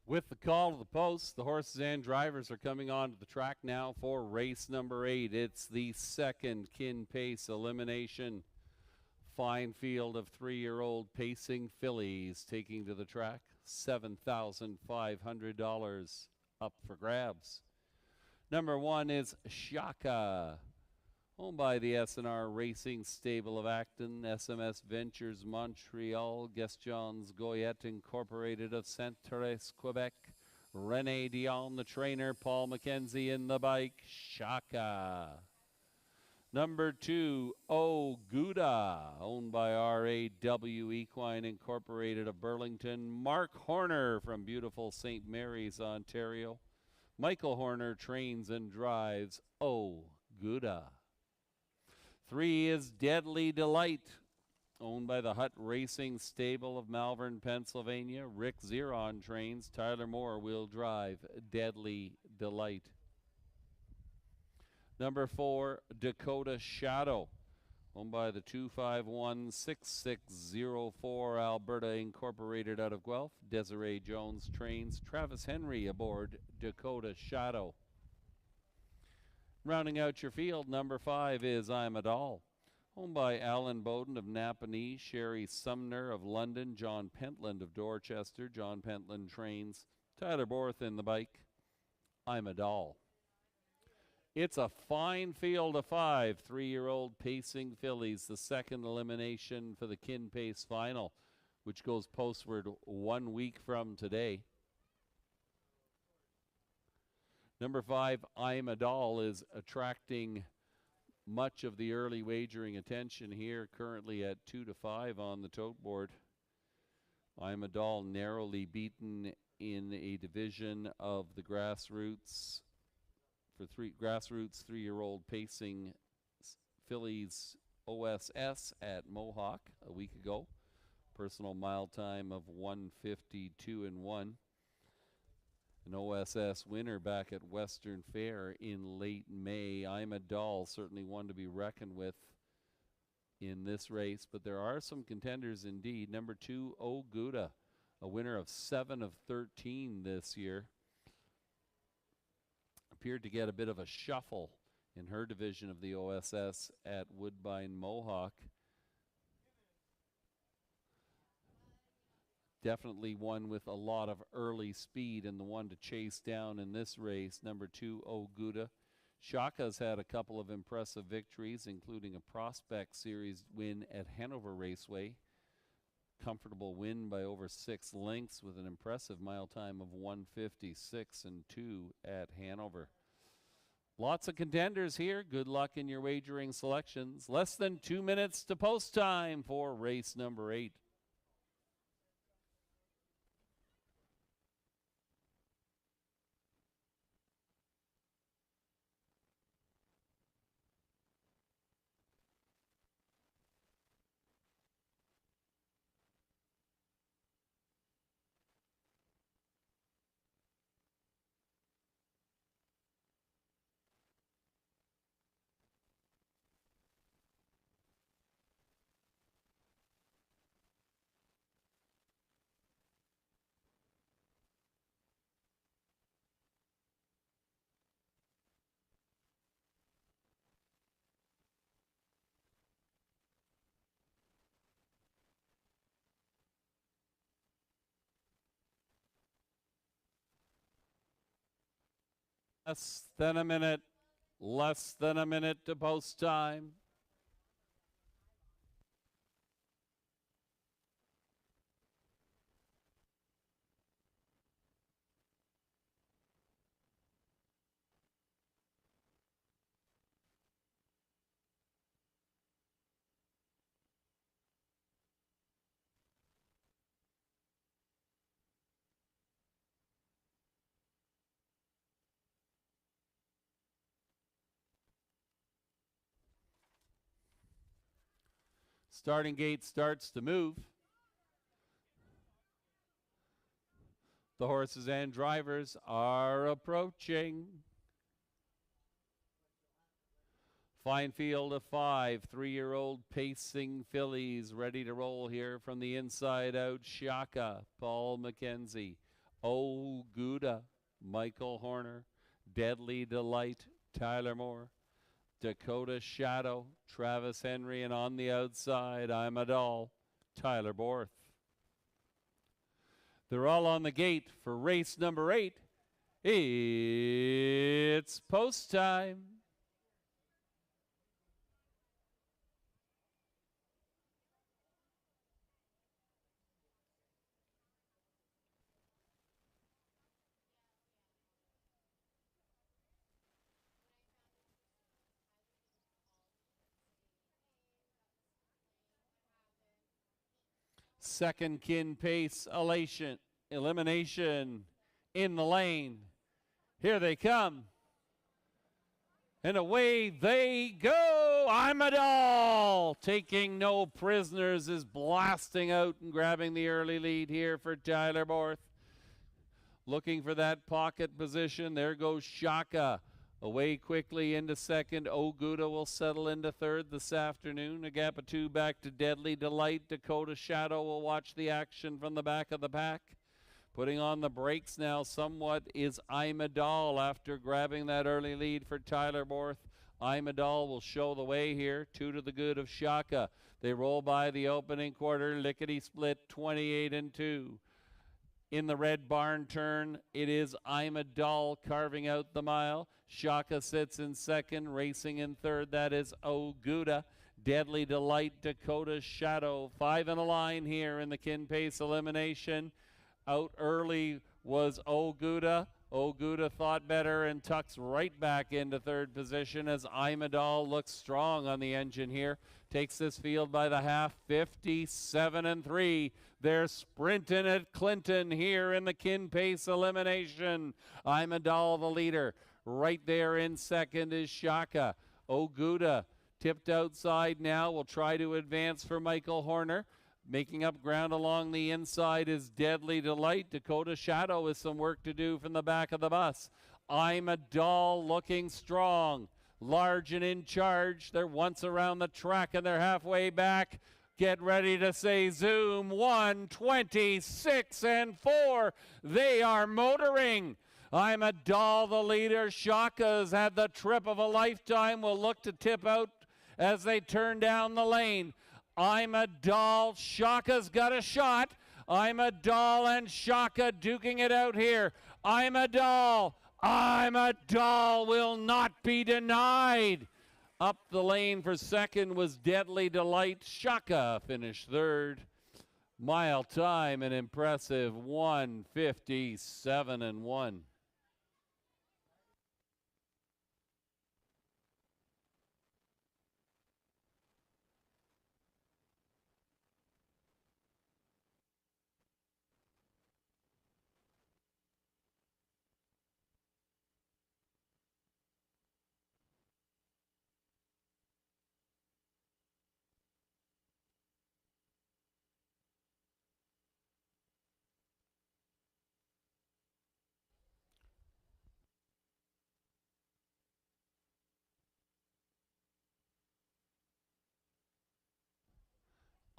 With the call to the post, the horses and drivers are coming onto the track now for race number 8. It's the second Kin Pace elimination. Fine field of 3-year-old pacing fillies taking to the track. $7,500 up for grabs. Number 1 is Shaka, owned by the SNR Racing Stable of Acton, SMS Ventures Montreal, Gaston's Goyette Incorporated of Sainte-Thérèse, Quebec, René Dion, the trainer, Paul McKenzie in the bike, Shaka. Number 2, O Gouda, owned by RAW Equine Incorporated of Burlington, Mark Horner from beautiful St. Mary's, Ontario. Michael Horner trains and drives O Gouda. 3 is Deadly Delight, owned by the Hutt Racing Stable of Malvern, Pennsylvania. Rick Zeron trains. Tyler Moore will drive Deadly Delight. Number 4, Dakota Shadow, owned by the 2516604 Alberta Incorporated out of Guelph. Desiree Jones trains. Travis Henry aboard Dakota Shadow. Rounding out your field, number 5 is I'm a Doll, owned by Alan Bowden of Napanee, Sherry Sumner of London, John Pentland of Dorchester. John Pentland trains. Tyler Borth in the bike. I'm a Doll. It's a fine field of 5 3-year-old pacing fillies, the second elimination for the Kin Pace final, which goes postward 1 week from today. Number 5, I'm a Doll, is attracting much of the early wagering attention here, currently at 2-5 on the tote board. I'm a Doll narrowly beaten in a division of the grassroots for grassroots 3-year-old pacing fillies OSS at Mohawk a week ago. Personal mile time of 1:52.1. An OSS winner back at Western Fair in late May. I'm a Doll, certainly one to be reckoned with in this race, but there are some contenders indeed. Number 2, O Gouda, a winner of 7 of 13 this year. Appeared to get a bit of a shuffle in her division of the OSS at Woodbine Mohawk. Definitely one with a lot of early speed and the one to chase down in this race. Number 2, O Gouda. Shaka's had a couple of impressive victories, including a Prospect Series win at Hanover Raceway. Comfortable win by over 6 lengths with an impressive mile time of 1:56.2 at Hanover. Lots of contenders here. Good luck in your wagering selections. Less than 2 minutes to post time for race number 8. Less than a minute. Less than a minute to post time. Starting gate starts to move. The horses and drivers are approaching. Fine field of 5 3-year-old pacing fillies ready to roll here from the inside out. Shaka, Paul McKenzie, Oh Gouda, Michael Horner, Deadly Delight, Tyler Moore, Dakota Shadow, Travis Henry, and on the outside, I'm a Doll, Tyler Borth. They're all on the gate for race number 8. It's post time. Second kin pace elimination in the lane. Here they come. And away they go. I'm a Doll, taking no prisoners, is blasting out and grabbing the early lead here for Tyler Borth. Looking for that pocket position. There goes Shaka. Away quickly into second. Oh Gouda will settle into third this afternoon. A gap of 2 back to Deadly Delight. Dakota Shadow will watch the action from the back of the pack. Putting on the brakes now somewhat is I'm a Doll after grabbing that early lead for Tyler Borth. I'm a Doll will show the way here. 2 to the good of Shaka. They roll by the opening quarter. Lickety split 28-2. In the red barn turn, it is I'm a Doll carving out the mile. Shaka sits in second, racing in third. That is Oh Gouda. Deadly Delight, Dakota Shadow. 5 in a line here in the kin pace elimination. Out early was Oh Gouda. Oh Gouda thought better and tucks right back into third position as I'm a Doll looks strong on the engine here. Takes this field by the half, 57-3. They're sprinting at Clinton here in the kin pace elimination. I'm a Doll, the leader. Right there in second is Shaka. Oh Gouda tipped outside now. Will try to advance for Michael Horner. Making up ground along the inside is Deadly Delight. Dakota Shadow with some work to do from the back of the bus. I'm a Doll looking strong. Large and in charge. They're once around the track and they're halfway back. Get ready to say zoom. 1:26.4. They are motoring. I'm a Doll, the leader. Shaka's had the trip of a lifetime. Will look to tip out as they turn down the lane. I'm a Doll. Shaka's got a shot. I'm a Doll and Shaka duking it out here. I'm a Doll. I'm a Doll will not be denied. Up the lane for second was Deadly Delight. Shaka finished third. Mile time an impressive 1:57 and 1.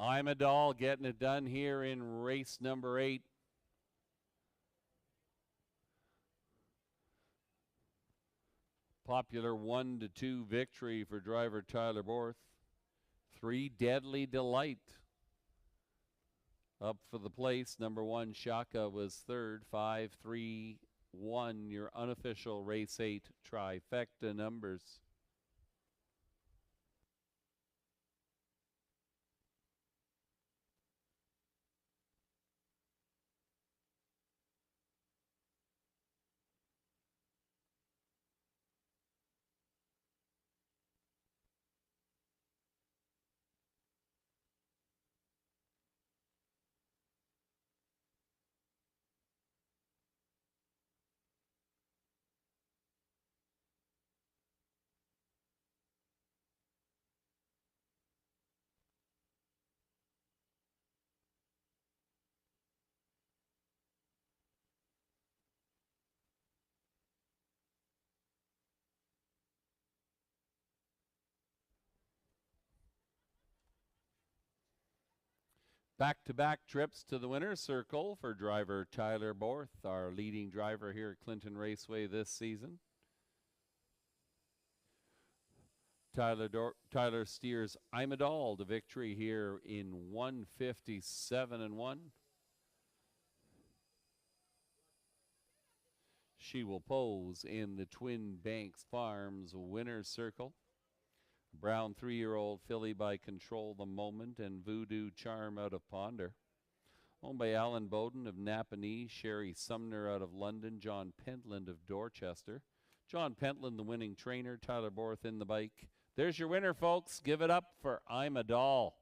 I'm a Doll getting it done here in race number 8. Popular 1-2 victory for driver Tyler Borth. 3 Deadly Delight up for the place. Number 1 Shaka was third. 5-3-1 your unofficial race 8 trifecta numbers. Back-to-back trips to the winner's circle for driver Tyler Borth, our leading driver here at Clinton Raceway this season. Tyler steers I'm a Doll to victory here in 1:57 and 1. She will pose in the Twin Banks Farms winner's circle. Brown 3-year-old filly by Control the Moment and Voodoo Charm out of Ponder. Owned by Alan Bowden of Napanee, Sherry Sumner out of London, John Pentland of Dorchester. John Pentland, the winning trainer, Tyler Borth in the bike. There's your winner, folks. Give it up for I'm a Doll.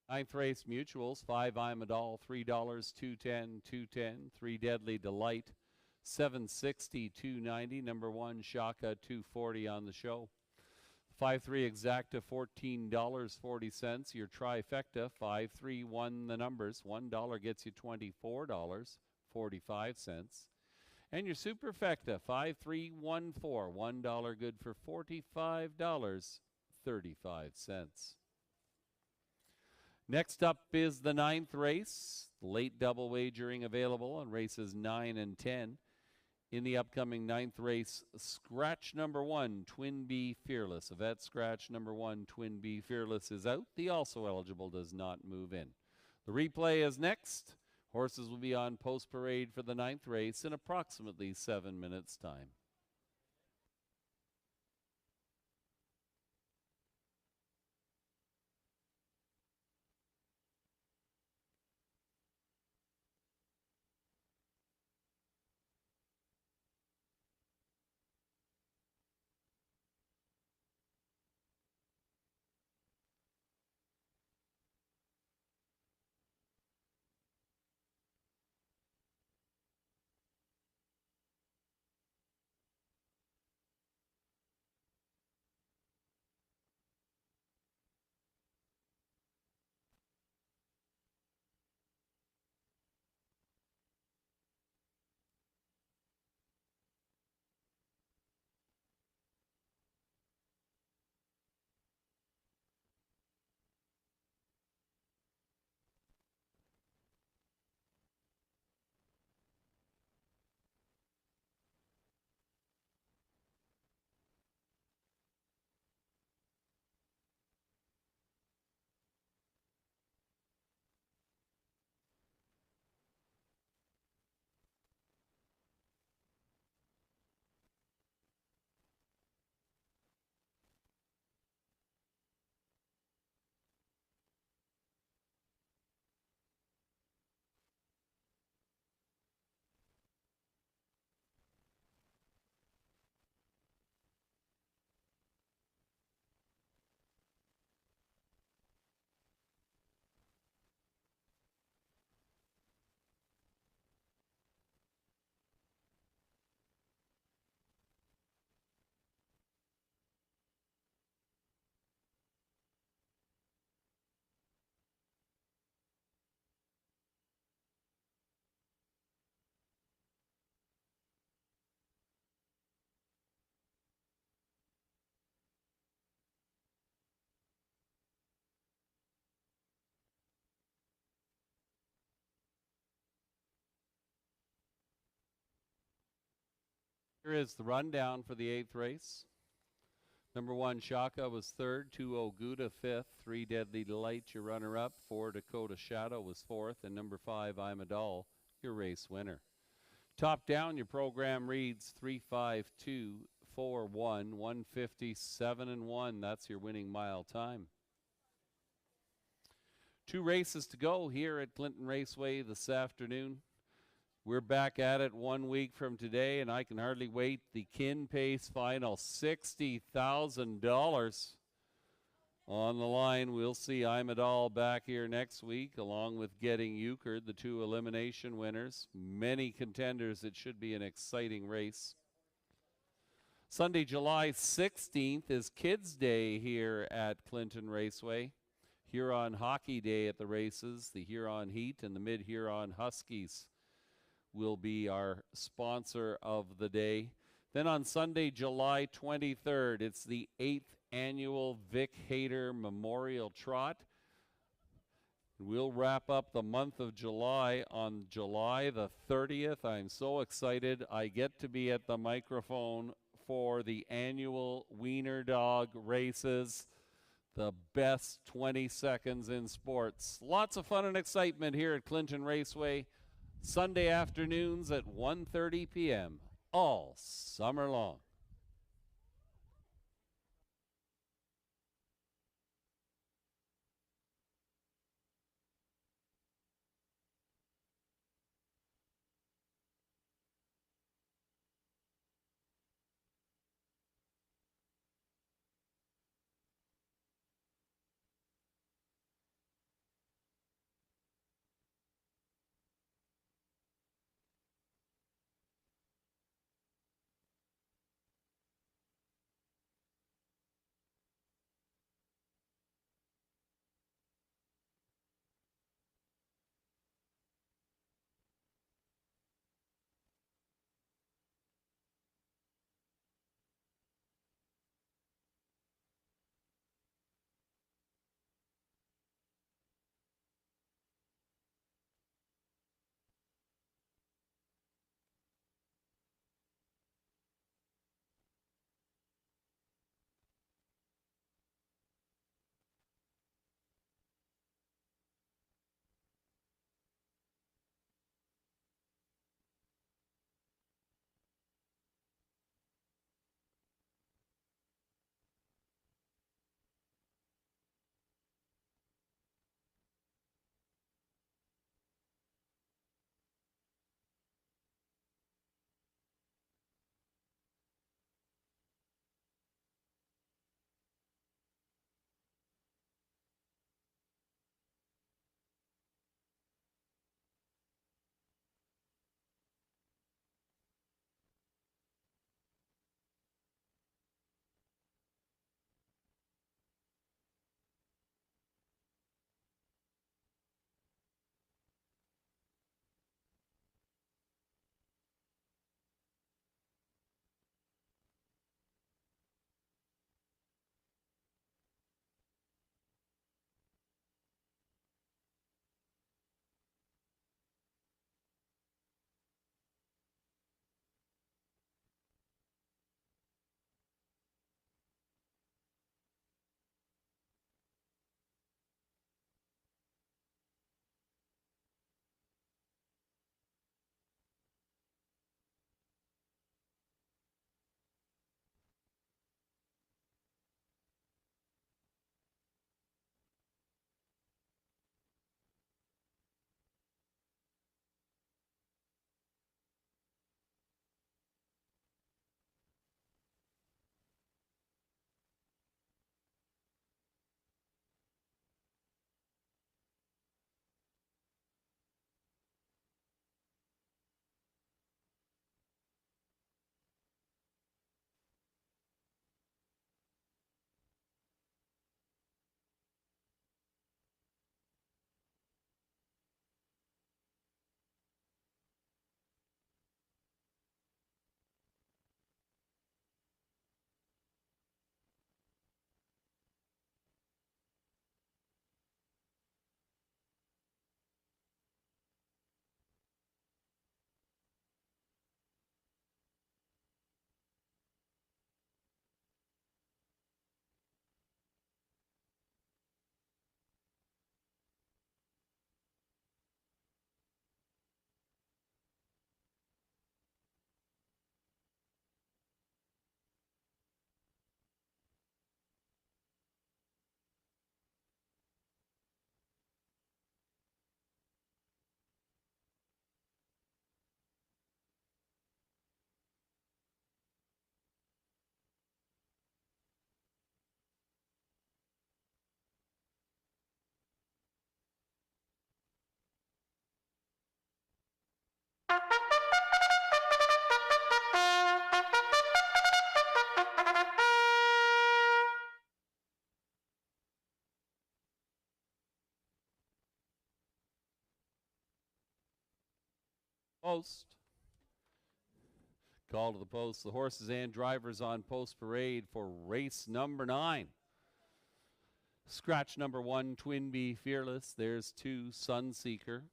Ninth race mutuals, 5 I'm a Doll, $3, 210, 210, 3 Deadly Delight, 760, 290, number 1 Shaka, 240 on the show. 5-3 exacta, $14.40. Your trifecta, 5-3 won the numbers. $1 gets you $24.45. And your superfecta, 5-3-1-4, $1 good for $45.35. Next up is the 9th race. Late double wagering available on races 9 and 10. In the upcoming 9th race, scratch number 1, Twin Bee Fearless. Yvette scratch number 1, Twin Bee Fearless is out. The also eligible does not move in. The replay is next. Horses will be on post parade for the 9th race in approximately 7 minutes' time. Here is the rundown for the 8th race. Number 1, Shaka was third. 2, Oguda fifth. 3, Deadly Delight, your runner-up. 4, Dakota Shadow was fourth. And number 5, Imadal, your race winner. Top down, your program reads 3-5-2-4-1, 157 and 1. That's your winning mile time. 2 races to go here at Clinton Raceway this afternoon. We're back at it 1 week from today, and I can hardly wait. The Kin Pace final, $60,000 on the line. We'll see Imadal back here next week, along with Getting Euchred, the 2 elimination winners. Many contenders. It should be an exciting race. Sunday, July 16th is Kids Day here at Clinton Raceway. Huron Hockey Day at the races. The Huron Heat and the Mid-Huron Huskies will be our sponsor of the day. Then on Sunday, July 23rd, it's the 8th annual Vic Hayter Memorial Trot. We'll wrap up the month of July on July the 30th. I'm so excited. I get to be at the microphone for the annual Wiener Dog races. The best 20 seconds in sports. Lots of fun and excitement here at Clinton Raceway. Sunday afternoons at 1:30 p.m. all summer long. Post. Call to the post. The horses and drivers on post parade for race number 9. Scratch number 1, Twin Bee Fearless. There's 2, Sunseeker,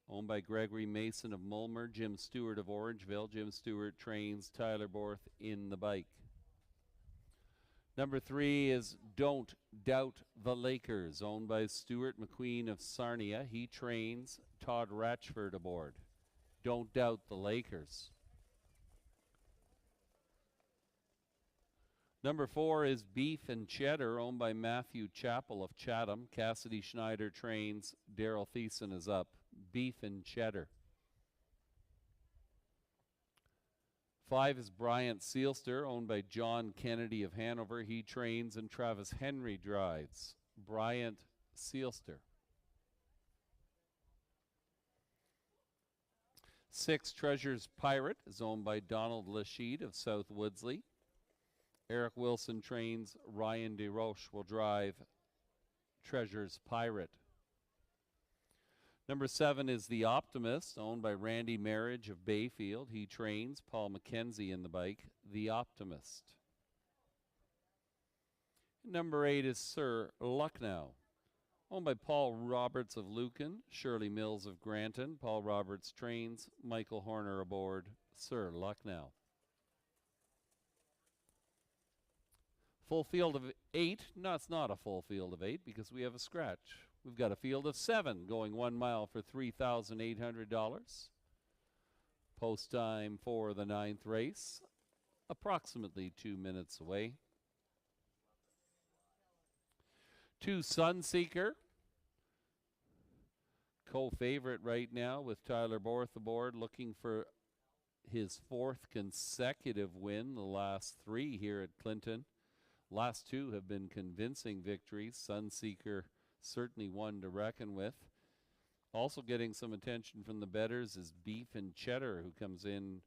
owned by Gregory Mason of Mulmer, Jim Stewart of Orangeville. Jim Stewart trains Tyler Borth in the bike. Number 3 is Don't Doubt the Lakers, owned by Stuart McQueen of Sarnia. He trains Todd Ratchford aboard. Don't Doubt the Lakers. Number 4 is Beef and Cheddar, owned by Matthew Chappell of Chatham. Cassidy Schneider trains. Daryl Thiessen is up. Beef and Cheddar. 5 is Bryant Seelster, owned by John Kennedy of Hanover. He trains and Travis Henry drives. Bryant Seelster. 6, Treasures Pirate is owned by Donald Lachede of South Woodsley. Eric Wilson trains. Ryan DeRoche will drive Treasures Pirate. Number 7 is The Optimist, owned by Randy Marriage of Bayfield. He trains Paul McKenzie in the bike. The Optimist. Number 8 is Sir Lucknow, owned by Paul Roberts of Lucan, Shirley Mills of Granton. Paul Roberts trains. Michael Horner aboard Sir Lucknow. Full field of 8. No, it's not a full field of 8 because we have a scratch. We've got a field of 7 going 1 mile for $3,800. Post time for the 9th race, approximately 2 minutes away. 2, Sunseeker, co-favorite right now with Tyler Borth aboard, looking for his 4th consecutive win, the last 3 here at Clinton. Last 2 have been convincing victories. Sunseeker certainly one to reckon with. Also getting some attention from the bettors is Beef and Cheddar, who comes in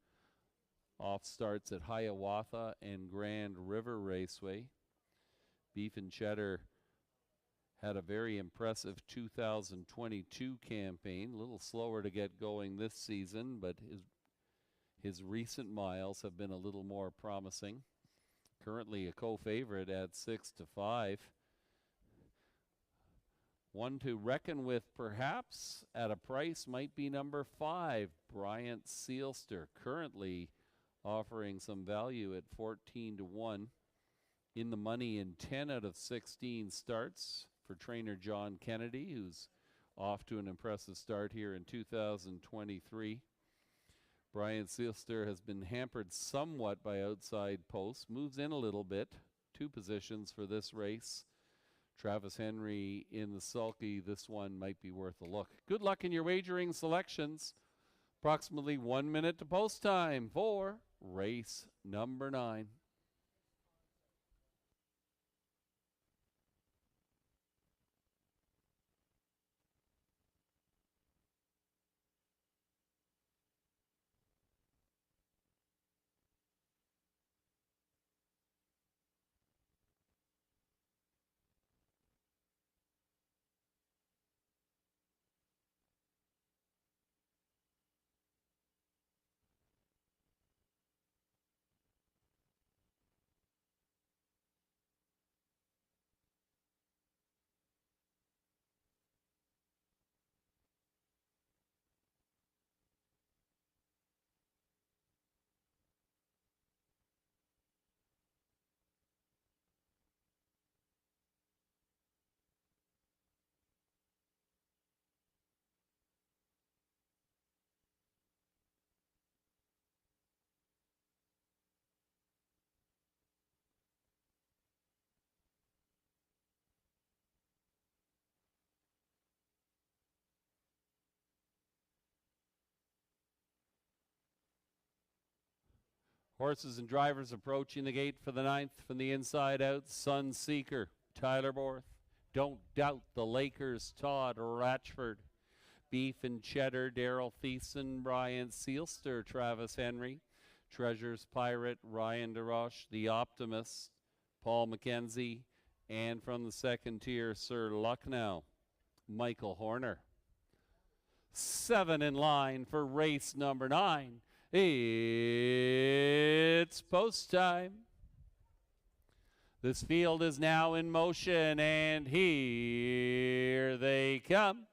off starts at Hiawatha and Grand River Raceway. Beef and Cheddar had a very impressive 2022 campaign, a little slower to get going this season, but his recent miles have been a little more promising. Currently a co-favorite at 6-5. One to reckon with perhaps at a price might be number 5, Bryant Seelster, currently offering some value at 14-1. In the money in 10 out of 16 starts for trainer John Kennedy, who's off to an impressive start here in 2023. Brian Seelster has been hampered somewhat by outside posts, moves in a little bit, 2 positions for this race. Travis Henry in the sulky, this one might be worth a look. Good luck in your wagering selections. Approximately 1 minute to post time for race number 9. Horses and drivers approaching the gate for the 9th from the inside out. Sunseeker, Tyler Borth. Don't Doubt the Lakers, Todd Ratchford. Beef and Cheddar, Daryl Thiessen, Brian Sealster, Travis Henry. Treasures Pirate, Ryan DeRoche. The Optimist, Paul McKenzie. And from the second tier, Sir Lucknow, Michael Horner. 7 in line for race number 9. It's post time. This field is now in motion, and here they come.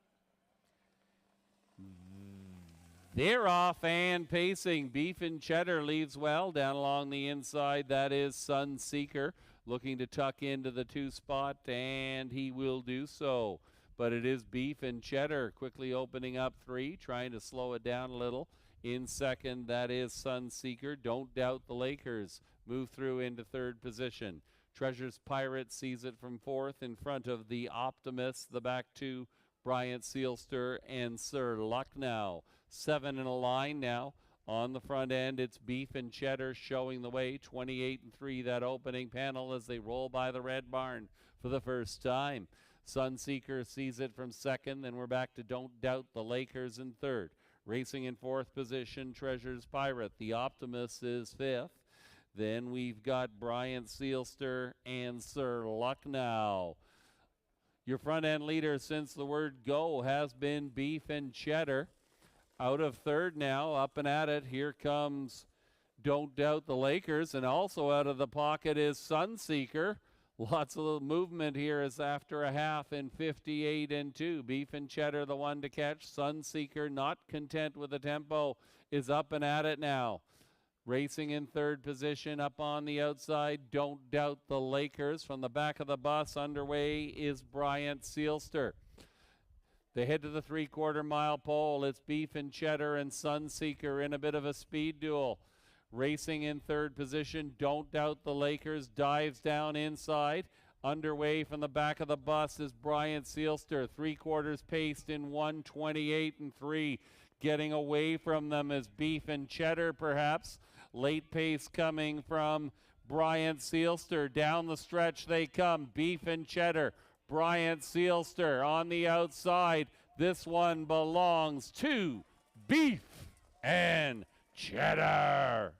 They're off and pacing. Beef and Cheddar leaves well down along the inside. That is Sunseeker looking to tuck into the 2 spot, and he will do so. But it is Beef and Cheddar quickly opening up 3, trying to slow it down a little. In second, that is Sunseeker. Don't Doubt the Lakers move through into 3rd position. Treasures Pirate sees it from 4th in front of the Optimist. The back 2, Bryant Sealster and Sir Lucknow. 7 in a line now. On the front end, it's Beef and Cheddar showing the way. 28 and 3, that opening panel as they roll by the Red Barn for the first time. Sunseeker sees it from 2nd, then we're back to Don't Doubt the Lakers in 3rd. Racing in 4th position, Treasures Pirate. The Optimist is 5th. Then we've got Bryant Sealster and Sir Lucknow. Your front end leader since the word go has been Beef and Cheddar. Out of 3rd now, up and at it. Here comes Don't Doubt the Lakers, and also out of the pocket is Sunseeker. Lots of movement here as after a half in 58 and 2. Beef and Cheddar the one to catch. Sunseeker, not content with the tempo, is up and at it now. Racing in 3rd position up on the outside, Don't Doubt the Lakers. From the back of the bus underway is Bryant Sealster. They head to the 3/4 mile pole. It's Beef and Cheddar and Sunseeker in a bit of a speed duel. Racing in 3rd position, Don't Doubt the Lakers dives down inside. Underway from the back of the bus is Bryant Sealster. 3/4 paced in 1:28 and 3. Getting away from them is Beef and Cheddar perhaps. Late pace coming from Bryant Sealster. Down the stretch they come. Beef and Cheddar. Bryant Sealster on the outside. This one belongs to Beef and Cheddar.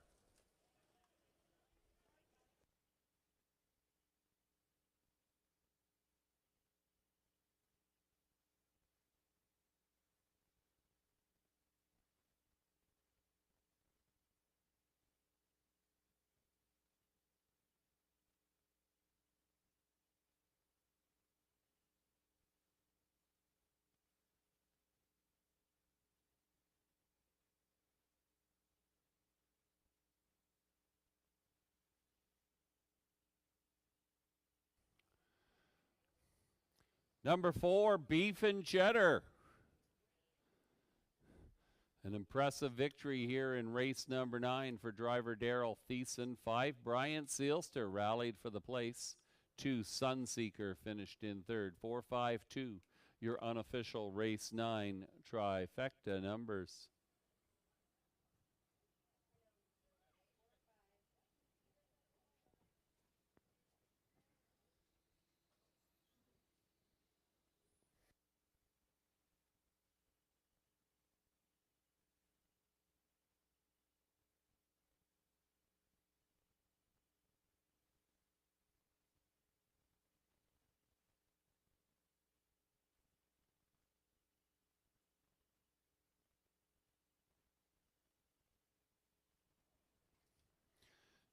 Number 4, Beef and Cheddar. An impressive victory here in race number 9 for driver Daryl Thiessen. 5, Bryant Sealster rallied for the place. 2, Sunseeker finished in 3rd. 4, 5, 2, your unofficial race 9 trifecta numbers.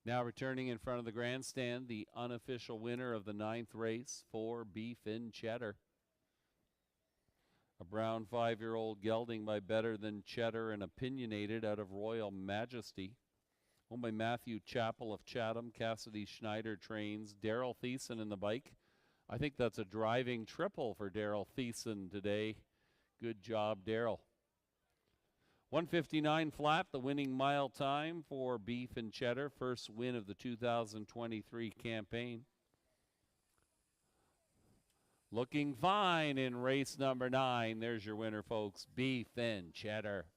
Now returning in front of the grandstand, the unofficial winner of the 9th race for Beef and Cheddar. A brown 5-year-old gelding by Better Than Cheddar and Opinionated out of Royal Majesty. Owned by Matthew Chappell of Chatham. Cassidy Schneider trains. Daryl Thiessen in the bike. I think that's a driving triple for Daryl Thiessen today. Good job, Daryl. 1:59 flat, the winning mile time for Beef and Cheddar. First win of the 2023 campaign. Looking fine in race number 9. There's your winner, folks. Beef and Cheddar.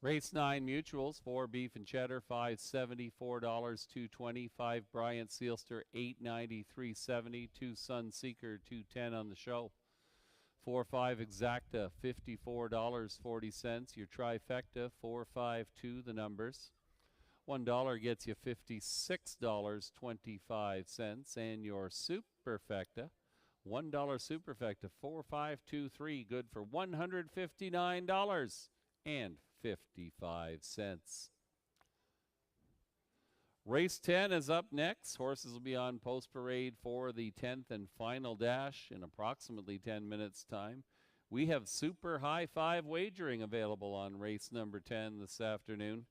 Race 9 mutuals, 4 beef and cheddar, $5.70, $4, $2.20, 5 Bryant Sealster, $8.90, $3.70, 2 Sunseeker, $2.10 on the show. 4-5 Exacta, $54.40. Your trifecta, 4-5-2, the numbers. $1 gets you $56.25. And your superfecta, $1 superfecta, 4-5-2-3, good for $159.55. Race 10 is up next. Horses will be on post parade for the 10th and final dash in approximately 10 minutes' time. We have super high five wagering available on race number 10 this afternoon.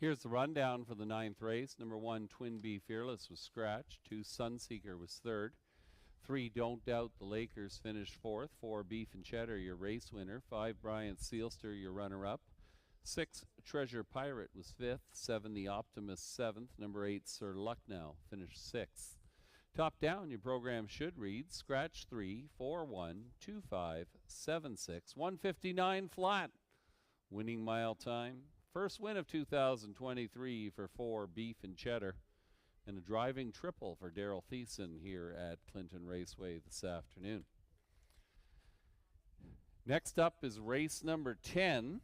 Here's the rundown for the 9th race. Number 1, Twin Bee Fearless was scratched. 2, Sunseeker was third. 3, Don't Doubt the Lakers finished fourth. 4, Beef and Cheddar, your race winner. 5, Bryant Sealster, your runner-up. 6, Treasure Pirate was fifth. 7, The Optimist seventh. Number 8, Sir Lucknow finished sixth. Top down, your program should read scratch 3, 4, 1, 2, 5, 7, 6, 159 flat. Winning mile time. First win of 2023 for 4 Beef and Cheddar, and a driving triple for Daryl Thiessen here at Clinton Raceway this afternoon. Next up is race number 10.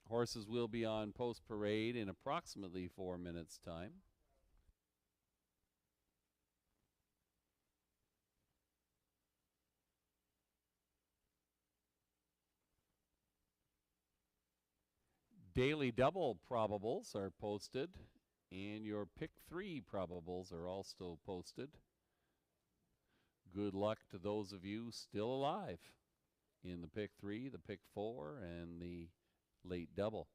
Horses will be on post parade in approximately 4 minutes' time. Daily double probables are posted, and your pick 3 probables are also posted. Good luck to those of you still alive in the pick 3, the pick 4, and the late double.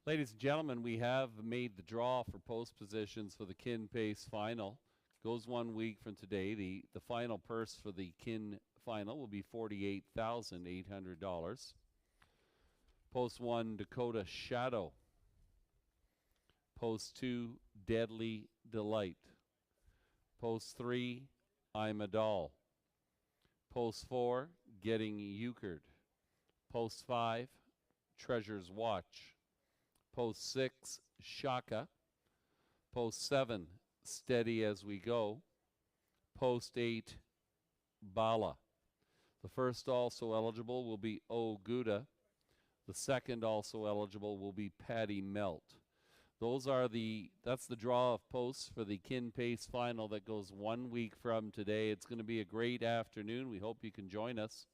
Ladies and gentlemen, we have made the draw for post positions for the Kin Pace Final. Goes 1 week from today. The final purse for the Kin Final will be $48,800. Post 1, Dakota Shadow. Post 2, Deadly Delight. Post 3, I'm a Doll. Post 4, Getting Euchred. Post 5, Treasure's Watch. Post 6, Shaka. Post 7, Steady as We Go. Post 8, Bala. The first also eligible will be O Gouda. The second also eligible will be Patty Melt. That's the draw of posts for the Kin Pace Final that goes 1 week from today. It's going to be a great afternoon. We hope you can join us.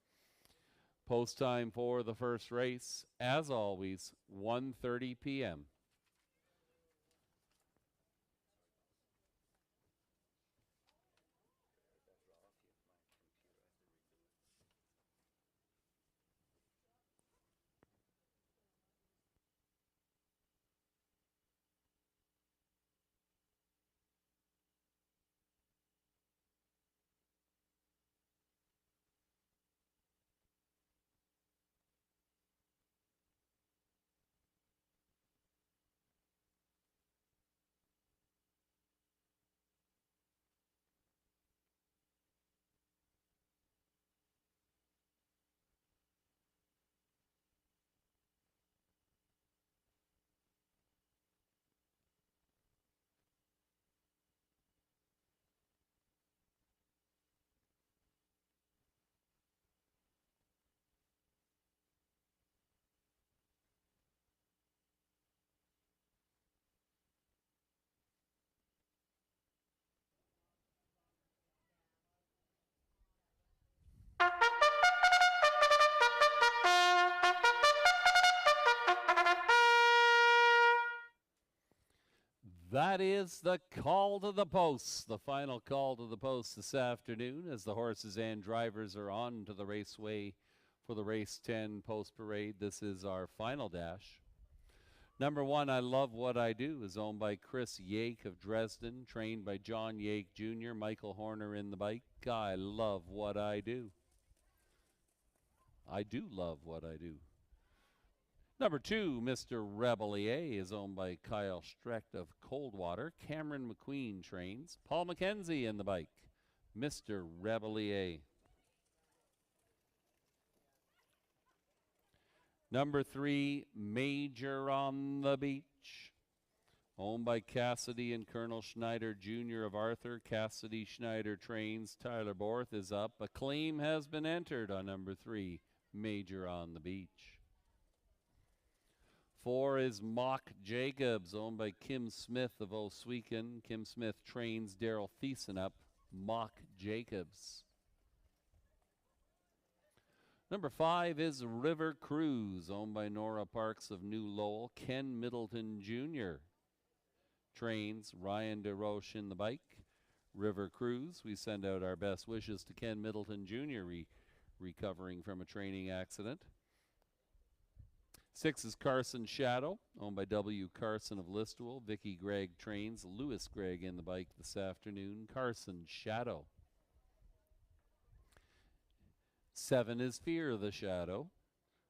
Post time for the first race, as always, 1:30 p.m. That is the call to the posts, the final call to the posts this afternoon as the horses and drivers are on to the raceway for the race 10 post parade. This is our final dash. Number 1, I Love What I Do, is owned by Chris Yake of Dresden, trained by John Yake Jr., Michael Horner in the bike. I love what I do. I do love what I do. Number 2, Mr. Rebellier, is owned by Kyle Strecht of Coldwater. Cameron McQueen trains. Paul McKenzie in the bike. Mr. Rebellier. Number 3, Major on the Beach, owned by Cassidy and Colonel Schneider Jr. of Arthur. Cassidy Schneider trains. Tyler Borth is up. A claim has been entered on number 3, Major on the Beach. 4 is Mock Jacobs, owned by Kim Smith of Oswegan. Kim Smith trains. Daryl Thiessen up. Mock Jacobs. Number 5 is River Cruise, owned by Nora Parks of New Lowell. Ken Middleton Jr. trains. Ryan DeRoche in the bike. River Cruise, we send out our best wishes to Ken Middleton Jr. recovering from a training accident. 6 is Carson Shadow, owned by W. Carson of Listowel. Vicky Gregg trains. Lewis Gregg in the bike this afternoon. Carson Shadow. 7 is Fear the Shadow,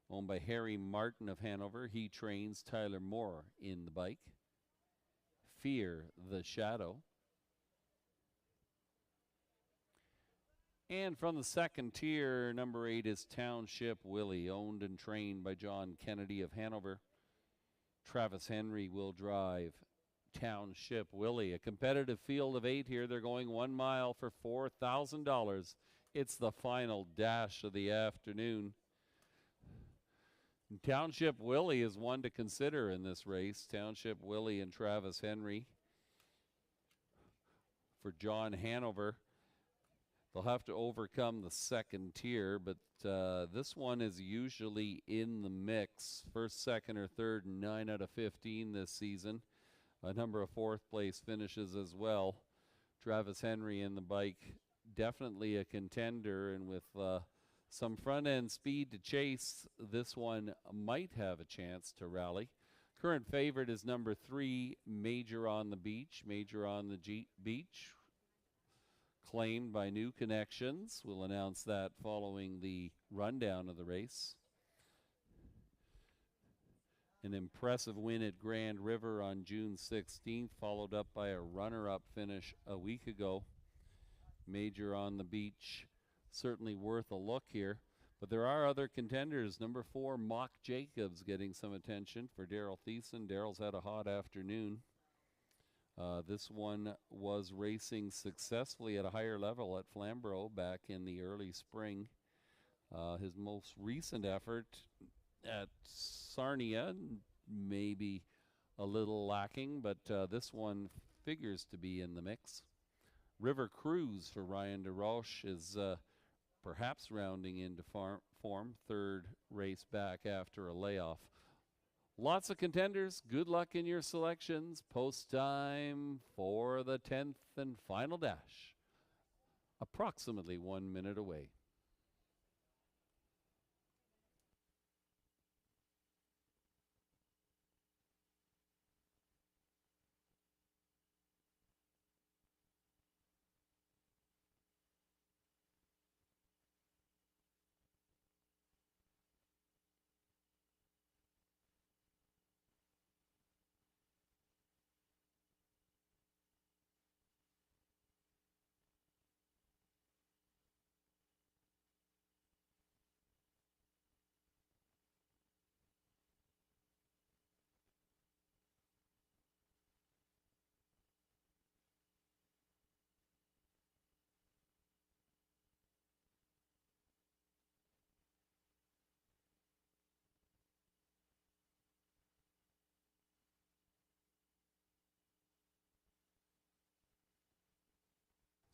owned by Harry Martin of Hanover. He trains. Tyler Moore in the bike. Fear the Shadow. And from the second tier, number 8 is Township Willie, owned and trained by John Kennedy of Hanover. Travis Henry will drive Township Willie. A competitive field of 8 here. They're going 1 mile for $4,000. It's the final dash of the afternoon. Township Willie is one to consider in this race. Township Willie and Travis Henry for John Hanover. They'll have to overcome the second tier, but this one is usually in the mix. First, second, or third, 9 out of 15 this season. A number of fourth place finishes as well. Travis Henry in the bike, definitely a contender, and with some front end speed to chase, this one might have a chance to rally. Current favorite is number 3, Major on the Beach. Major on the Beach, claimed by New Connections. We'll announce that following the rundown of the race. An impressive win at Grand River on June 16th, followed up by a runner-up finish a week ago. Major on the Beach, certainly worth a look here. But there are other contenders. Number 4, Mock Jacobs, getting some attention for Daryl Thiessen. Daryl's had a hot afternoon. This one was racing successfully at a higher level at Flamborough back in the early spring. His most recent effort at Sarnia, maybe a little lacking, but this one figures to be in the mix. River Cruise for Ryan DeRoche is perhaps rounding into form, 3rd race back after a layoff. Lots of contenders. Good luck in your selections. Post time for the 10th and final dash, approximately 1 minute away.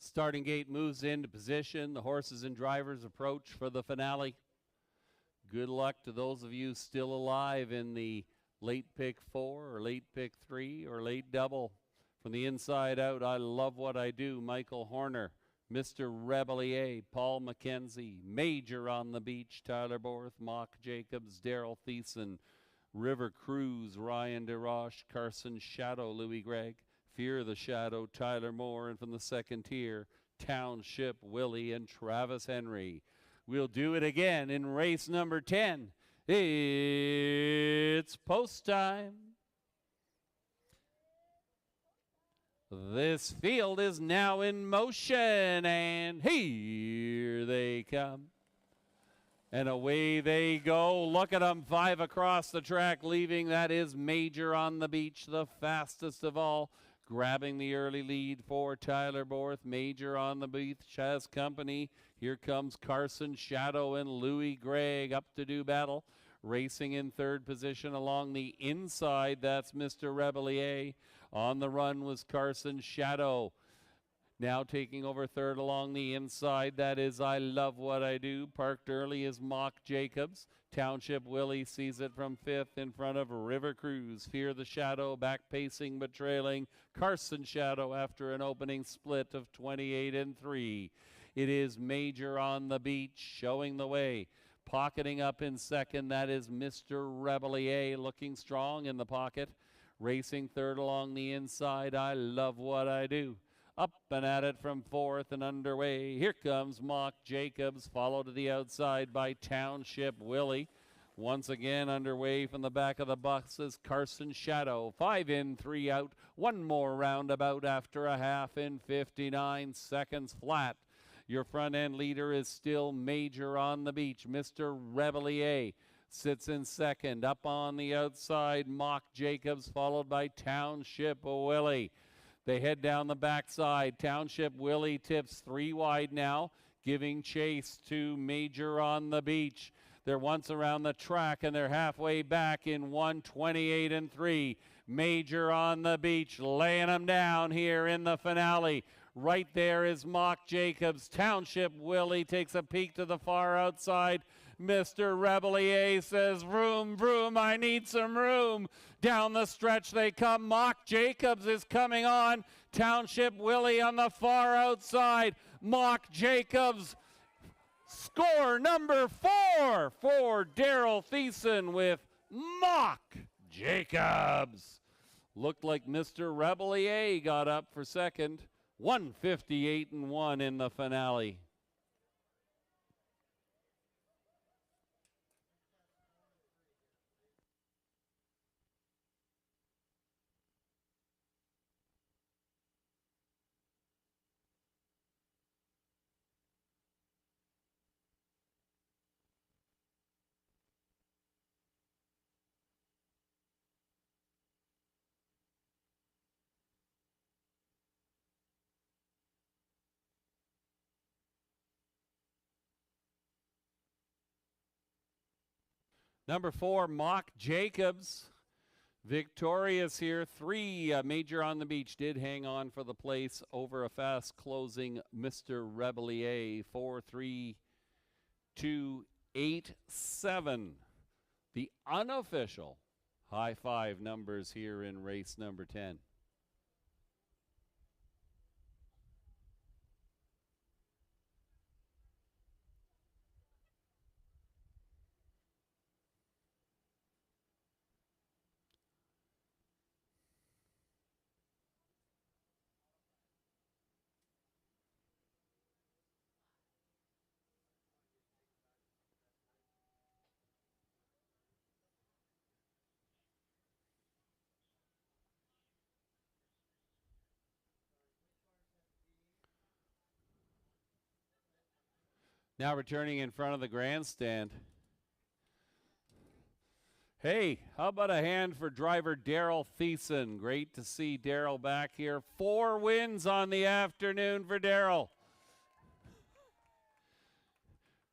Starting gate moves into position. The horses and drivers approach for the finale. Good luck to those of you still alive in the late pick 4 or late pick 3 or late double. From the inside out, I Love What I Do, Michael Horner, Mr. Rebellier, Paul McKenzie, Major on the Beach, Tyler Borth, Mock Jacobs, Daryl Thiessen, River Cruise, Ryan DeRoche, Carson Shadow, Louis Gregg, Fear the Shadow, Tyler Moore, and from the second tier, Township Willie and Travis Henry. We'll do it again in race number 10. It's post time. This field is now in motion, and here they come. And away they go. Look at them, 5 across the track, leaving. That is Major on the Beach, the fastest of all. Grabbing the early lead for Tyler Borth. Major on the Beach has company. Here comes Carson Shadow and Louis Gregg up to do battle. Racing in 3rd position along the inside, that's Mr. Rebellier. On the run was Carson Shadow. Now taking over 3rd along the inside, that is I Love What I Do. Parked early is Mock Jacobs. Township Willie sees it from 5th in front of River Cruise. Fear the Shadow, back pacing but trailing Carson Shadow after an opening split of 28-3. It is Major on the Beach showing the way. Pocketing up in 2nd, that is Mr. Rebellier, looking strong in the pocket. Racing 3rd along the inside, I Love What I Do. Up and at it from 4th and underway. Here comes Mock Jacobs, followed to the outside by Township Willie. Once again underway from the back of the bus is Carson Shadow. 5 in, 3 out. One more roundabout after a half in 59 seconds flat. Your front end leader is still Major on the Beach. Mr. Rebellier sits in 2nd. Up on the outside, Mock Jacobs, followed by Township Willie. They head down the backside. Township Willie tips 3 wide now, giving chase to Major on the Beach. They're once around the track and they're halfway back in 1:28-3. Major on the Beach laying them down here in the finale. Right there is Mock Jacobs. Township Willie takes a peek to the far outside. Mr. Rebellier says, vroom, vroom, I need some room. Down the stretch they come. Mock Jacobs is coming on. Township Willie on the far outside. Mock Jacobs. Score number 4 for Daryl Thiessen with Mock Jacobs. Looked like Mr. Rebellier got up for second. 158-1 in the finale. Number 4, Mock Jacobs. Victorious here. 3 major on the beach did hang on for the place over a fast closing Mr. Rebellier. 4-3-2-8-7. The unofficial high 5 numbers here in race number 10. Now returning in front of the grandstand. Hey, how about a hand for driver Daryl Thiessen? Great to see Daryl back here. 4 wins on the afternoon for Daryl.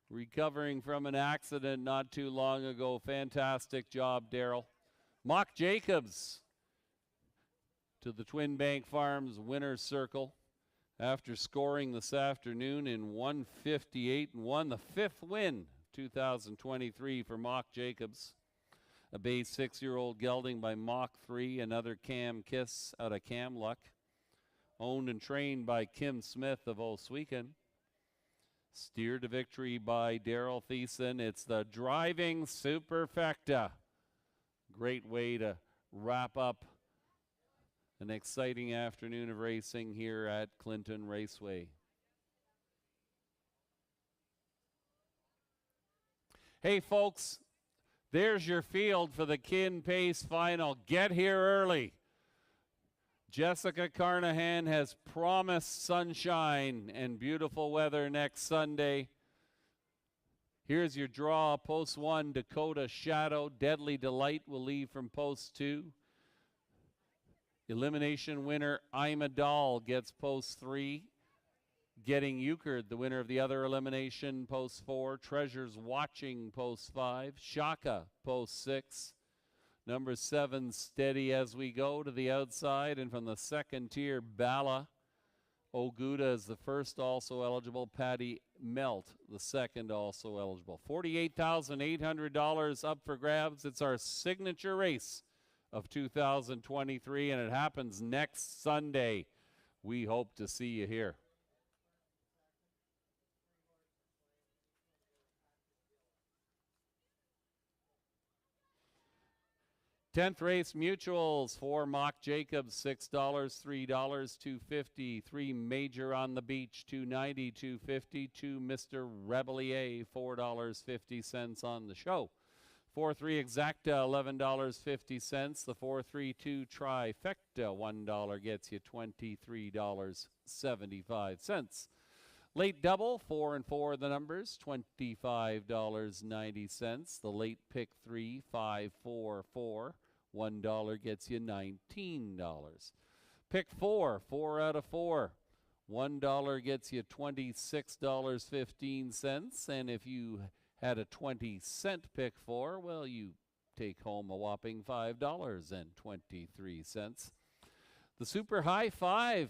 Recovering from an accident not too long ago. Fantastic job, Daryl. Mock Jacobs to the Twin Bank Farms winner's circle after scoring this afternoon in 158-1, the 5th win 2023 for Mock Jacobs. A base 6-year-old gelding by Mach 3, another Cam Kiss out of Camluck. Owned and trained by Kim Smith of Oswegan. Steered to victory by Daryl Thiessen. It's the driving superfecta. Great way to wrap up an exciting afternoon of racing here at Clinton Raceway. Hey folks, there's your field for the Kin Pace final. Get here early. Jessica Carnahan has promised sunshine and beautiful weather next Sunday. Here's your draw. Post 1, Dakota Shadow. Deadly Delight will leave from post 2. Elimination winner Ima Dahl gets post 3. Getting Euchred, the winner of the other elimination, post 4. Treasures Watching, post 5. Shaka, post 6. Number 7, Steady As We Go to the outside. And from the second tier, Bala. Oguda is the first, also eligible. Patty Melt, the second, also eligible. $48,800 up for grabs. It's our signature race of 2023, and it happens next Sunday. We hope to see you here. 10th race mutuals for Mock Jacobs, $6, $3, $2.50. 3 major on the beach, $2.90, $2.50. 2 Mr. Rebellier, $4.50 on the show. 4-3 Exacta, $11.50. The 4-3-2 Trifecta, $1 gets you $23.75. Late double, 4 and 4 the numbers, $25.90. The late pick 3, 5, 4, 4, $1 gets you $19. Pick 4, 4 out of 4, $1 gets you $26.15. And if you had a 20-cent pick 4, well, you take home a whopping $5.23. The Super High 5.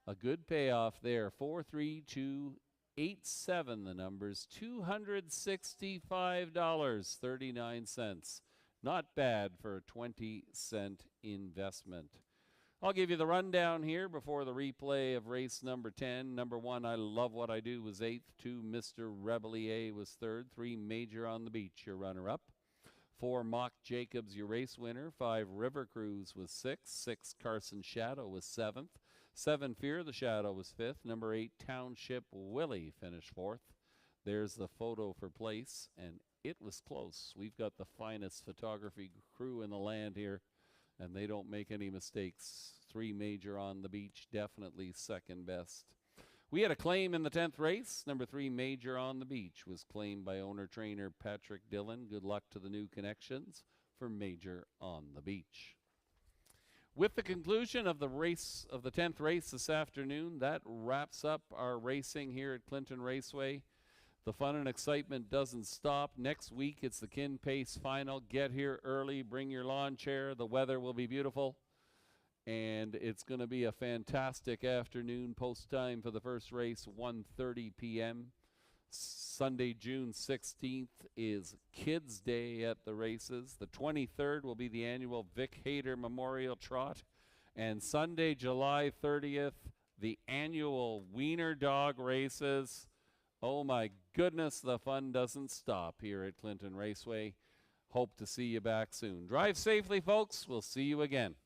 A good payoff there. 43287 the numbers. $265.39. Not bad for a 20-cent investment. I'll give you the rundown here before the replay of race number 10. Number 1, I Love What I Do, was 8th. 2, Mr. Rebellier was 3rd. 3, Major on the Beach, your runner-up. 4 Mock Jacobs, your race winner. 5 River Cruise was 6th. 6 Carson Shadow was 7th. 7 Fear the Shadow was 5th. Number 8 Township Willie finished 4th. There's the photo for place, and it was close. We've got the finest photography crew in the land here, and they don't make any mistakes. 3 Major on the Beach, definitely second best. We had a claim in the 10th race. Number 3 Major on the Beach was claimed by owner-trainer Patrick Dillon. Good luck to the new connections for Major on the Beach. With the conclusion of the race of the 10th race this afternoon, that wraps up our racing here at Clinton Raceway. The fun and excitement doesn't stop. Next week, it's the Kin Pace final. Get here early. Bring your lawn chair. The weather will be beautiful. And it's going to be a fantastic afternoon. Post time for the first race, 1:30 p.m. Sunday, June 16th is Kids Day at the races. The 23rd will be the annual Vic Hayter Memorial Trot. And Sunday, July 30th, the annual Wiener Dog races. Oh my goodness, the fun doesn't stop here at Clinton Raceway. Hope to see you back soon. Drive safely, folks. We'll see you again.